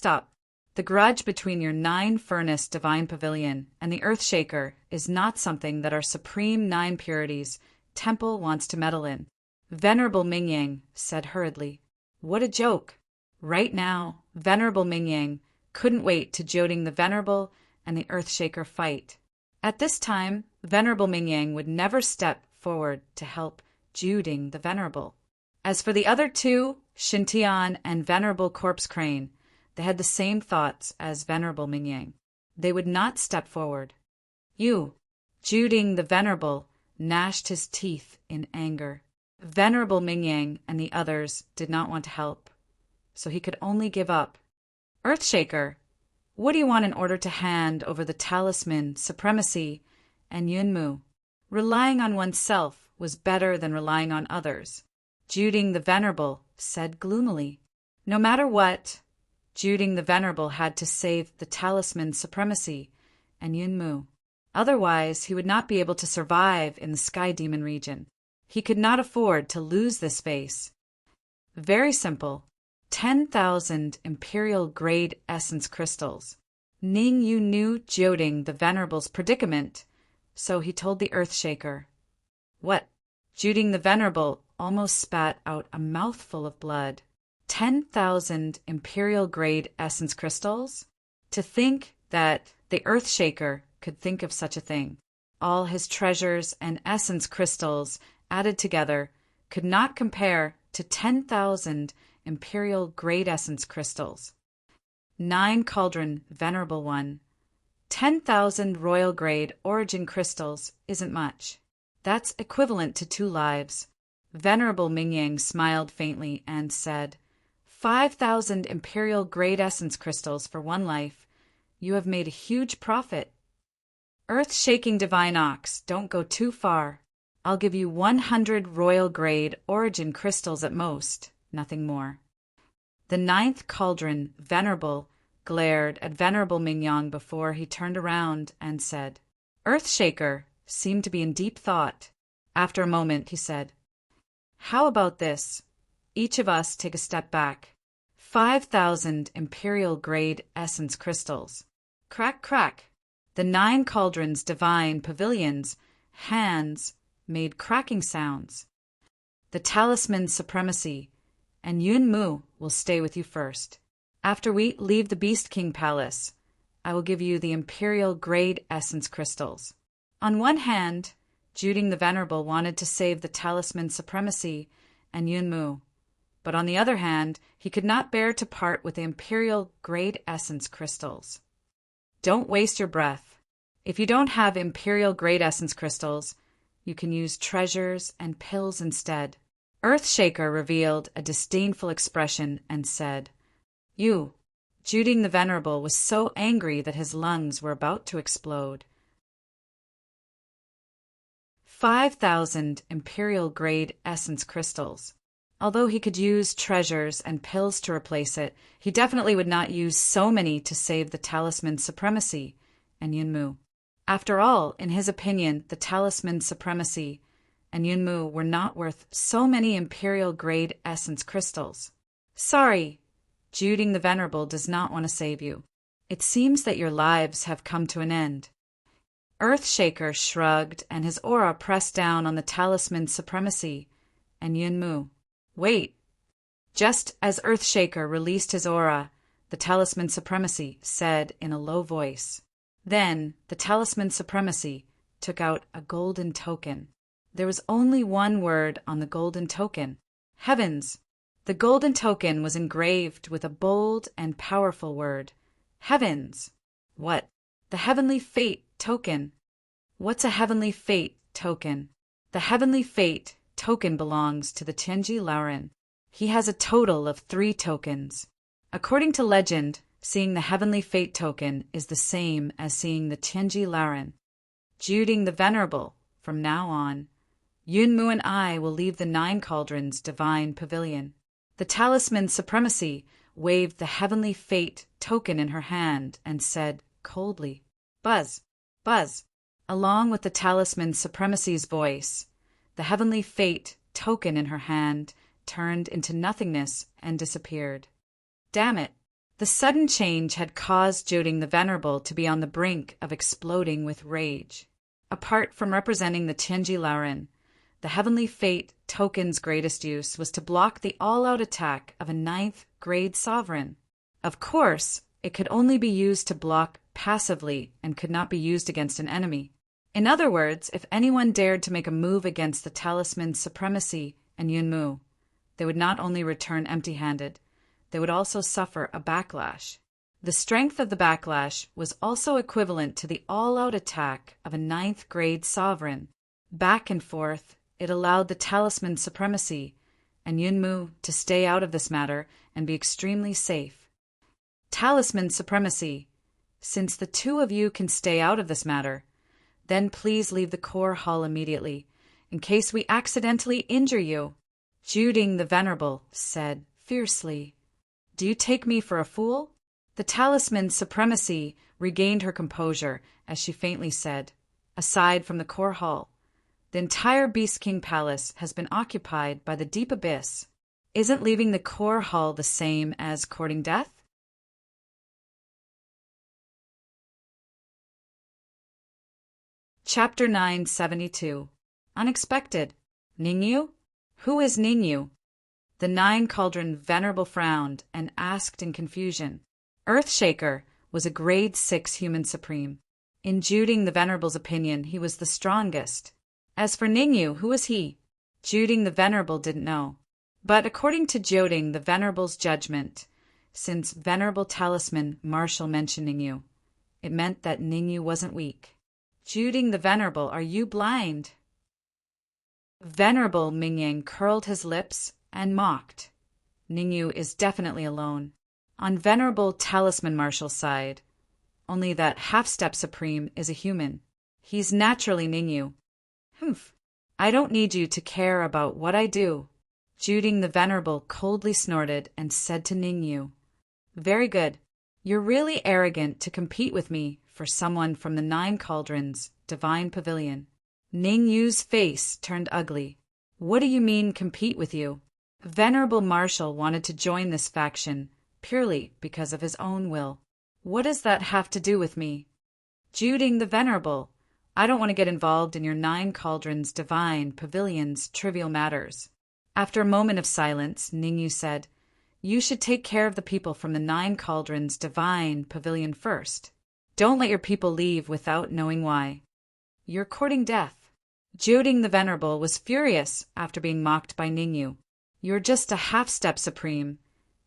The grudge between your 9 Furnace Divine Pavilion and the Earthshaker is not something that our Supreme 9 Purities Temple wants to meddle in. Venerable Mingyang said hurriedly, What a joke! Right now, Venerable Mingyang couldn't wait to Juding the Venerable and the Earthshaker fight. At this time, Venerable Mingyang would never step forward to help Juding the Venerable. As for the other 2, Shintian and Venerable Corpse Crane, they had the same thoughts as Venerable Mingyang. They would not step forward. Juding the Venerable gnashed his teeth in anger. Venerable Mingyang and the others did not want to help, so he could only give up. Earthshaker, what do you want in order to hand over the Talisman Supremacy and Yunmu? Relying on oneself was better than relying on others. Juding the Venerable said gloomily. No matter what, Juding the Venerable had to save the Talisman Supremacy and Yunmu. Otherwise, he would not be able to survive in the Sky Demon region. He could not afford to lose this face. Very simple. 10,000 imperial-grade essence crystals. Ning Yu knew Jioding the Venerable's predicament, so he told the Earthshaker. What? Jioding the Venerable almost spat out a mouthful of blood. 10,000 imperial-grade essence crystals? To think that the Earthshaker could think of such a thing. All his treasures and essence crystals added together could not compare to 10,000 imperial grade essence crystals. 9 cauldron, Venerable One. 10,000 royal grade origin crystals isn't much. That's equivalent to 2 lives. Venerable Mingyang smiled faintly and said, 5,000 imperial grade essence crystals for 1 life. You have made a huge profit. Earth-shaking divine ox, don't go too far. I'll give you 100 royal grade origin crystals at most, nothing more. The 9th cauldron, Venerable, glared at Venerable Mingyang before he turned around and said, Earthshaker seemed to be in deep thought. After a moment, he said, How about this? Each of us take a step back. 5,000 imperial grade essence crystals. Crack, crack. The 9 cauldrons' divine pavilions' hands made cracking sounds. The talisman supremacy, and Yun Mu will stay with you first. After we leave the Beast King Palace, I will give you the imperial grade essence crystals. On one hand, Jioding the Venerable wanted to save the talisman supremacy and Yun Mu, but on the other hand, he could not bear to part with the imperial grade essence crystals. Don't waste your breath. If you don't have imperial grade essence crystals, you can use treasures and pills instead. Earthshaker revealed a disdainful expression and said, Jioding the Venerable was so angry that his lungs were about to explode. 5,000 imperial grade essence crystals. Although he could use treasures and pills to replace it, he definitely would not use so many to save the talisman supremacy and Yun Mu. After all, in his opinion, the talisman supremacy and Yun Mu were not worth so many imperial grade essence crystals. Sorry, Jioding the Venerable does not want to save you. It seems that your lives have come to an end. Earthshaker shrugged and his aura pressed down on the talisman supremacy and Yun Mu. Wait. Just as Earthshaker released his aura, the talisman supremacy said in a low voice. Then the talisman supremacy took out a golden token. There was only one word on the golden token. Heavens! The golden token was engraved with a bold and powerful word. Heavens! What? The heavenly fate token. What's a heavenly fate token? The heavenly fate token belongs to the Tianji Lauren. He has a total of 3 tokens. According to legend, seeing the heavenly fate token is the same as seeing the Tianji Lauren. Jioding the Venerable, from now on, Yun Mu and I will leave the 9 cauldrons' divine pavilion. The talisman supremacy waved the heavenly fate token in her hand and said coldly, Buzz, buzz. Along with the talisman supremacy's voice, the heavenly fate token in her hand turned into nothingness and disappeared. Damn it! The sudden change had caused Jioding the Venerable to be on the brink of exploding with rage. Apart from representing the Tianji Lauren, the heavenly fate token's greatest use was to block the all-out attack of a 9th grade sovereign. Of course, it could only be used to block passively and could not be used against an enemy. In other words, if anyone dared to make a move against the talisman supremacy and Yun Mu, they would not only return empty-handed, they would also suffer a backlash. The strength of the backlash was also equivalent to the all-out attack of a 9th grade sovereign. Back and forth, it allowed the talisman supremacy and Yun Mu to stay out of this matter and be extremely safe. Talisman supremacy, since the 2 of you can stay out of this matter, then please leave the core hall immediately, in case we accidentally injure you. Jioding the Venerable said fiercely, Do you take me for a fool? The talisman supremacy regained her composure as she faintly said, Aside from the core hall, the entire Beast King Palace has been occupied by the deep abyss. Isn't leaving the core hull the same as courting death? Chapter 972. Unexpected. Ningyu? Who is Ningyu? The Nine Cauldron Venerable frowned and asked in confusion. Earthshaker was a grade 6 human supreme. In Juding the Venerable's opinion, he was the strongest. As for Ningyu, who was he? Juding the Venerable didn't know. But according to Joding the Venerable's judgment, since Venerable Talisman Marshall mentioned Ningyu, it meant that Ningyu wasn't weak. Juding the Venerable, are you blind? Venerable Mingyang curled his lips and mocked. Ningyu is definitely alone. On Venerable Talisman Marshall's side, only that half-step supreme is a human. He's naturally Ningyu. Humph. I don't need you to care about what I do. Juding the Venerable coldly snorted and said to Ningyu, Very good. You're really arrogant to compete with me for someone from the Nine Cauldrons Divine Pavilion. Ningyu's face turned ugly. What do you mean compete with you? Venerable Marshall wanted to join this faction purely because of his own will. What does that have to do with me? Juding the Venerable, I don't want to get involved in your Nine Cauldrons Divine Pavilion's trivial matters. After a moment of silence, Ningyu said, You should take care of the people from the Nine Cauldrons Divine Pavilion first. Don't let your people leave without knowing why. You're courting death. Juding the Venerable was furious after being mocked by Ningyu. You're just a half-step supreme,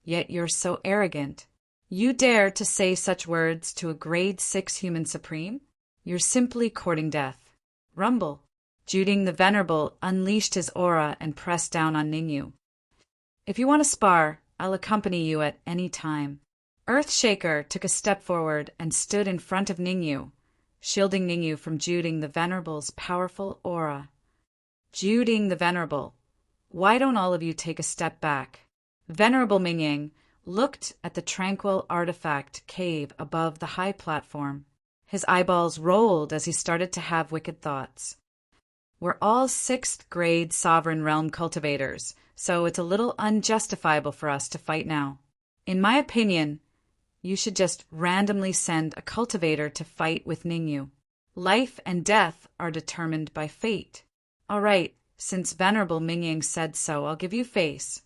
yet you're so arrogant. You dare to say such words to a grade 6 human supreme? You're simply courting death. Rumble. Juding the Venerable unleashed his aura and pressed down on Ningyu. If you want to spar, I'll accompany you at any time. Earthshaker took a step forward and stood in front of Ningyu, shielding Ningyu from Juding the Venerable's powerful aura. Juding the Venerable, why don't all of you take a step back? Venerable Mingyang looked at the tranquil artifact cave above the high platform. His eyeballs rolled as he started to have wicked thoughts. We're all 6th grade sovereign realm cultivators, so it's a little unjustifiable for us to fight now. In my opinion, you should just randomly send a cultivator to fight with Ningyu. Life and death are determined by fate. All right, since Venerable Mingyang said so, I'll give you face.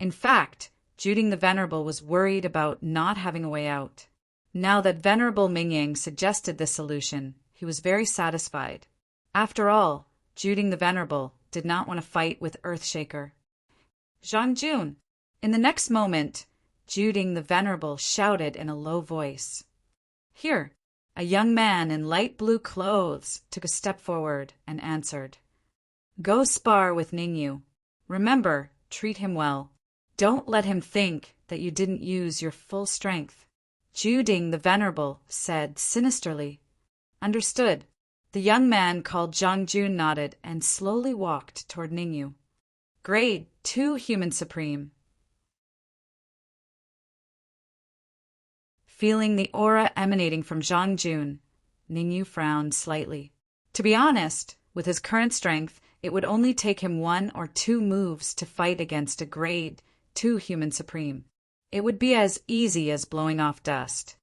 In fact, Juding the Venerable was worried about not having a way out. Now that Venerable Mingyang suggested this solution, he was very satisfied. After all, Juding the Venerable did not want to fight with Earthshaker. Zhangjun. In the next moment, Juding the Venerable shouted in a low voice. Here, a young man in light blue clothes took a step forward and answered. Go spar with Ningyu. Remember, treat him well. Don't let him think that you didn't use your full strength. Juding the Venerable said sinisterly. Understood. The young man called Zhangjun nodded and slowly walked toward Ningyu. Grade 2 Human Supreme. Feeling the aura emanating from Zhangjun, Ningyu frowned slightly. To be honest, with his current strength, it would only take him 1 or 2 moves to fight against a grade 2 Human Supreme. It would be as easy as blowing off dust.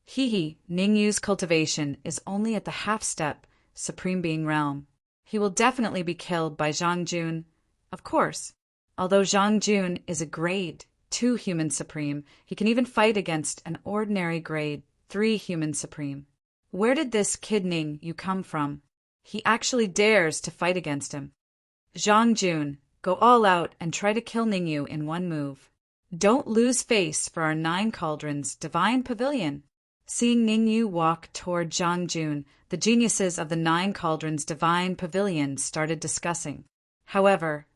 Ningyu's cultivation is only at the half-step Supreme Being realm. He will definitely be killed by Zhangjun. Of course, although Zhangjun is a grade 2 Human Supreme, he can even fight against an ordinary grade 3 Human Supreme. Where did this kid Ningyu come from? He actually dares to fight against him. Zhangjun, go all out and try to kill Ningyu in 1 move. Don't lose face for our 9 Cauldrons Divine Pavilion. Seeing Ningyu walk toward Zhangjun, the geniuses of the 9 Cauldrons Divine Pavilion started discussing. However,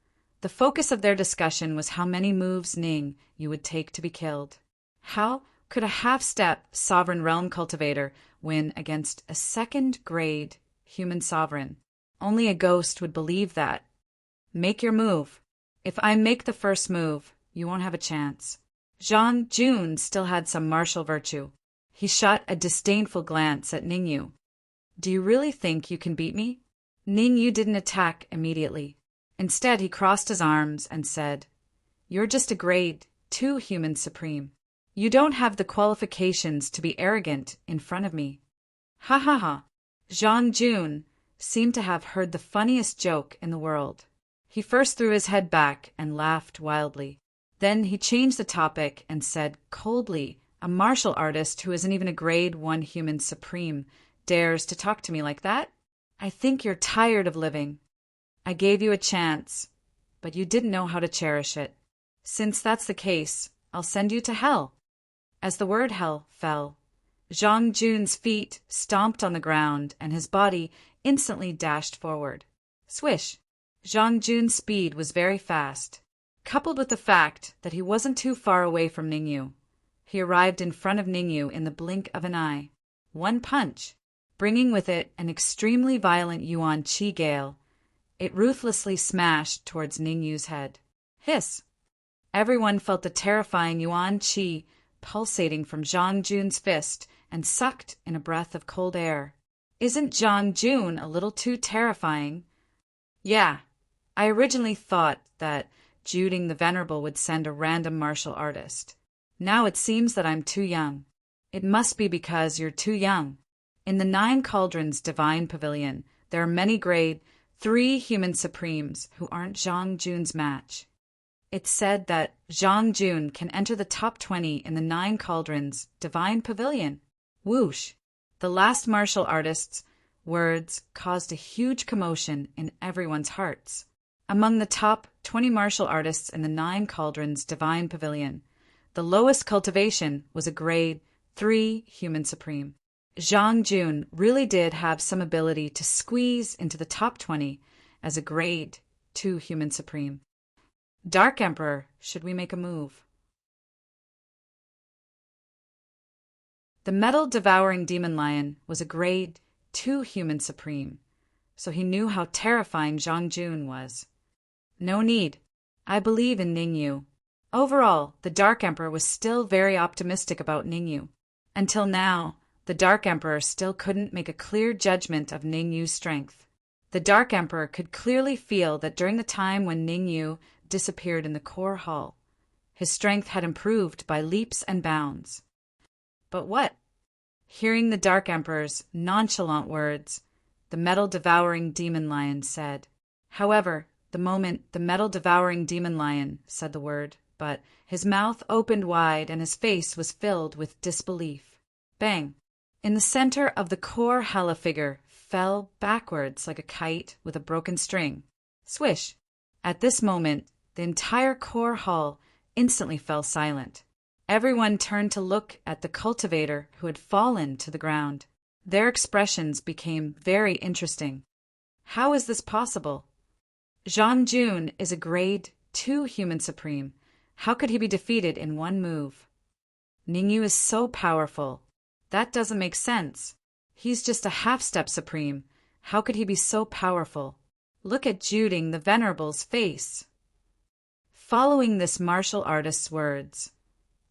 the focus of their discussion was how many moves Ningyu would take to be killed. How could a half-step Sovereign Realm Cultivator win against a 2nd grade Human Sovereign? Only a ghost would believe that. Make your move. If I make the first move, you won't have a chance. Zhangjun still had some martial virtue. He shot a disdainful glance at Ningyu. Do you really think you can beat me? Ningyu didn't attack immediately. Instead, he crossed his arms and said, You're just a grade 2 human supreme. You don't have the qualifications to be arrogant in front of me. Ha ha ha. Zhang Jun seemed to have heard the funniest joke in the world. He first threw his head back and laughed wildly. Then he changed the topic and said coldly, "A martial artist who isn't even a grade 1 human supreme dares to talk to me like that? I think you're tired of living. I gave you a chance, but you didn't know how to cherish it. Since that's the case, I'll send you to hell." As the word hell fell, Zhang Jun's feet stomped on the ground and his body instantly dashed forward. Swish! Zhang Jun's speed was very fast, coupled with the fact that he wasn't too far away from Ningyu. He arrived in front of Ningyu in the blink of an eye. One punch, bringing with it an extremely violent Yuan Qi gale. It ruthlessly smashed towards Ningyu's head. Hiss! Everyone felt the terrifying Yuan Qi pulsating from Zhang Jun's fist and sucked in a breath of cold air. Isn't Zhang Jun a little too terrifying? Yeah, I originally thought that Juding the Venerable would send a random martial artist. Now it seems that I'm too young. It must be because you're too young. In the 9 Cauldrons Divine Pavilion, there are many grade 3 human supremes who aren't Zhang Jun's match. It's said that Zhang Jun can enter the top 20 in the 9 Cauldrons Divine Pavilion. Whoosh! The last martial artist's words caused a huge commotion in everyone's hearts. Among the top 20 martial artists in the 9 Cauldrons Divine Pavilion, the lowest cultivation was a grade 3 human supreme. Zhang Jun really did have some ability to squeeze into the top 20 as a grade 2 human supreme. Dark Emperor, should we make a move? The metal-devouring demon lion was a grade 2 human supreme, so he knew how terrifying Zhang Jun was. No need. I believe in Ningyu. Overall, the Dark Emperor was still very optimistic about Ningyu. Until now, the Dark Emperor still couldn't make a clear judgment of Ningyu's strength. The Dark Emperor could clearly feel that during the time when Ningyu disappeared in the core hall, his strength had improved by leaps and bounds. But what? Hearing the Dark Emperor's nonchalant words, the metal-devouring demon lion said. However, the moment the metal-devouring demon lion said the word, but his mouth opened wide and his face was filled with disbelief. Bang! In the center of the core Hela figure fell backwards like a kite with a broken string. Swish! At this moment, the entire core hall instantly fell silent. Everyone turned to look at the cultivator who had fallen to the ground. Their expressions became very interesting. How is this possible? Zhang Jun is a grade 2 human supreme. How could he be defeated in one move? Ningyu is so powerful. That doesn't make sense. He's just a half-step supreme. How could he be so powerful? Look at Juding the Venerable's face. Following this martial artist's words,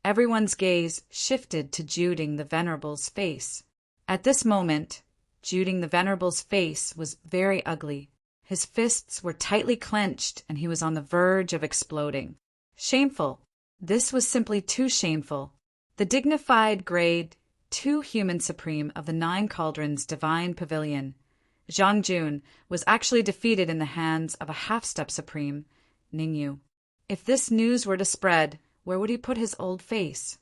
everyone's gaze shifted to Juding the Venerable's face. At this moment, Juding the Venerable's face was very ugly. His fists were tightly clenched and he was on the verge of exploding. Shameful. This was simply too shameful. The dignified grade 2 human supreme of the 9 Cauldrons Divine Pavilion, Zhang Jun, was actually defeated in the hands of a half-step supreme, Ningyu. If this news were to spread, where would he put his old face?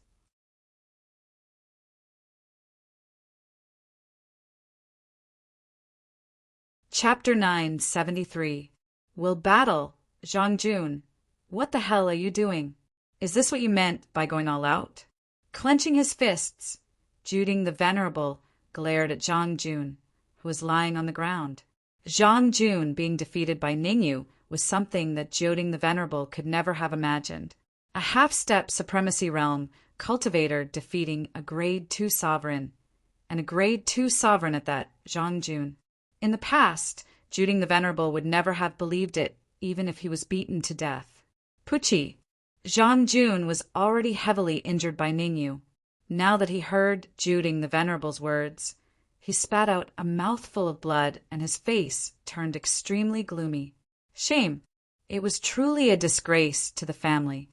Chapter 973. We'll battle, Zhang Jun. What the hell are you doing? Is this what you meant by going all out? Clenching his fists, Juding the Venerable glared at Zhang Jun, who was lying on the ground. Zhang Jun being defeated by Ningyu was something that Juding the Venerable could never have imagined. A half-step supremacy realm cultivator defeating a grade 2 sovereign, and a grade 2 sovereign at that, Zhang Jun. In the past, Juding the Venerable would never have believed it, even if he was beaten to death. Pucci! Zhang Jun was already heavily injured by Ningyu. Now that he heard Juding the Venerable's words, he spat out a mouthful of blood and his face turned extremely gloomy. Shame! It was truly a disgrace to the family.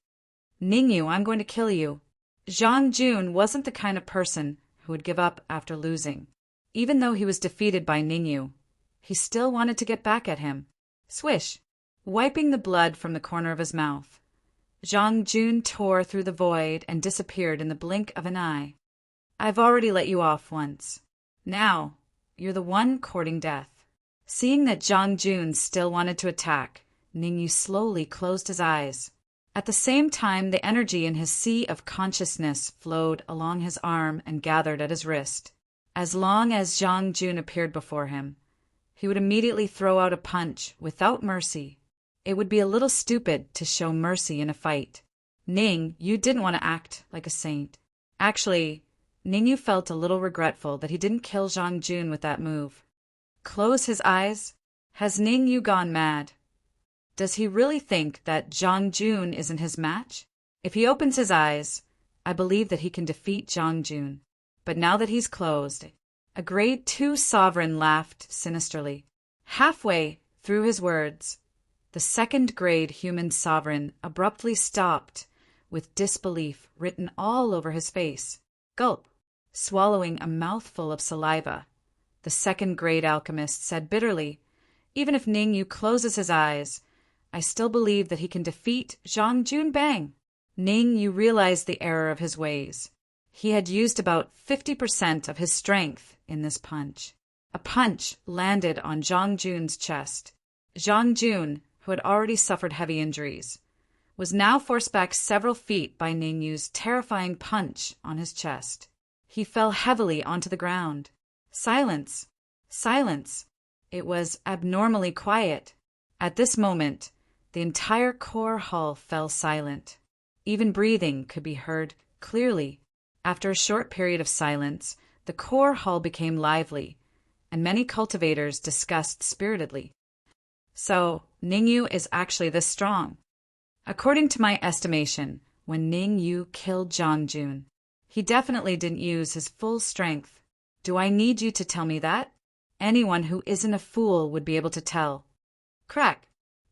Ningyu, I'm going to kill you. Zhang Jun wasn't the kind of person who would give up after losing. Even though he was defeated by Ningyu, he still wanted to get back at him. Swish! Wiping the blood from the corner of his mouth, Zhang Jun tore through the void and disappeared in the blink of an eye. I've already let you off once. Now, you're the one courting death. Seeing that Zhang Jun still wanted to attack, Ningyu slowly closed his eyes. At the same time, the energy in his sea of consciousness flowed along his arm and gathered at his wrist. As long as Zhang Jun appeared before him, he would immediately throw out a punch without mercy. It would be a little stupid to show mercy in a fight. Ning, you didn't want to act like a saint. Actually, Ningyu felt a little regretful that he didn't kill Zhang Jun with that move. Close his eyes? Has Ningyu gone mad? Does he really think that Zhang Jun isn't his match? If he opens his eyes, I believe that he can defeat Zhang Jun. But now that he's closed, a grade 2 sovereign laughed sinisterly. Halfway through his words, the second grade human sovereign abruptly stopped, with disbelief written all over his face. Gulp! Swallowing a mouthful of saliva, the second grade alchemist said bitterly, even if Ningyu closes his eyes, I still believe that he can defeat Zhang Jun. Bang! Ningyu realized the error of his ways. He had used about 50% of his strength in this punch. A punch landed on Zhang Jun's chest. Zhang Jun, who had already suffered heavy injuries, was now forced back several feet by Ningyu's terrifying punch on his chest. He fell heavily onto the ground. Silence! Silence! It was abnormally quiet. At this moment, the entire core hall fell silent. Even breathing could be heard clearly. After a short period of silence, the core hall became lively, and many cultivators discussed spiritedly. So, Ningyu is actually this strong. According to my estimation, when Ningyu killed Zhang Jun, he definitely didn't use his full strength. Do I need you to tell me that? Anyone who isn't a fool would be able to tell. Crack!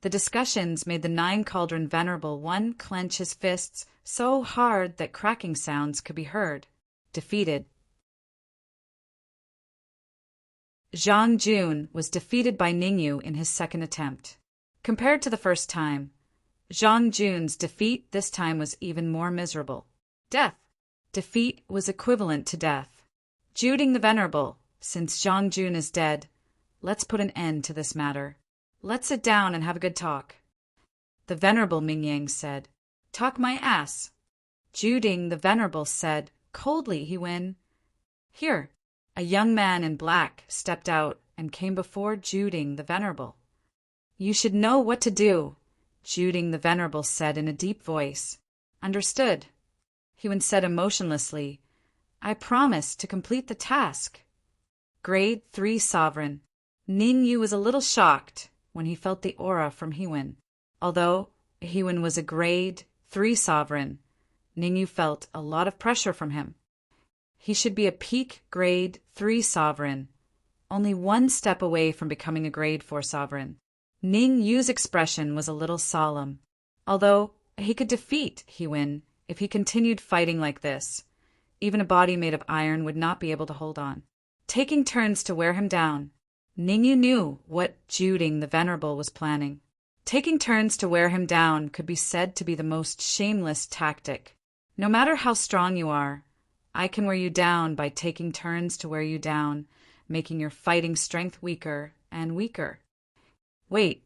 The discussions made the Nine Cauldron Venerable One clench his fists so hard that cracking sounds could be heard. Defeated. Zhang Jun was defeated by Ningyu in his second attempt. Compared to the first time, Zhang Jun's defeat this time was even more miserable. Death. Defeat was equivalent to death. Juding the Venerable, since Zhang Jun is dead, let's put an end to this matter. Let's sit down and have a good talk. The Venerable Mingyang said, Talk my ass. Juding the Venerable said, coldly he win. Here, a young man in black stepped out and came before Juding the Venerable. You should know what to do, Juding the Venerable said in a deep voice. Understood. He said emotionlessly, I promise to complete the task. Grade 3 Sovereign. Ningyu was a little shocked when he felt the aura from Hiwen. Although Hiwen was a Grade 3 Sovereign, Ningyu felt a lot of pressure from him. He should be a peak Grade 3 Sovereign, only one step away from becoming a Grade 4 Sovereign. Ningyu's expression was a little solemn. Although he could defeat Hiwen if he continued fighting like this, even a body made of iron would not be able to hold on. Taking turns to wear him down, Ningyu knew what Juding the Venerable was planning. Taking turns to wear him down could be said to be the most shameless tactic. No matter how strong you are, I can wear you down by taking turns to wear you down, making your fighting strength weaker and weaker. Wait,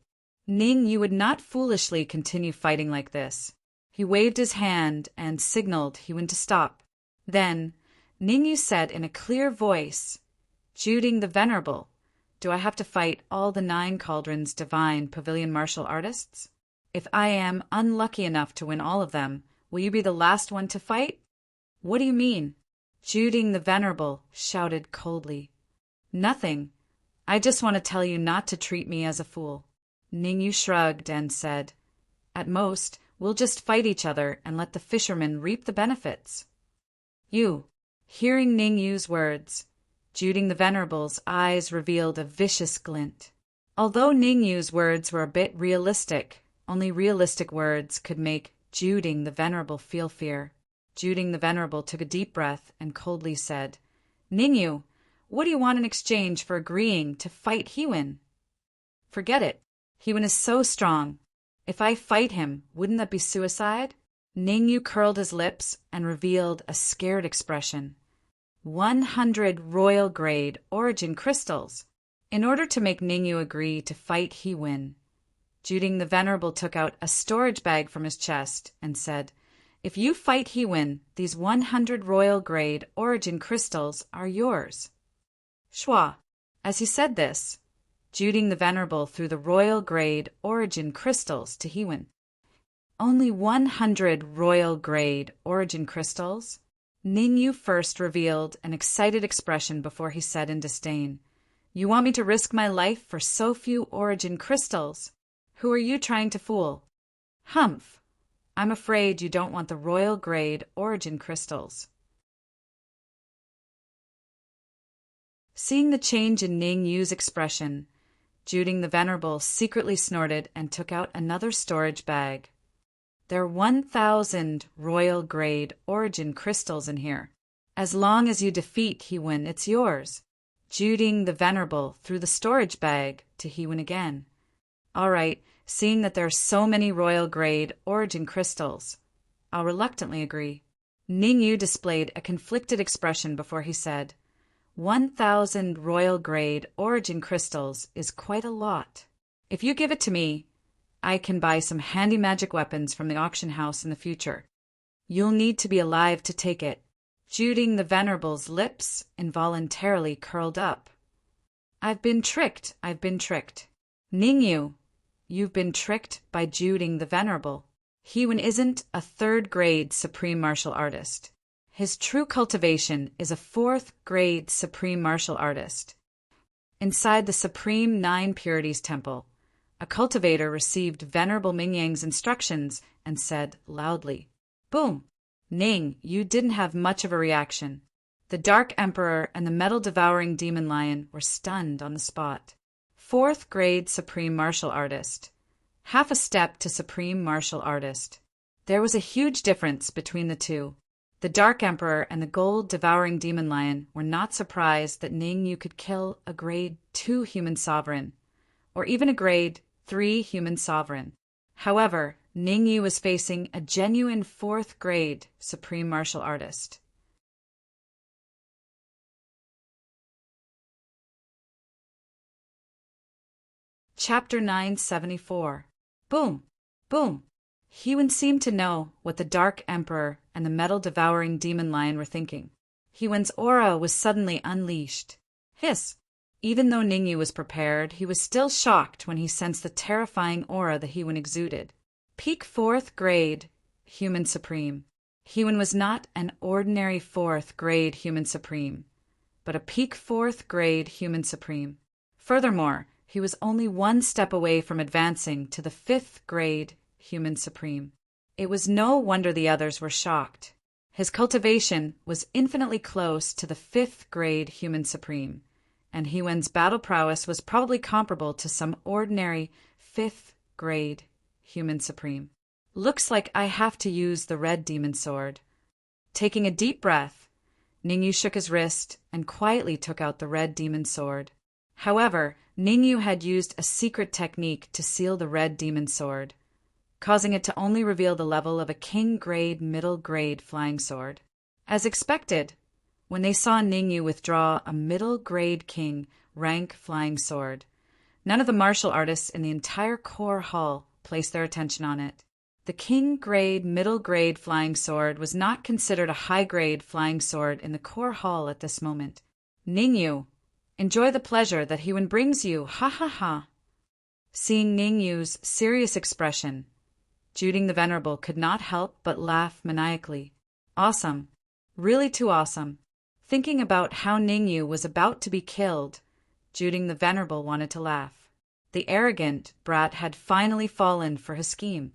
Ningyu would not foolishly continue fighting like this. He waved his hand and signaled Hiwen to stop. Then, Ningyu said in a clear voice, Juding the Venerable, do I have to fight all the 9 Cauldrons divine pavilion martial artists? If I am unlucky enough to win all of them, will you be the last one to fight? What do you mean? Juding the Venerable shouted coldly. Nothing. I just want to tell you not to treat me as a fool. Ningyu shrugged and said, At most, we'll just fight each other and let the fishermen reap the benefits. You, hearing Ningyu's words, Juding the Venerable's eyes revealed a vicious glint. Although Ningyu's words were a bit realistic, Only realistic words could make Juding the Venerable feel fear. Juding the Venerable took a deep breath and coldly said, Ningyu, what do you want in exchange for agreeing to fight Hiwen? Forget it. Hiwen is so strong. If I fight him, wouldn't that be suicide? Ningyu curled his lips and revealed a scared expression. 100 royal grade origin crystals. In order to make Ningyu agree to fight Hiwen, Juding the Venerable took out a storage bag from his chest and said, If you fight Hiwen, these 100 royal grade origin crystals are yours. Shua. As he said this, Juding the Venerable threw the royal grade origin crystals to Hiwen. Only 100 royal grade origin crystals? Ningyu first revealed an excited expression before he said in disdain, You want me to risk my life for so few origin crystals? Who are you trying to fool? Humph. I'm afraid you don't want the royal grade origin crystals. Seeing the change in Ningyu's expression, Juding the Venerable secretly snorted and took out another storage bag. There are 1,000 royal grade origin crystals in here. As long as you defeat Hiwen, it's yours. Juding the Venerable threw the storage bag to Hiwen again. All right, seeing that there are so many royal grade origin crystals, I'll reluctantly agree. Ningyu displayed a conflicted expression before he said, 1,000 royal grade origin crystals is quite a lot. If you give it to me, I can buy some handy magic weapons from the auction house in the future. You'll need to be alive to take it. Juding the Venerable's lips involuntarily curled up. I've been tricked. Ningyu, you've been tricked by Juding the Venerable. Hiwen isn't a third-grade supreme martial artist. His true cultivation is a fourth-grade supreme martial artist. Inside the Supreme Nine Purities Temple, a cultivator received Venerable Mingyang's instructions and said loudly, Boom! Ning, you didn't have much of a reaction. The Dark Emperor and the metal-devouring demon lion were stunned on the spot. Fourth-grade supreme martial artist. Half a step to supreme martial artist. There was a huge difference between the two. The Dark Emperor and the gold-devouring demon lion were not surprised that Ningyu could kill a grade 2 human sovereign, or even a grade 3 human sovereign. However, Ningyu was facing a genuine 4th-grade supreme martial artist. Chapter 974. Boom! Boom! Hiwen seemed to know what the Dark Emperor and the metal-devouring demon lion were thinking. Hiwen's aura was suddenly unleashed. Hiss! Even though Ningyu was prepared, he was still shocked when he sensed the terrifying aura that Hiwen exuded. Peak 4th grade human supreme. Hiwen was not an ordinary 4th grade human supreme, but a peak 4th grade human supreme. Furthermore, he was only one step away from advancing to the 5th grade human supreme. It was no wonder the others were shocked. His cultivation was infinitely close to the 5th grade human supreme, and Hiwen's battle prowess was probably comparable to some ordinary 5th grade human supreme. Looks like I have to use the red demon sword. Taking a deep breath, Ningyu shook his wrist and quietly took out the red demon sword. However, Ningyu had used a secret technique to seal the red demon sword, causing it to only reveal the level of a king-grade, middle-grade flying sword. As expected, when they saw Ningyu withdraw a middle-grade king rank flying sword, none of the martial artists in the entire core hall placed their attention on it. The king-grade, middle-grade flying sword was not considered a high-grade flying sword in the core hall at this moment. Ningyu, enjoy the pleasure that Hiwen brings you, ha ha ha. Seeing Ningyu's serious expression, Juding the Venerable could not help but laugh maniacally. Awesome. Really too awesome. Thinking about how Ningyu was about to be killed, Juding the Venerable wanted to laugh. The arrogant brat had finally fallen for his scheme.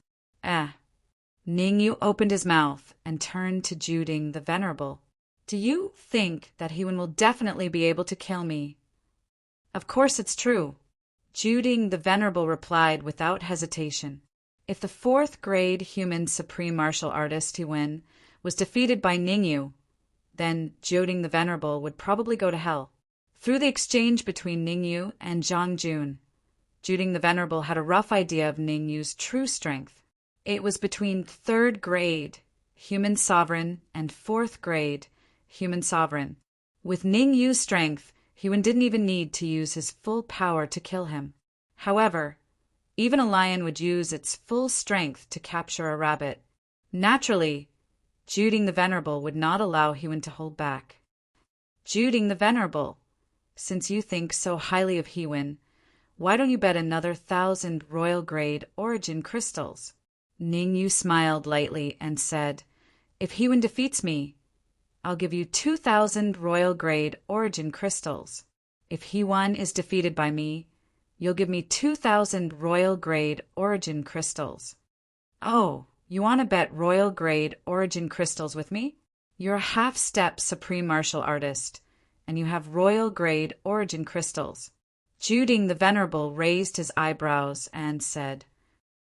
Ningyu opened his mouth and turned to Juding the Venerable. Do you think that Hiwen will definitely be able to kill me? Of course it's true. Juding the Venerable replied without hesitation. If the fourth-grade human supreme martial artist He-Wen was defeated by Ningyu, then Joding the Venerable would probably go to hell. Through the exchange between Ningyu and Zhang Jun, Joding the Venerable had a rough idea of Ningyu's true strength. It was between third-grade human sovereign and fourth-grade human sovereign. With Ningyu's strength, He-Wen didn't even need to use his full power to kill him. However, even a lion would use its full strength to capture a rabbit. Naturally, Joding the Venerable would not allow He-Wen to hold back. Joding the Venerable, since you think so highly of He-Wen, why don't you bet another 1,000 royal-grade origin crystals? Ningyu smiled lightly and said, If He-Wen defeats me, I'll give you 2,000 royal-grade origin crystals. If He-Wen is defeated by me, you'll give me 2,000 royal-grade origin crystals. Oh, you want to bet royal-grade origin crystals with me? You're a half-step supreme martial artist, and you have royal-grade origin crystals. Joding the Venerable raised his eyebrows and said,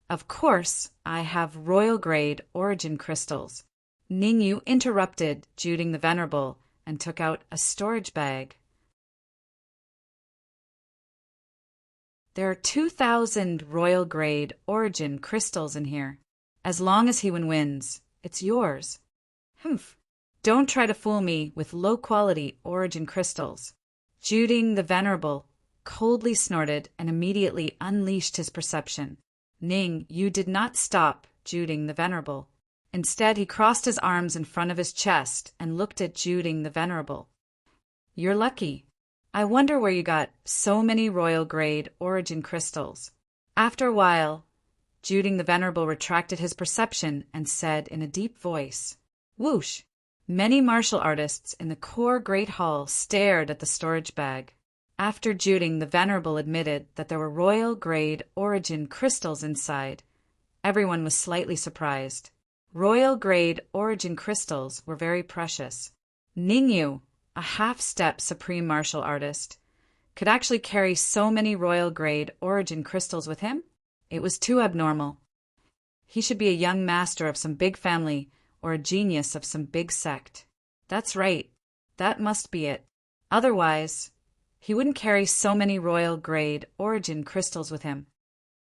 Of course, I have royal-grade origin crystals. Ningyu interrupted Joding the Venerable and took out a storage bag. There are 2,000 royal-grade origin crystals in here. As long as He-Wen wins, it's yours. Humph. Don't try to fool me with low-quality origin crystals. Joding the Venerable coldly snorted and immediately unleashed his perception. Ningyu did not stop Joding the Venerable. Instead, he crossed his arms in front of his chest and looked at Joding the Venerable. You're lucky. I wonder where you got so many royal-grade origin crystals. After a while, Joding the Venerable retracted his perception and said in a deep voice, Whoosh! Many martial artists in the core Great Hall stared at the storage bag. After Joding the Venerable admitted that there were royal-grade origin crystals inside, everyone was slightly surprised. Royal-grade origin crystals were very precious. Ningyu, a half-step supreme martial artist, could actually carry so many royal-grade origin crystals with him? It was too abnormal. He should be a young master of some big family or a genius of some big sect. That's right. That must be it. Otherwise, he wouldn't carry so many royal-grade origin crystals with him.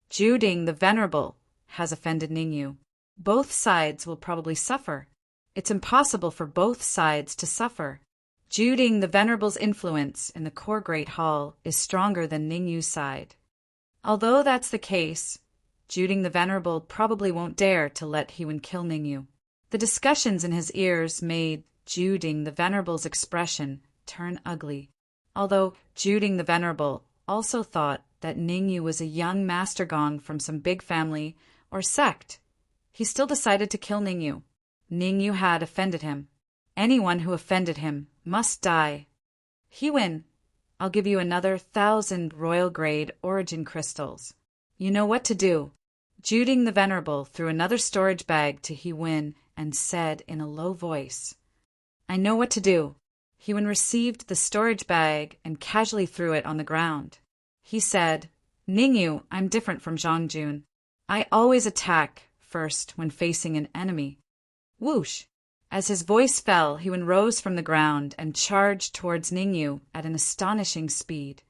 Joding the Venerable has offended Ningyu. Both sides will probably suffer. It's impossible for both sides to suffer. Joding the Venerable's influence in the core Great Hall is stronger than Ningyu's side. Although that's the case, Joding the Venerable probably won't dare to let He-Wen kill Ningyu. The discussions in his ears made Joding the Venerable's expression turn ugly. Although Joding the Venerable also thought that Ningyu was a young master gong from some big family or sect, he still decided to kill Ningyu. Ningyu had offended him. Anyone who offended him must die. He-Wen, I'll give you another 1,000 royal-grade origin crystals. You know what to do. Joding the Venerable threw another storage bag to He-Wen and said in a low voice, I know what to do. He-Wen received the storage bag and casually threw it on the ground. He said, Ningyu, I'm different from Zhang Jun. I always attack first when facing an enemy. Whoosh! As his voice fell, He-Wen rose from the ground and charged towards Ningyu at an astonishing speed.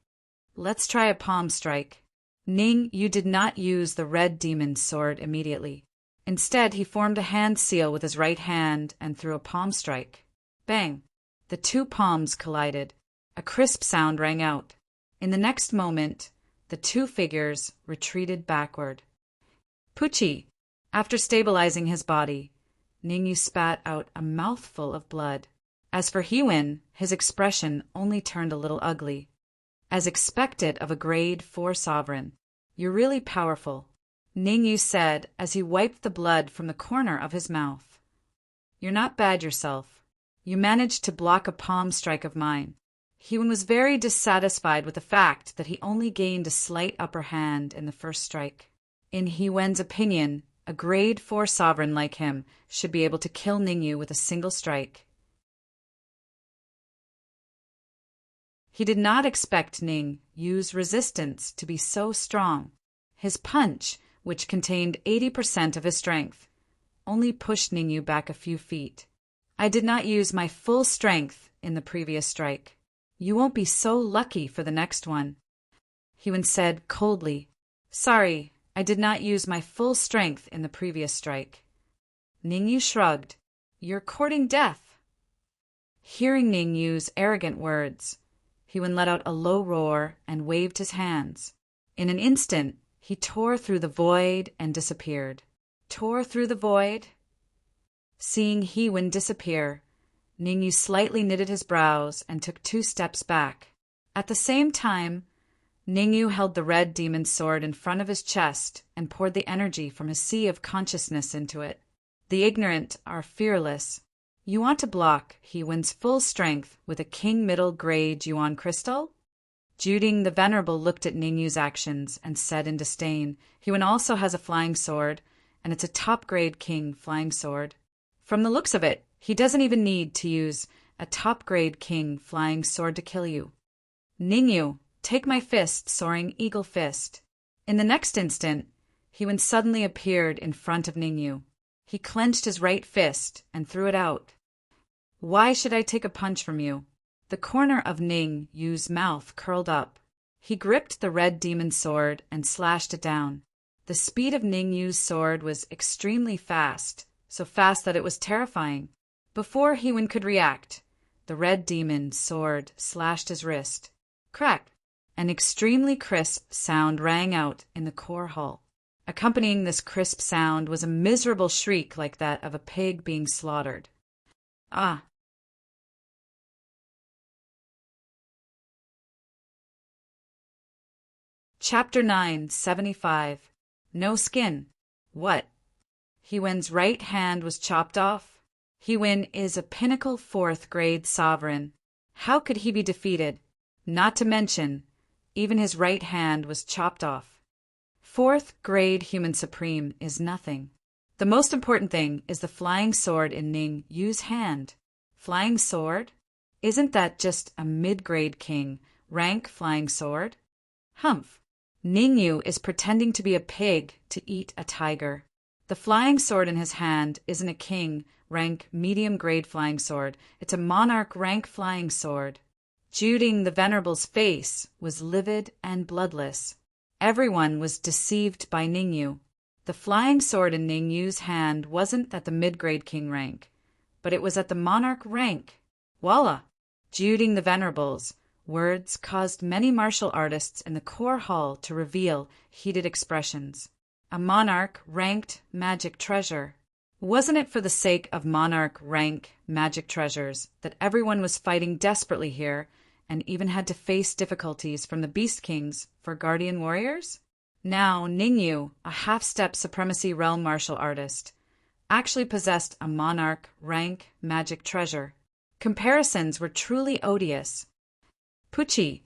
Let's try a palm strike. Ningyu did not use the red demon's sword immediately. Instead, he formed a hand seal with his right hand and threw a palm strike. Bang! The two palms collided. A crisp sound rang out. In the next moment, the two figures retreated backward. Poochie! After stabilizing his body, Ningyu spat out a mouthful of blood. As for He-Wen, his expression only turned a little ugly. As expected of a grade 4 sovereign, you're really powerful, Ningyu said as he wiped the blood from the corner of his mouth. You're not bad yourself. You managed to block a palm strike of mine. He-Wen was very dissatisfied with the fact that he only gained a slight upper hand in the first strike. In He-Wen's opinion, a grade 4 sovereign like him should be able to kill Ningyu with a single strike. He did not expect Ningyu's resistance to be so strong. His punch which contained 80% of his strength, only pushed Ningyu back a few feet. I did not use my full strength in the previous strike. You won't be so lucky for the next one. Hyun said coldly. Sorry, I did not use my full strength in the previous strike. Ningyu shrugged. You're courting death. Hearing Ningyu's arrogant words, Hyun let out a low roar and waved his hands. In an instant, he tore through the void and disappeared. Tore through the void? Seeing Hyun disappear, Ningyu slightly knitted his brows and took 2 steps back. At the same time, Ningyu held the red demon's sword in front of his chest and poured the energy from his sea of consciousness into it. The ignorant are fearless. You want to block Hyun's full strength with a king middle grade Yuan crystal? Juding the Venerable looked at Ningyu's actions and said in disdain, Hyun also has a flying sword, and it's a top-grade king flying sword. From the looks of it, he doesn't even need to use a top-grade king flying sword to kill you. Ningyu, take my fist, soaring eagle fist. In the next instant, Hyun suddenly appeared in front of Ningyu. He clenched his right fist and threw it out. Why should I take a punch from you? The corner of Ningyu's mouth curled up. He gripped the red demon's sword and slashed it down. The speed of Ningyu's sword was extremely fast, so fast that it was terrifying. Before Hyun could react, the red demon's sword slashed his wrist. Crack! An extremely crisp sound rang out in the core hall. Accompanying this crisp sound was a miserable shriek like that of a pig being slaughtered. Ah! Chapter 975. No skin. What? Hyun's right hand was chopped off? Hyun is a pinnacle 4th grade sovereign. How could he be defeated? Not to mention, even his right hand was chopped off. 4th grade human supreme is nothing. The most important thing is the flying sword in Ningyu's hand. Flying sword? Isn't that just a mid-grade king rank flying sword? Humph. Ningyu is pretending to be a pig to eat a tiger. The flying sword in his hand isn't a king rank medium-grade flying sword. It's a monarch rank flying sword. Juding the Venerable's face was livid and bloodless. Everyone was deceived by Ningyu. The flying sword in Ningyu's hand wasn't at the mid-grade king rank, but it was at the monarch rank. Voila! Juding the Venerables, words caused many martial artists in the core hall to reveal heated expressions. A monarch-ranked magic treasure. Wasn't it for the sake of monarch-rank magic treasures that everyone was fighting desperately here and even had to face difficulties from the Beast Kings for guardian warriors? Now Ningyu, a half-step supremacy realm martial artist, actually possessed a monarch-rank magic treasure. Comparisons were truly odious. Pucci.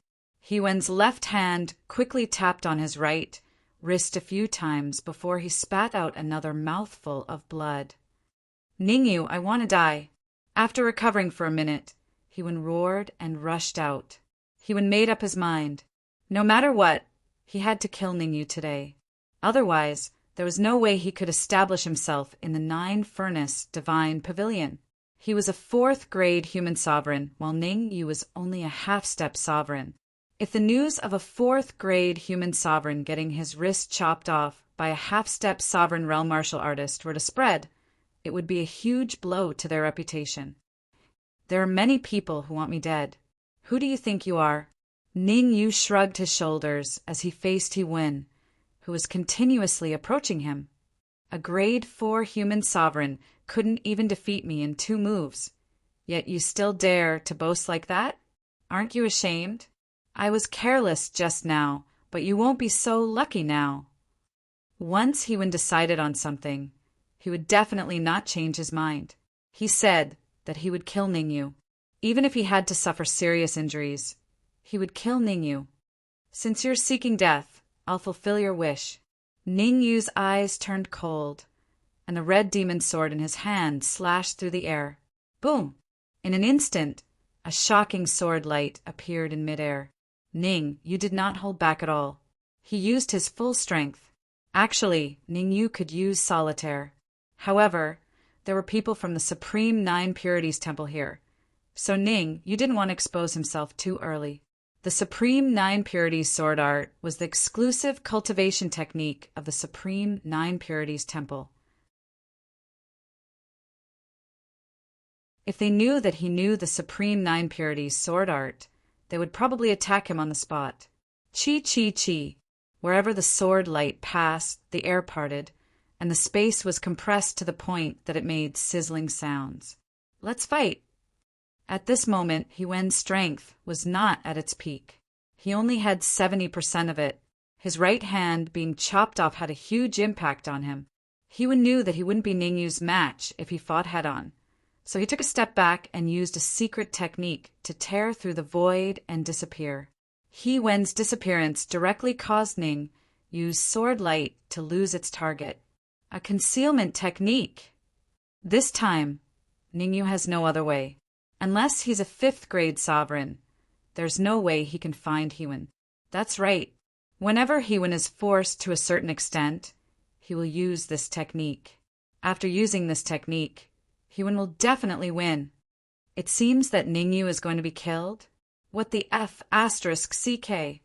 Hyun's left hand quickly tapped on his right wrist a few times before he spat out another mouthful of blood. Ningyu, I want to die. After recovering for a minute, Hyun roared and rushed out. Hyun made up his mind. No matter what, he had to kill Ningyu today. Otherwise, there was no way he could establish himself in the 9-furnace divine pavilion. He was a 4th grade human sovereign, while Ningyu was only a half-step sovereign. If the news of a 4th grade human sovereign getting his wrist chopped off by a half-step sovereign realm martial artist were to spread, it would be a huge blow to their reputation. There are many people who want me dead. Who do you think you are? Ningyu shrugged his shoulders as he faced Hyun, who was continuously approaching him. A grade 4 human sovereign couldn't even defeat me in 2 moves. Yet you still dare to boast like that? Aren't you ashamed? I was careless just now, but you won't be so lucky now. Once Hyun decided on something, he would definitely not change his mind. He said that he would kill Ningyu. Even if he had to suffer serious injuries, he would kill Ningyu. Since you're seeking death, I'll fulfill your wish. Ningyu's eyes turned cold, and the red demon sword in his hand slashed through the air. Boom! In an instant, a shocking sword light appeared in midair. Ning, you did not hold back at all. He used his full strength. Actually, Ningyu could use solitaire. However, there were people from the Supreme Nine Purities Temple here. So Ning, you didn't want to expose himself too early. The Supreme Nine Purities sword art was the exclusive cultivation technique of the Supreme Nine Purities Temple. If they knew that he knew the Supreme Nine Purities sword art, they would probably attack him on the spot. Chi chi chi. Wherever the sword light passed, the air parted, and the space was compressed to the point that it made sizzling sounds. Let's fight. At this moment, Hiwen's strength was not at its peak. He only had 70% of it. His right hand being chopped off had a huge impact on him. Hiwen knew that he wouldn't be Ningyu's match if he fought head-on. So he took a step back and used a secret technique to tear through the void and disappear. Hiwen's disappearance directly caused Ning use sword light to lose its target. A concealment technique. This time, Ningyu has no other way. Unless he's a 5th grade sovereign, there's no way he can find Hiwen. That's right. Whenever Hiwen is forced to a certain extent, he will use this technique. After using this technique, Hiwen will definitely win. It seems that Ningyu is going to be killed. What the F***CK?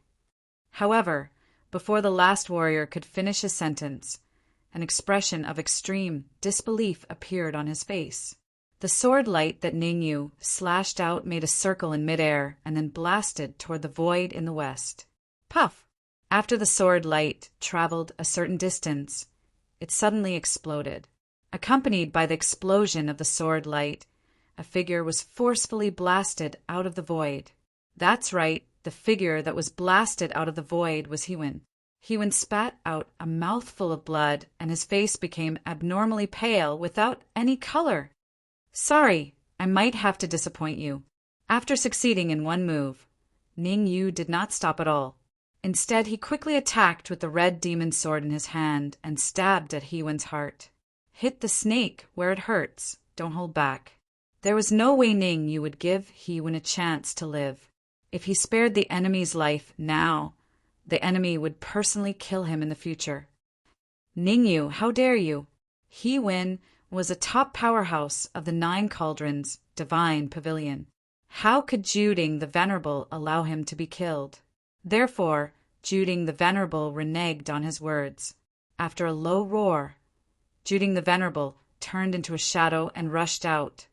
However, before the last warrior could finish his sentence, an expression of extreme disbelief appeared on his face. The sword light that Ningyu slashed out made a circle in midair and then blasted toward the void in the west. Puff! After the sword light traveled a certain distance, it suddenly exploded. Accompanied by the explosion of the sword light, a figure was forcefully blasted out of the void. That's right, the figure that was blasted out of the void was Hiwen. Hiwen spat out a mouthful of blood, and his face became abnormally pale without any color. Sorry, I might have to disappoint you. After succeeding in one move, Ningyu did not stop at all. Instead, he quickly attacked with the red demon sword in his hand and stabbed at Hiwen's heart. Hit the snake where it hurts. Don't hold back. There was no way Ningyu would give Hiwen a chance to live. If he spared the enemy's life now, the enemy would personally kill him in the future. Ningyu, how dare you? Hiwen was a top powerhouse of the 9 Cauldrons Divine Pavilion. How could Juding the Venerable allow him to be killed? Therefore, Juding the Venerable reneged on his words. After a low roar, Juding the Venerable turned into a shadow and rushed out.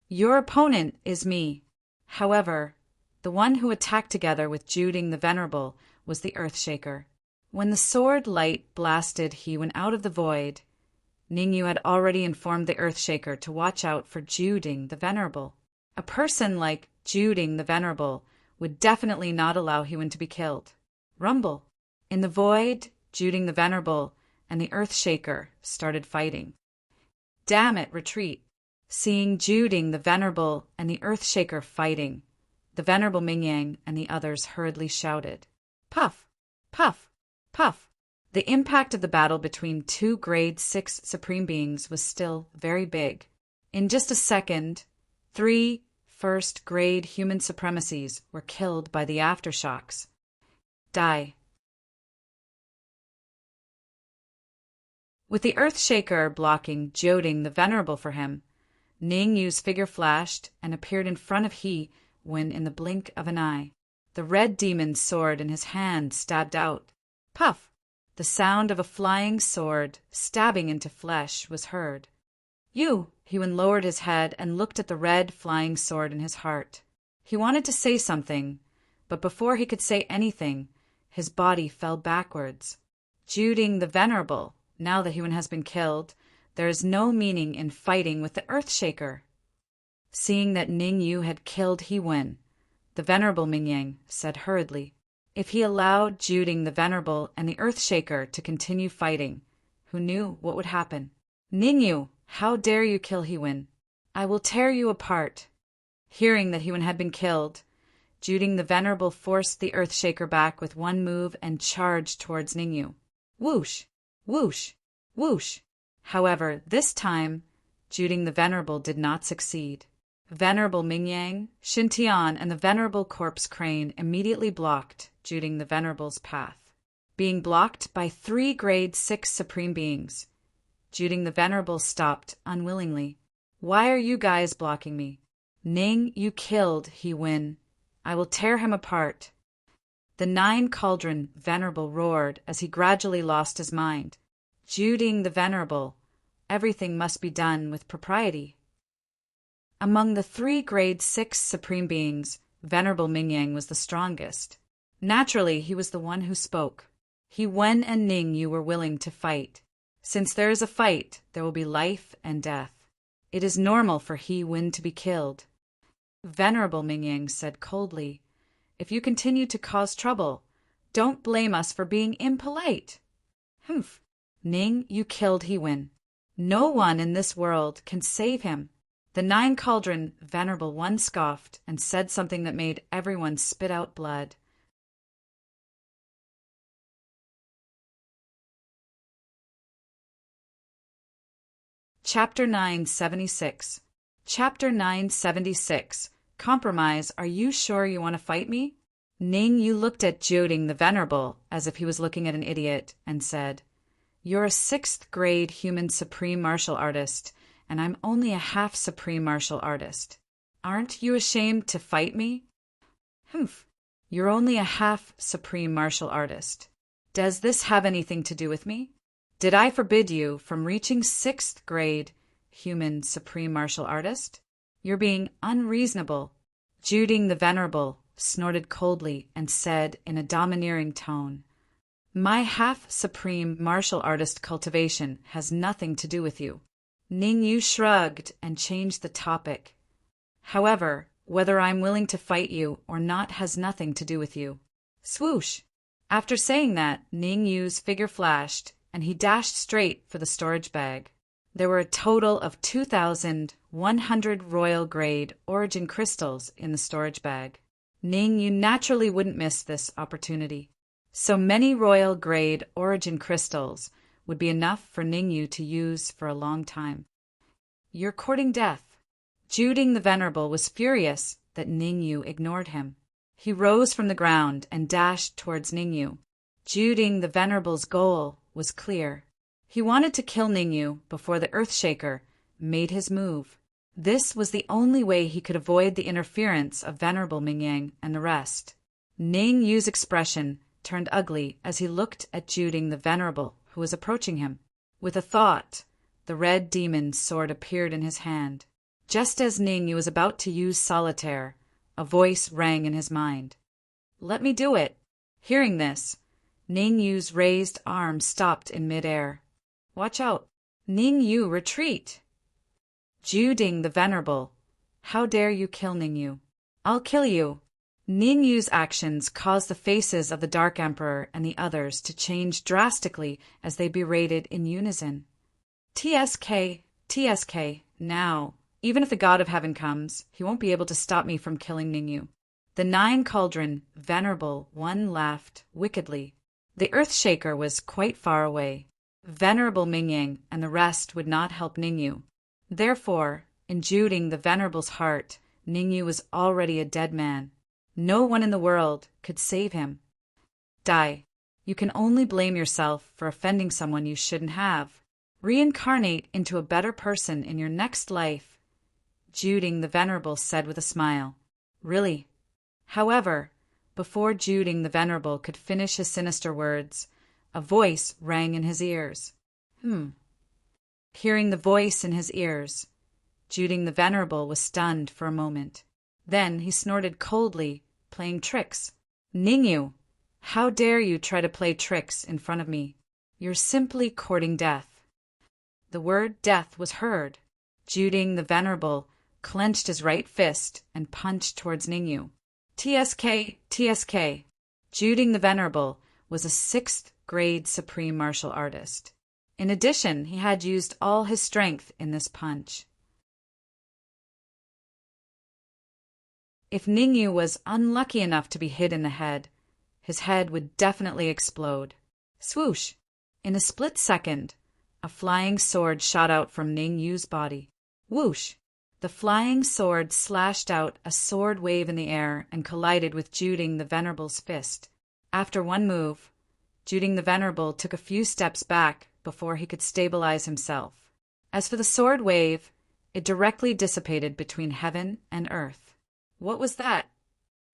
Your opponent is me. However, the one who attacked together with Juding the Venerable was the Earthshaker. When the sword light blasted Hiwen out of the void, Ningyu had already informed the Earthshaker to watch out for Juding the Venerable. A person like Juding the Venerable would definitely not allow Hiwen to be killed. Rumble. In the void, Juding the Venerable and the Earthshaker started fighting. Damn it, retreat. Seeing Juding the Venerable and the Earthshaker fighting, the Venerable Mingyang and the others hurriedly shouted, Puff! Puff! Puff! The impact of the battle between 2 grade 6 supreme beings was still very big. In just a second, 3 first-grade human supremacies were killed by the aftershocks. Die. With the Earthshaker blocking Juding the Venerable for him, Ningyu's figure flashed and appeared in front of Hiwen in the blink of an eye. The red demon's sword in his hand stabbed out. Puff! The sound of a flying sword stabbing into flesh was heard. Hiwen lowered his head and looked at the red flying sword in his heart. He wanted to say something, but before he could say anything, his body fell backwards. Juding the Venerable, now that Hiwen has been killed, there is no meaning in fighting with the Earthshaker. Seeing that Ningyu had killed Hiwen, the Venerable Mingyang said hurriedly, if he allowed Juding the Venerable and the Earthshaker to continue fighting, who knew what would happen? Ningyu, how dare you kill Hiwen? I will tear you apart. Hearing that Hiwen had been killed, Juding the Venerable forced the Earthshaker back with one move and charged towards Ningyu. Whoosh! Whoosh! Whoosh! However, this time, Juding the Venerable did not succeed. Venerable Mingyang, Xintian, and the Venerable Corpse Crane immediately blocked Juding the Venerable's path. being blocked by 3 grade 6 supreme beings. Juding the Venerable stopped unwillingly. Why are you guys blocking me? Ning, you killed He Win. I will tear him apart. The 9 Cauldron Venerable roared as he gradually lost his mind. Juding the Venerable, everything must be done with propriety. Among the 3 grade 6 supreme beings, Venerable Mingyang was the strongest. Naturally, he was the one who spoke. He Wen and Ning you were willing to fight. Since there is a fight, there will be life and death. It is normal for He Wen to be killed. Venerable Mingyang said coldly, if you continue to cause trouble, don't blame us for being impolite. Humph. Ning, you killed He Wen. No one in this world can save him. The 9 Cauldron Venerable One scoffed and said something that made everyone spit out blood. Chapter 976. Chapter 976. Compromise. Are you sure you want to fight me? Ning, you looked at Joding the Venerable as if he was looking at an idiot and said, you're a 6th grade human supreme martial artist, and I'm only a half supreme martial artist. Aren't you ashamed to fight me? Humph. You're only a half supreme martial artist. Does this have anything to do with me? Did I forbid you from reaching 6th grade human supreme martial artist? You're being unreasonable. Juding the Venerable snorted coldly and said in a domineering tone, my half-supreme martial artist cultivation has nothing to do with you. Ning Yu shrugged and changed the topic. However, whether I'm willing to fight you or not has nothing to do with you. Swoosh! After saying that, Ning Yu's figure flashed, and he dashed straight for the storage bag. There were a total of 2,100 royal grade origin crystals in the storage bag. Ning Yu naturally wouldn't miss this opportunity. So many royal grade origin crystals would be enough for Ning Yu to use for a long time. You're courting death. Juding the Venerable was furious that Ning Yu ignored him. He rose from the ground and dashed towards Ning Yu. Juding the Venerable's goal was clear. He wanted to kill Ning Yu before the Earthshaker made his move. This was the only way he could avoid the interference of Venerable Mingyang and the rest. Ning Yu's expression turned ugly as he looked at Juding the Venerable, who was approaching him. With a thought, the red demon's sword appeared in his hand. Just as Ning Yu was about to use solitaire, a voice rang in his mind. Let me do it. Hearing this, Ning Yu's raised arm stopped in midair. Watch out. Ning Yu, retreat. Juding the Venerable, how dare you kill Ning Yu? I'll kill you. Ning Yu's actions caused the faces of the Dark Emperor and the others to change drastically as they berated in unison. TSK, TSK, now. Even if the God of Heaven comes, he won't be able to stop me from killing Ning Yu. The 9 Cauldron Venerable One laughed wickedly. The Earthshaker was quite far away. Venerable Mingyang and the rest would not help Ning Yu. Therefore, in Juding the Venerable's heart, Ning Yu was already a dead man. No one in the world could save him. Die. You can only blame yourself for offending someone you shouldn't have. Reincarnate into a better person in your next life, Juding the Venerable said with a smile. Really? However, before Juding the Venerable could finish his sinister words, a voice rang in his ears. Hearing the voice in his ears, Juding the Venerable was stunned for a moment. Then he snorted coldly, playing tricks. Ning Yu, how dare you try to play tricks in front of me? You're simply courting death. The word death was heard. Juding the Venerable clenched his right fist and punched towards Ning Yu. TSK, TSK. Juding the Venerable was a 6th grade supreme martial artist. In addition, he had used all his strength in this punch. If Ning Yu was unlucky enough to be hit in the head, his head would definitely explode. Swoosh! In a split second, a flying sword shot out from Ning Yu's body. Whoosh! The flying sword slashed out a sword wave in the air and collided with Juding the Venerable's fist. After one move, Juding the Venerable took a few steps back before he could stabilize himself. As for the sword wave, it directly dissipated between heaven and earth. What was that?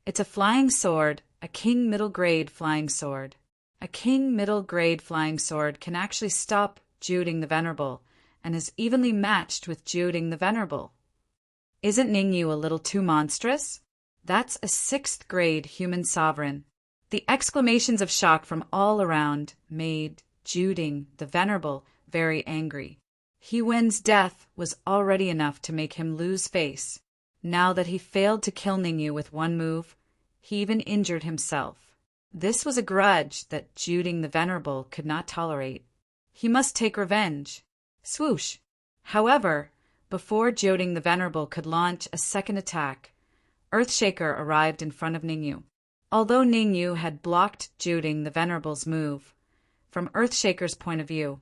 It's a flying sword, a king middle grade flying sword. A king middle grade flying sword can actually stop Juding the Venerable and is evenly matched with Juding the Venerable. Isn't Ningyu a little too monstrous? That's a 6th grade human sovereign. The exclamations of shock from all around made Juding the Venerable very angry. He Wen's death was already enough to make him lose face. Now that he failed to kill Ningyu with one move, he even injured himself. This was a grudge that Juding the Venerable could not tolerate. He must take revenge. Swoosh! However, before Juding the Venerable could launch a second attack, Earthshaker arrived in front of Ningyu. Although Ningyu had blocked Juding the Venerable's move, from Earthshaker's point of view,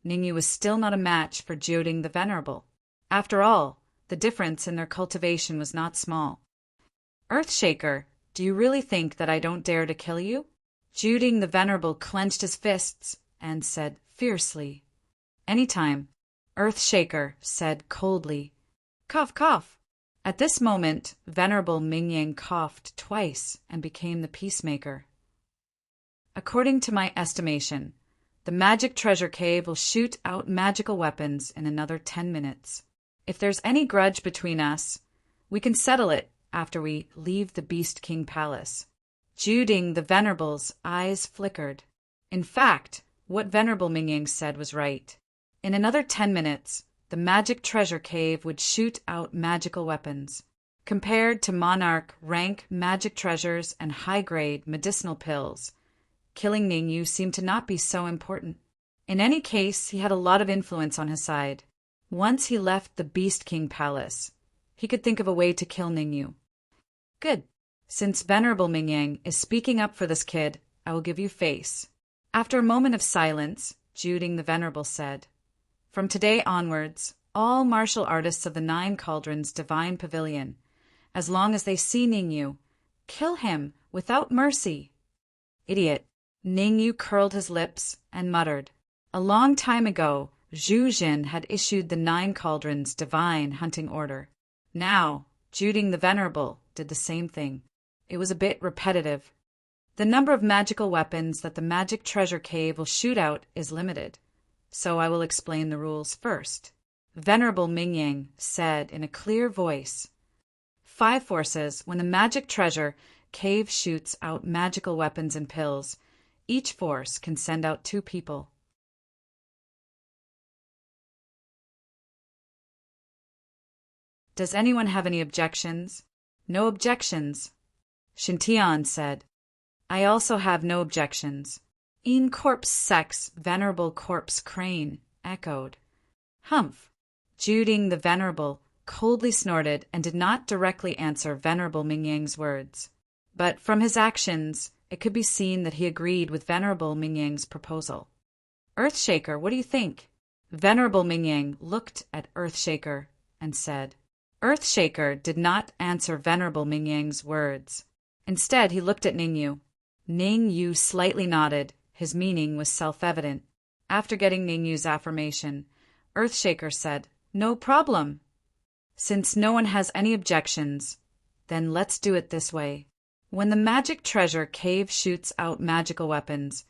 Ningyu was still not a match for Juding the Venerable. After all, the difference in their cultivation was not small. Earthshaker, do you really think that I don't dare to kill you? Juding the Venerable clenched his fists and said fiercely. Anytime, Earthshaker said coldly. Cough, cough. At this moment, Venerable Mingyang coughed twice and became the peacemaker. According to my estimation, the magic treasure cave will shoot out magical weapons in another 10 minutes. If there's any grudge between us, we can settle it after we leave the Beast King Palace. Juding the Venerable's eyes flickered. In fact, what Venerable Mingyang said was right. In another 10 minutes, the magic treasure cave would shoot out magical weapons. Compared to monarch rank magic treasures and high-grade medicinal pills, killing Ningyu seemed to not be so important. In any case, he had a lot of influence on his side. Once he left the Beast King Palace, he could think of a way to kill Ningyu. Good. Since Venerable Mingyang is speaking up for this kid, I will give you face. After a moment of silence, Juding the Venerable said, From today onwards, all martial artists of the 9 Cauldrons Divine Pavilion, as long as they see Ningyu, kill him without mercy. Idiot. Ningyu curled his lips and muttered. A long time ago, Zhu Jin had issued the 9 Cauldrons Divine Hunting Order. Now, Juding the Venerable did the same thing. It was a bit repetitive. The number of magical weapons that the magic treasure cave will shoot out is limited, so I will explain the rules first. Venerable Mingyang said in a clear voice, 5 forces, when the magic treasure cave shoots out magical weapons and pills, each force can send out 2 people. Does anyone have any objections? No objections. Shintian said. I also have no objections. In corpse sex, Venerable Corpse Crane echoed. Humph. Juding the Venerable coldly snorted and did not directly answer Venerable Mingyang's words. But from his actions, it could be seen that he agreed with Venerable Mingyang's proposal. Earthshaker, what do you think? Venerable Mingyang looked at Earthshaker and said. Earthshaker did not answer Venerable Mingyang's words. Instead, he looked at Ningyu. Ningyu slightly nodded. His meaning was self-evident. After getting Ningyu's affirmation, Earthshaker said, No problem. Since no one has any objections, then let's do it this way. When the magic treasure cave shoots out magical weapons,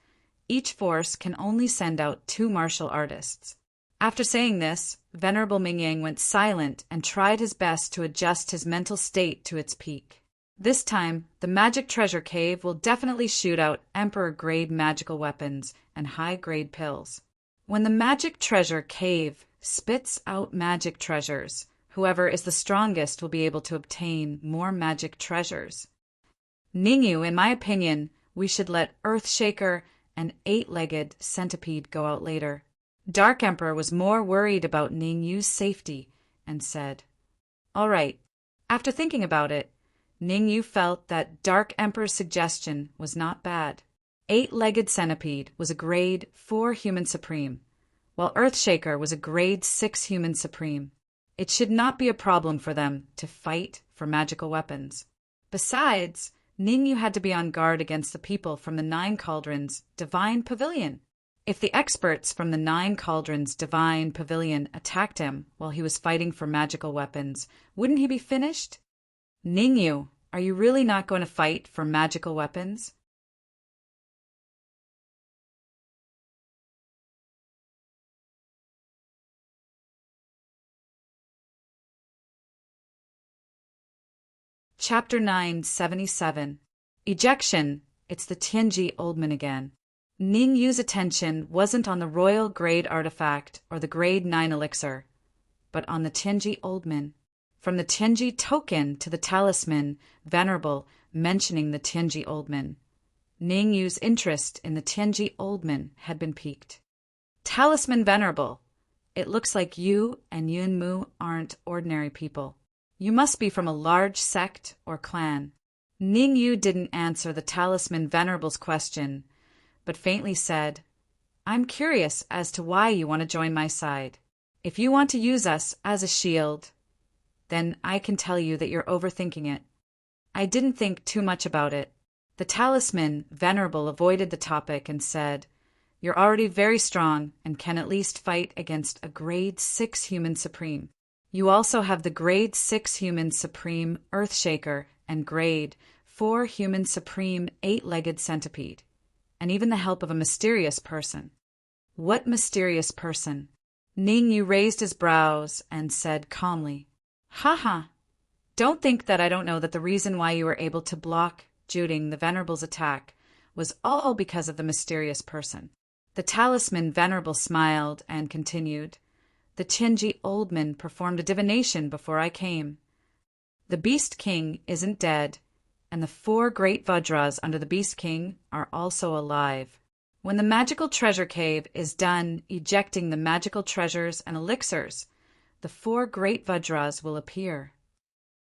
each force can only send out 2 martial artists. After saying this, Venerable Mingyang went silent and tried his best to adjust his mental state to its peak. This time, the magic treasure cave will definitely shoot out Emperor-grade magical weapons and high-grade pills. When the magic treasure cave spits out magic treasures, whoever is the strongest will be able to obtain more magic treasures. Ningyu, in my opinion, we should let Earthshaker and 8-legged Centipede go out later. Dark Emperor was more worried about Ningyu's safety and said, All right. After thinking about it, Ningyu felt that Dark Emperor's suggestion was not bad. 8-legged Centipede was a grade 4 human supreme, while Earthshaker was a grade 6 human supreme. It should not be a problem for them to fight for magical weapons. Besides, Ningyu had to be on guard against the people from the Nine Cauldrons' Divine Pavilion. If the experts from the Nine Cauldrons' Divine Pavilion attacked him while he was fighting for magical weapons, wouldn't he be finished? Ningyu, are you really not going to fight for magical weapons? Chapter 977. Ejection. It's the Tianji Oldman again. Ningyu's attention wasn't on the royal grade artifact or the grade 9 elixir, but on the Tianji Oldman. From the Tianji token to the talisman, Venerable mentioning the Tianji Oldman. Ningyu's interest in the Tianji Oldman had been piqued. Talisman Venerable, it looks like you and Yunmu aren't ordinary people. You must be from a large sect or clan. Ningyu didn't answer the Talisman Venerable's question, but faintly said, I'm curious as to why you want to join my side. If you want to use us as a shield, then I can tell you that you're overthinking it. I didn't think too much about it. The Talisman Venerable avoided the topic and said, You're already very strong and can at least fight against a grade 6 human supreme. You also have the grade 6 human supreme Earthshaker and grade 4 human supreme 8-legged centipede, and even the help of a mysterious person. What mysterious person? Ningyu raised his brows and said calmly, Haha, don't think that I don't know that the reason why you were able to block Juding the Venerable's attack was all because of the mysterious person. The Talisman Venerable smiled and continued, The Tianji Oldman performed a divination before I came. The Beast King isn't dead, and the 4 great Vajras under the Beast King are also alive. When the magical treasure cave is done ejecting the magical treasures and elixirs, the 4 great Vajras will appear.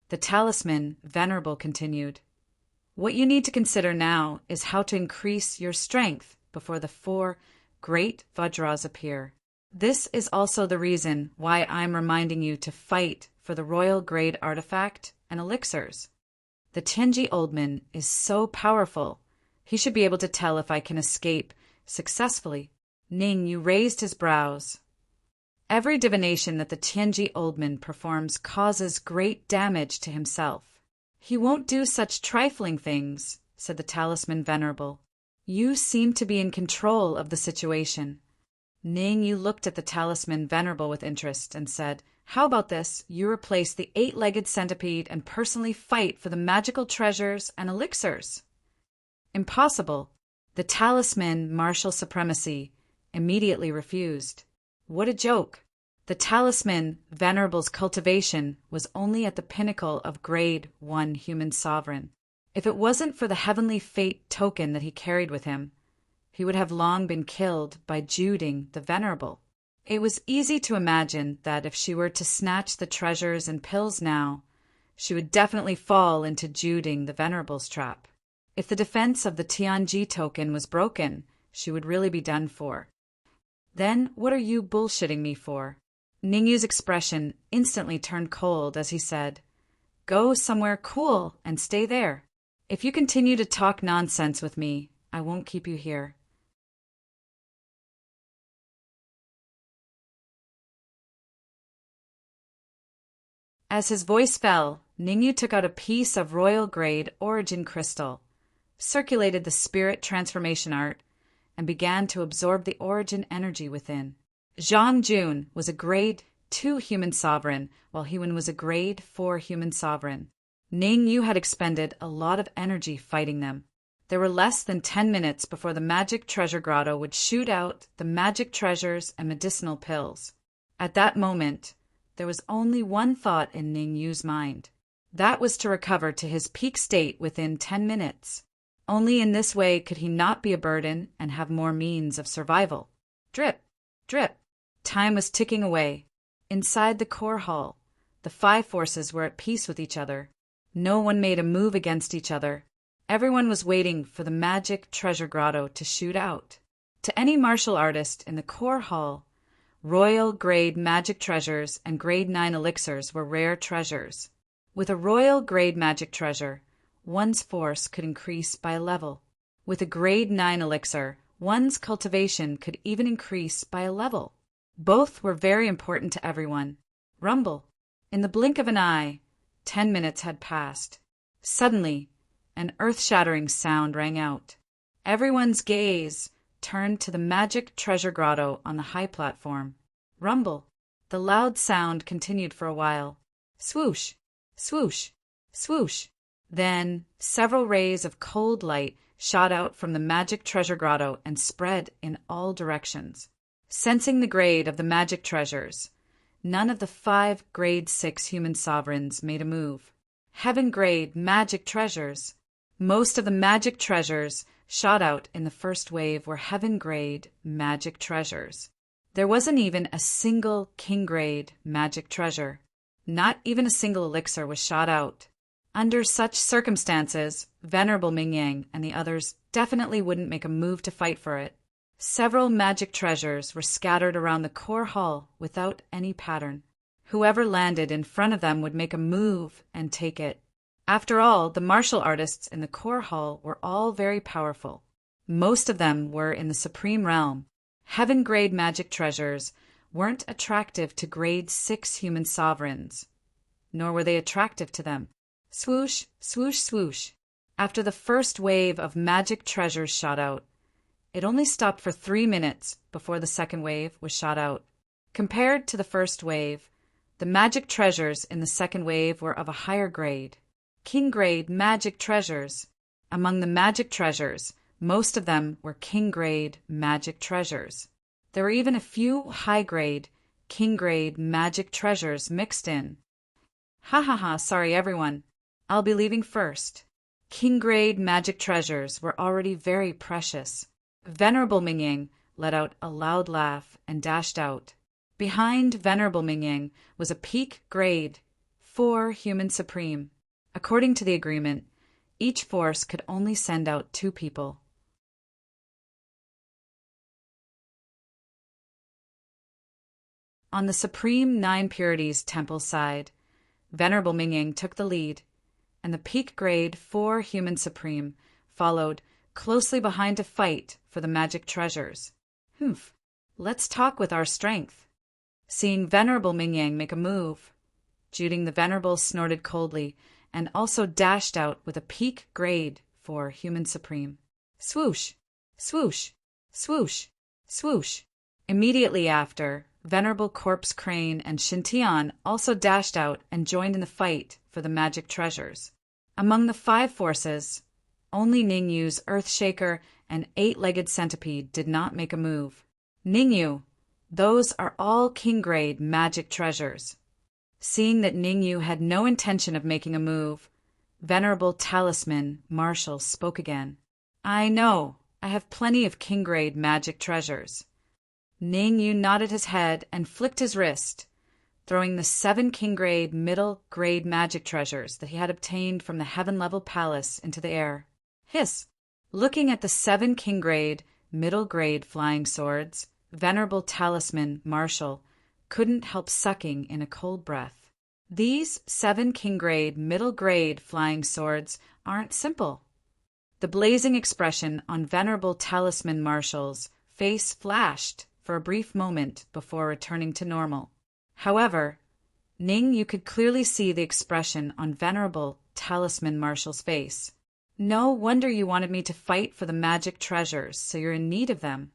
The Talisman Venerable continued, What you need to consider now is how to increase your strength before the 4 great Vajras appear. This is also the reason why I'm reminding you to fight for the royal grade artifact and elixirs. The Tianji Oldman is so powerful, he should be able to tell if I can escape successfully. Ningyu raised his brows. Every divination that the Tianji Oldman performs causes great damage to himself. He won't do such trifling things, said the Talisman Venerable. You seem to be in control of the situation. Ningyu looked at the Talisman Venerable with interest and said, How about this? You replace the 8-legged centipede and personally fight for the magical treasures and elixirs. Impossible. The Talisman Martial Supremacy immediately refused. What a joke. The Talisman Venerable's cultivation was only at the pinnacle of grade 1 human sovereign. If it wasn't for the heavenly fate token that he carried with him, he would have long been killed by Juding the Venerable. It was easy to imagine that if she were to snatch the treasures and pills now, she would definitely fall into Juding the Venerable's trap. If the defense of the Tianji token was broken, she would really be done for. Then what are you bullshitting me for? Ningyu's expression instantly turned cold as he said, Go somewhere cool and stay there. If you continue to talk nonsense with me, I won't keep you here. As his voice fell, Ningyu took out a piece of royal-grade origin crystal, circulated the spirit transformation art, and began to absorb the origin energy within. Zhang Jun was a grade 2 human sovereign, while Hewen was a grade 4 human sovereign. Ningyu had expended a lot of energy fighting them. There were less than 10 minutes before the magic treasure grotto would shoot out the magic treasures and medicinal pills. At that moment, there was only one thought in Ningyu's mind. That was to recover to his peak state within 10 minutes. Only in this way could he not be a burden and have more means of survival. Drip, drip. Time was ticking away. Inside the core hall, the 5 forces were at peace with each other. No one made a move against each other. Everyone was waiting for the magic treasure grotto to shoot out. To any martial artist in the core hall, royal grade magic treasures and grade 9 elixirs were rare treasures. With a royal grade magic treasure, one's force could increase by a level. With a grade 9 elixir, one's cultivation could even increase by a level. Both were very important to everyone. Rumble. In the blink of an eye, 10 minutes had passed. Suddenly, an earth-shattering sound rang out. Everyone's gaze turned to the magic treasure grotto on the high platform. Rumble. The loud sound continued for a while. Swoosh, swoosh, swoosh. Then several rays of cold light shot out from the magic treasure grotto and spread in all directions. Sensing the grade of the magic treasures, none of the 5 grade 6 human sovereigns made a move. Heaven grade magic treasures. Most of the magic treasures shot out in the first wave were heaven grade magic treasures. There wasn't even a single king grade magic treasure. Not even a single elixir was shot out. Under such circumstances, Venerable Mingyang and the others definitely wouldn't make a move to fight for it. Several magic treasures were scattered around the core hall without any pattern. Whoever landed in front of them would make a move and take it. After all, the martial artists in the core hall were all very powerful. Most of them were in the supreme realm. Heaven-grade magic treasures weren't attractive to grade 6 human sovereigns, nor were they attractive to them. Swoosh, swoosh, swoosh. After the first wave of magic treasures shot out, it only stopped for 3 minutes before the second wave was shot out. Compared to the first wave, the magic treasures in the second wave were of a higher grade. King-grade magic treasures. Among the magic treasures, most of them were king-grade magic treasures. There were even a few high-grade, king-grade magic treasures mixed in. Ha ha ha, sorry everyone. I'll be leaving first. King-grade magic treasures were already very precious. Venerable Mingyang let out a loud laugh and dashed out. Behind Venerable Mingyang was a peak grade 4 human supreme. According to the agreement, each force could only send out 2 people. On the Supreme 9 Purities Temple side, Venerable Mingyang took the lead, and the peak grade 4 human supreme followed closely behind to fight for the magic treasures. Humph, let's talk with our strength. Seeing Venerable Mingyang make a move, Juding the Venerable snorted coldly and also dashed out with a peak grade 4 human supreme. Swoosh, swoosh, swoosh, swoosh. Immediately after, Venerable Corpse Crane and Shintian also dashed out and joined in the fight for the magic treasures. Among the 5 forces, only Ningyu's Earthshaker and 8-legged Centipede did not make a move. Ningyu, those are all king-grade magic treasures. Seeing that Ningyu had no intention of making a move, Venerable Talisman Marshal spoke again. I know, I have plenty of king-grade magic treasures. Ningyu nodded his head and flicked his wrist, throwing the 7 king-grade middle-grade magic treasures that he had obtained from the heaven-level palace into the air. Hiss! Looking at the 7 king-grade middle-grade flying swords, Venerable Talisman Marshal couldn't help sucking in a cold breath. These 7 king-grade middle-grade flying swords aren't simple. The blazing expression on Venerable Talisman Marshal's face flashed for a brief moment before returning to normal. However, you could clearly see the expression on Venerable Talisman Marshal's face. No wonder you wanted me to fight for the magic treasures, so you're in need of them.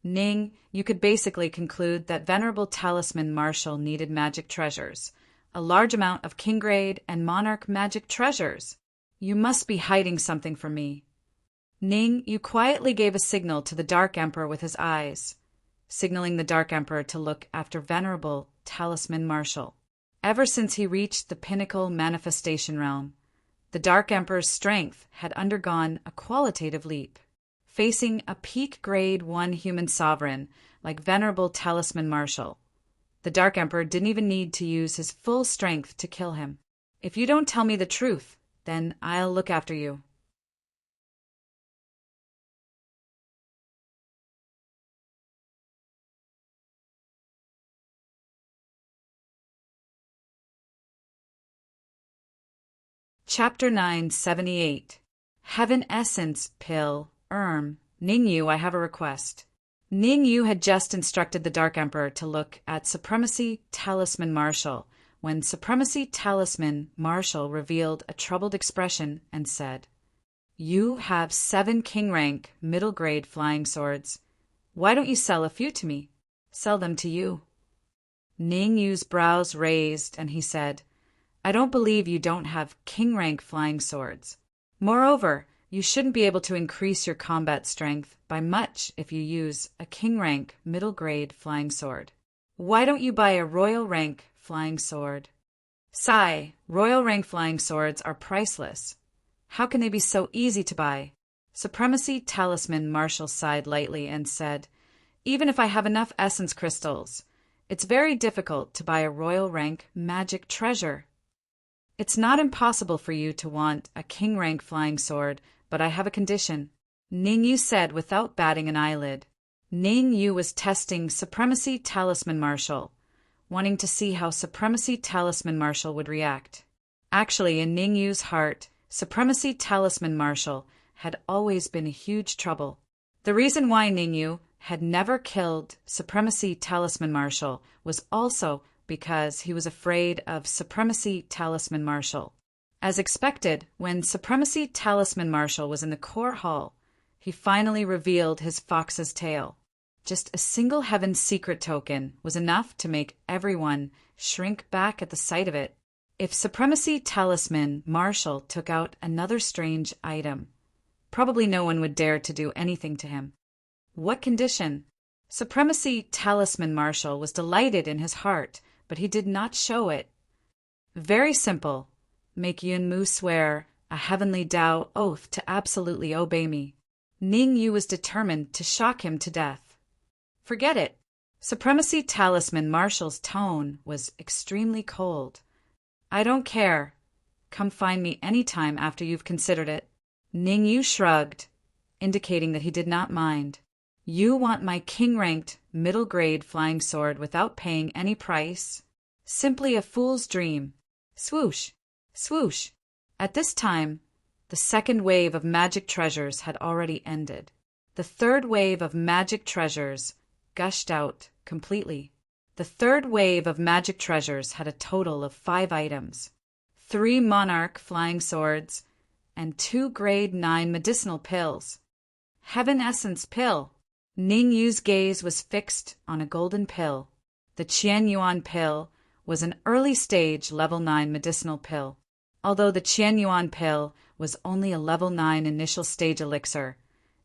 You could basically conclude that Venerable Talisman Marshal needed magic treasures, a large amount of king-grade and monarch magic treasures. You must be hiding something from me. You quietly gave a signal to the Dark Emperor with his eyes, signaling the Dark Emperor to look after Venerable Talisman Marshal. Ever since he reached the pinnacle manifestation realm, the Dark Emperor's strength had undergone a qualitative leap. Facing a peak grade 1 human sovereign like Venerable Talisman Marshal, the Dark Emperor didn't even need to use his full strength to kill him. If you don't tell me the truth, then I'll look after you. Chapter 978. Heaven Essence Pill, Ningyu, I have a request. Ningyu had just instructed the Dark Emperor to look at Supremacy Talisman Marshal when Supremacy Talisman Marshal revealed a troubled expression and said, "You have 7 king-rank, middle-grade flying swords. Why don't you sell a few to me? Sell them to you." Ningyu's brows raised, and he said, "I don't believe you don't have king-rank flying swords. Moreover, you shouldn't be able to increase your combat strength by much if you use a king-rank, middle-grade flying sword. Why don't you buy a royal-rank flying sword?" "Sigh, royal-rank flying swords are priceless. How can they be so easy to buy?" Supremacy Talisman Marshal sighed lightly and said, "Even if I have enough essence crystals, it's very difficult to buy a royal-rank magic treasure. It's not impossible for you to want a king-rank flying sword, but I have a condition," Ningyu said without batting an eyelid. Ningyu was testing Supremacy Talisman Marshal, wanting to see how Supremacy Talisman Marshal would react. Actually, in Ningyu's heart, Supremacy Talisman Marshal had always been a huge trouble. The reason why Ningyu had never killed Supremacy Talisman Marshal was also because he was afraid of Supremacy Talisman Marshal. As expected, when Supremacy Talisman Marshal was in the core hall, he finally revealed his fox's tail. Just a single heaven secret token was enough to make everyone shrink back at the sight of it. If Supremacy Talisman Marshal took out another strange item, probably no one would dare to do anything to him. What condition? Supremacy Talisman Marshal was delighted in his heart, but he did not show it. Very simple. Make Yunmu swear a heavenly Tao oath to absolutely obey me. Ningyu was determined to shock him to death. Forget it. Supremacy Talisman Marshal's tone was extremely cold. "I don't care. Come find me any time after you've considered it." Ningyu shrugged, indicating that he did not mind. "You want my king-ranked, middle-grade flying sword without paying any price? Simply a fool's dream." Swoosh! Swoosh! At this time, the second wave of magic treasures had already ended. The third wave of magic treasures gushed out completely. The third wave of magic treasures had a total of 5 items: 3 monarch flying swords and 2 grade 9 medicinal pills. Heaven Essence Pill. Ningyu's gaze was fixed on a golden pill. The Qianyuan pill was an early-stage level 9 medicinal pill. Although the Qianyuan pill was only a level 9 initial stage elixir,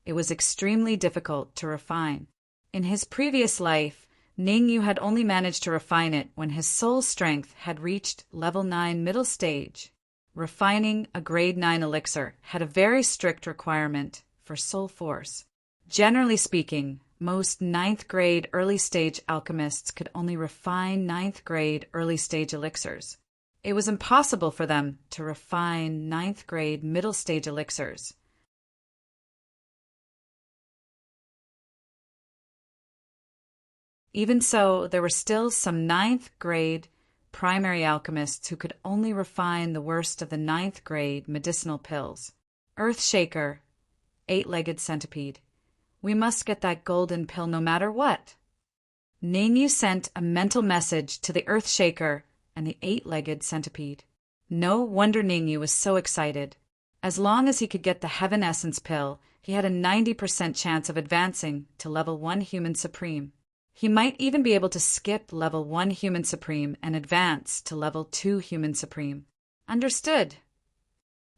it was extremely difficult to refine. In his previous life, Ningyu had only managed to refine it when his soul strength had reached level 9 middle stage. Refining a grade 9 elixir had a very strict requirement for soul force. Generally speaking, most 9th grade early stage alchemists could only refine 9th grade early stage elixirs. It was impossible for them to refine 9th grade middle stage elixirs. Even so, there were still some 9th grade primary alchemists who could only refine the worst of the 9th grade medicinal pills. Earthshaker, 8-legged centipede. We must get that golden pill no matter what. Ningyu sent a mental message to the Earthshaker and the 8-legged centipede. No wonder Ningyu was so excited. As long as he could get the Heaven Essence Pill, he had a 90% chance of advancing to level 1 Human Supreme. He might even be able to skip level 1 Human Supreme and advance to level 2 Human Supreme. Understood.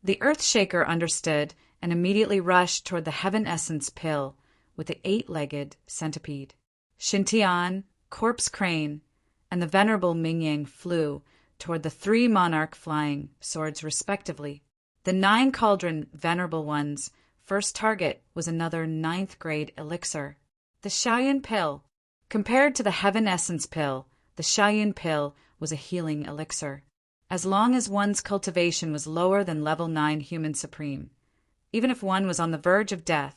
The Earthshaker understood and immediately rushed toward the Heaven Essence Pill with the 8-legged centipede. Xintian, Corpse Crane, and the Venerable Mingyang flew toward the 3 monarch flying swords respectively. The 9 cauldron Venerable One's first target was another 9th grade elixir, the Shaoyun Pill. Compared to the Heaven Essence Pill, the Shaoyun Pill was a healing elixir. As long as one's cultivation was lower than level 9 Human Supreme, even if one was on the verge of death,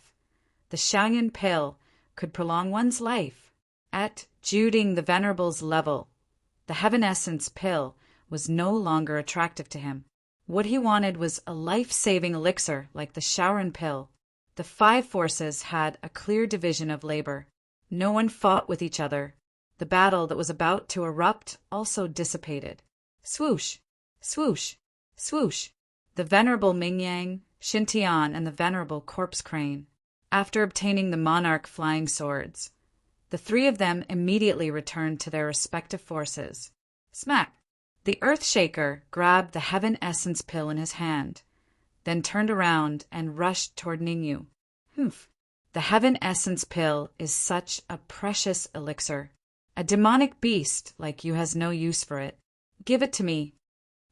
the Shaoyun Pill could prolong one's life. At Juding the Venerable's level, the Heaven Essence Pill was no longer attractive to him. What he wanted was a life-saving elixir like the Shaoran pill. The five forces had a clear division of labor. No one fought with each other. The battle that was about to erupt also dissipated. Swoosh, swoosh, swoosh. The venerable Mingyang, Xintian, and the venerable Corpse Crane. After obtaining the monarch flying swords, the three of them immediately returned to their respective forces. Smack! The Earth Shaker grabbed the Heaven Essence pill in his hand, then turned around and rushed toward Ningyu. Humph! The Heaven Essence pill is such a precious elixir. A demonic beast like you has no use for it. Give it to me.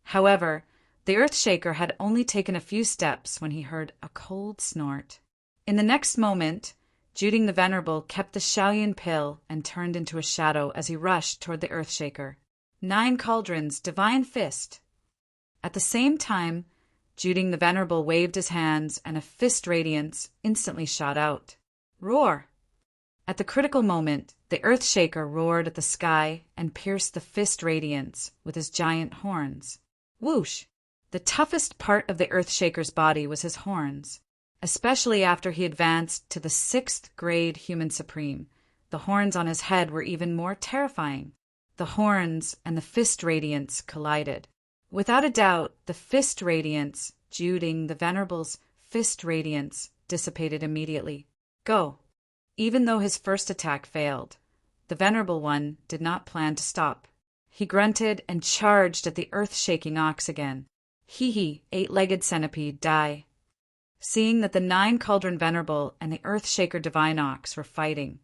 However, the Earth Shaker had only taken a few steps when he heard a cold snort. In the next moment, Juding the Venerable kept the Shaoyan pill and turned into a shadow as he rushed toward the Earth Shaker. 9 Cauldrons, Divine Fist. At the same time, Juding the Venerable waved his hands and a fist radiance instantly shot out. Roar! At the critical moment, the Earth Shaker roared at the sky and pierced the fist radiance with his giant horns. Whoosh! The toughest part of the Earth Shaker's body was his horns. Especially after he advanced to the 6th grade Human Supreme, the horns on his head were even more terrifying. The horns and the fist radiance collided. Without a doubt, the fist radiance, Juding the Venerable's fist radiance, dissipated immediately. Go! Even though his first attack failed, the Venerable One did not plan to stop. He grunted and charged at the earth-shaking ox again. Hee, 8-legged centipede, die. Seeing that the 9 Cauldron Venerable and the Earth Shaker Divine Ox were fighting,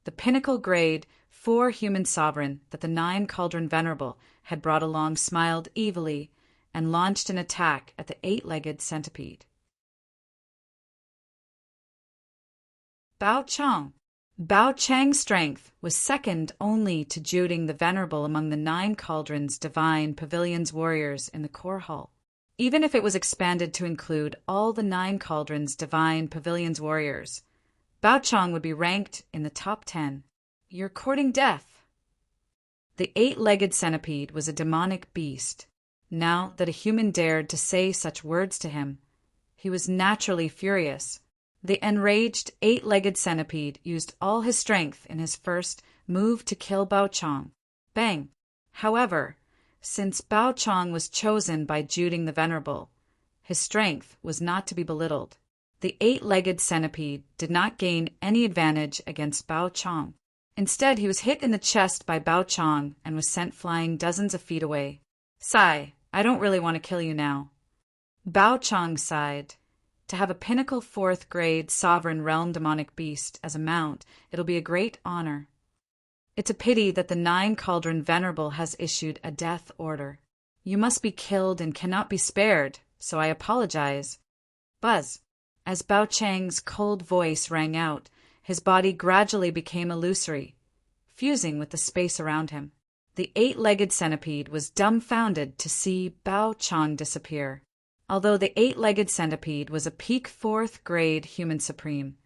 the pinnacle grade 4 human sovereign that the 9 Cauldron Venerable had brought along smiled evilly and launched an attack at the 8-legged centipede. Bao Chang. Bao Chang's strength was second only to Juding the Venerable among the 9 Cauldrons Divine Pavilion's warriors in the core hall. Even if it was expanded to include all the 9 Cauldrons Divine Pavilion's warriors, Bao Chang would be ranked in the top 10. You're courting death. The 8-legged centipede was a demonic beast. Now that a human dared to say such words to him, he was naturally furious. The enraged 8-legged centipede used all his strength in his first move to kill Bao Chang. Bang! However, since Bao Chang was chosen by Juding the Venerable, his strength was not to be belittled. The 8-legged centipede did not gain any advantage against Bao Chang. Instead, he was hit in the chest by Bao Chang and was sent flying dozens of feet away. Sigh, I don't really want to kill you now. Bao Chang sighed. To have a pinnacle 4th grade sovereign realm demonic beast as a mount, it'll be a great honor. It's a pity that the 9 Cauldron Venerable has issued a death order. You must be killed and cannot be spared, so I apologize. Buzz. As Bao Chang's cold voice rang out, his body gradually became illusory, fusing with the space around him. The 8-legged centipede was dumbfounded to see Bao Chang disappear. Although the 8-legged centipede was a peak 4th grade human supreme,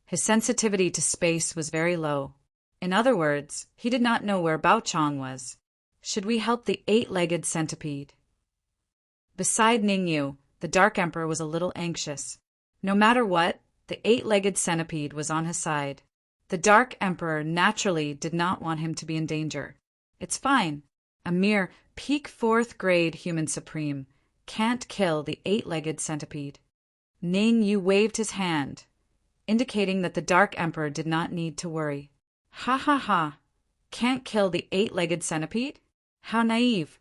his sensitivity to space was very low. In other words, he did not know where Bao Chang was. Should we help the 8-legged centipede? Beside Ningyu, the Dark Emperor was a little anxious. No matter what, the 8-legged centipede was on his side. The Dark Emperor naturally did not want him to be in danger. It's fine. A mere peak 4th grade human supreme can't kill the 8-legged centipede. Ningyu waved his hand, indicating that the Dark Emperor did not need to worry. Ha ha ha! Can't kill the 8-legged centipede? How naive!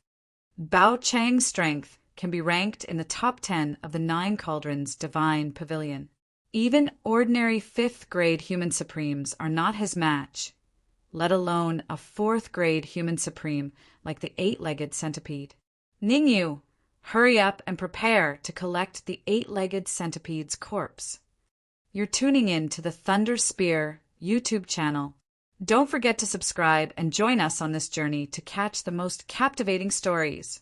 Bao Chang's strength can be ranked in the top 10 of the 9 Cauldrons Divine Pavilion. Even ordinary 5th grade human supremes are not his match, let alone a 4th grade human supreme like the 8-legged centipede. Ningyu, hurry up and prepare to collect the 8-legged centipede's corpse. You're tuning in to the Thunder Spear YouTube channel. Don't forget to subscribe and join us on this journey to catch the most captivating stories.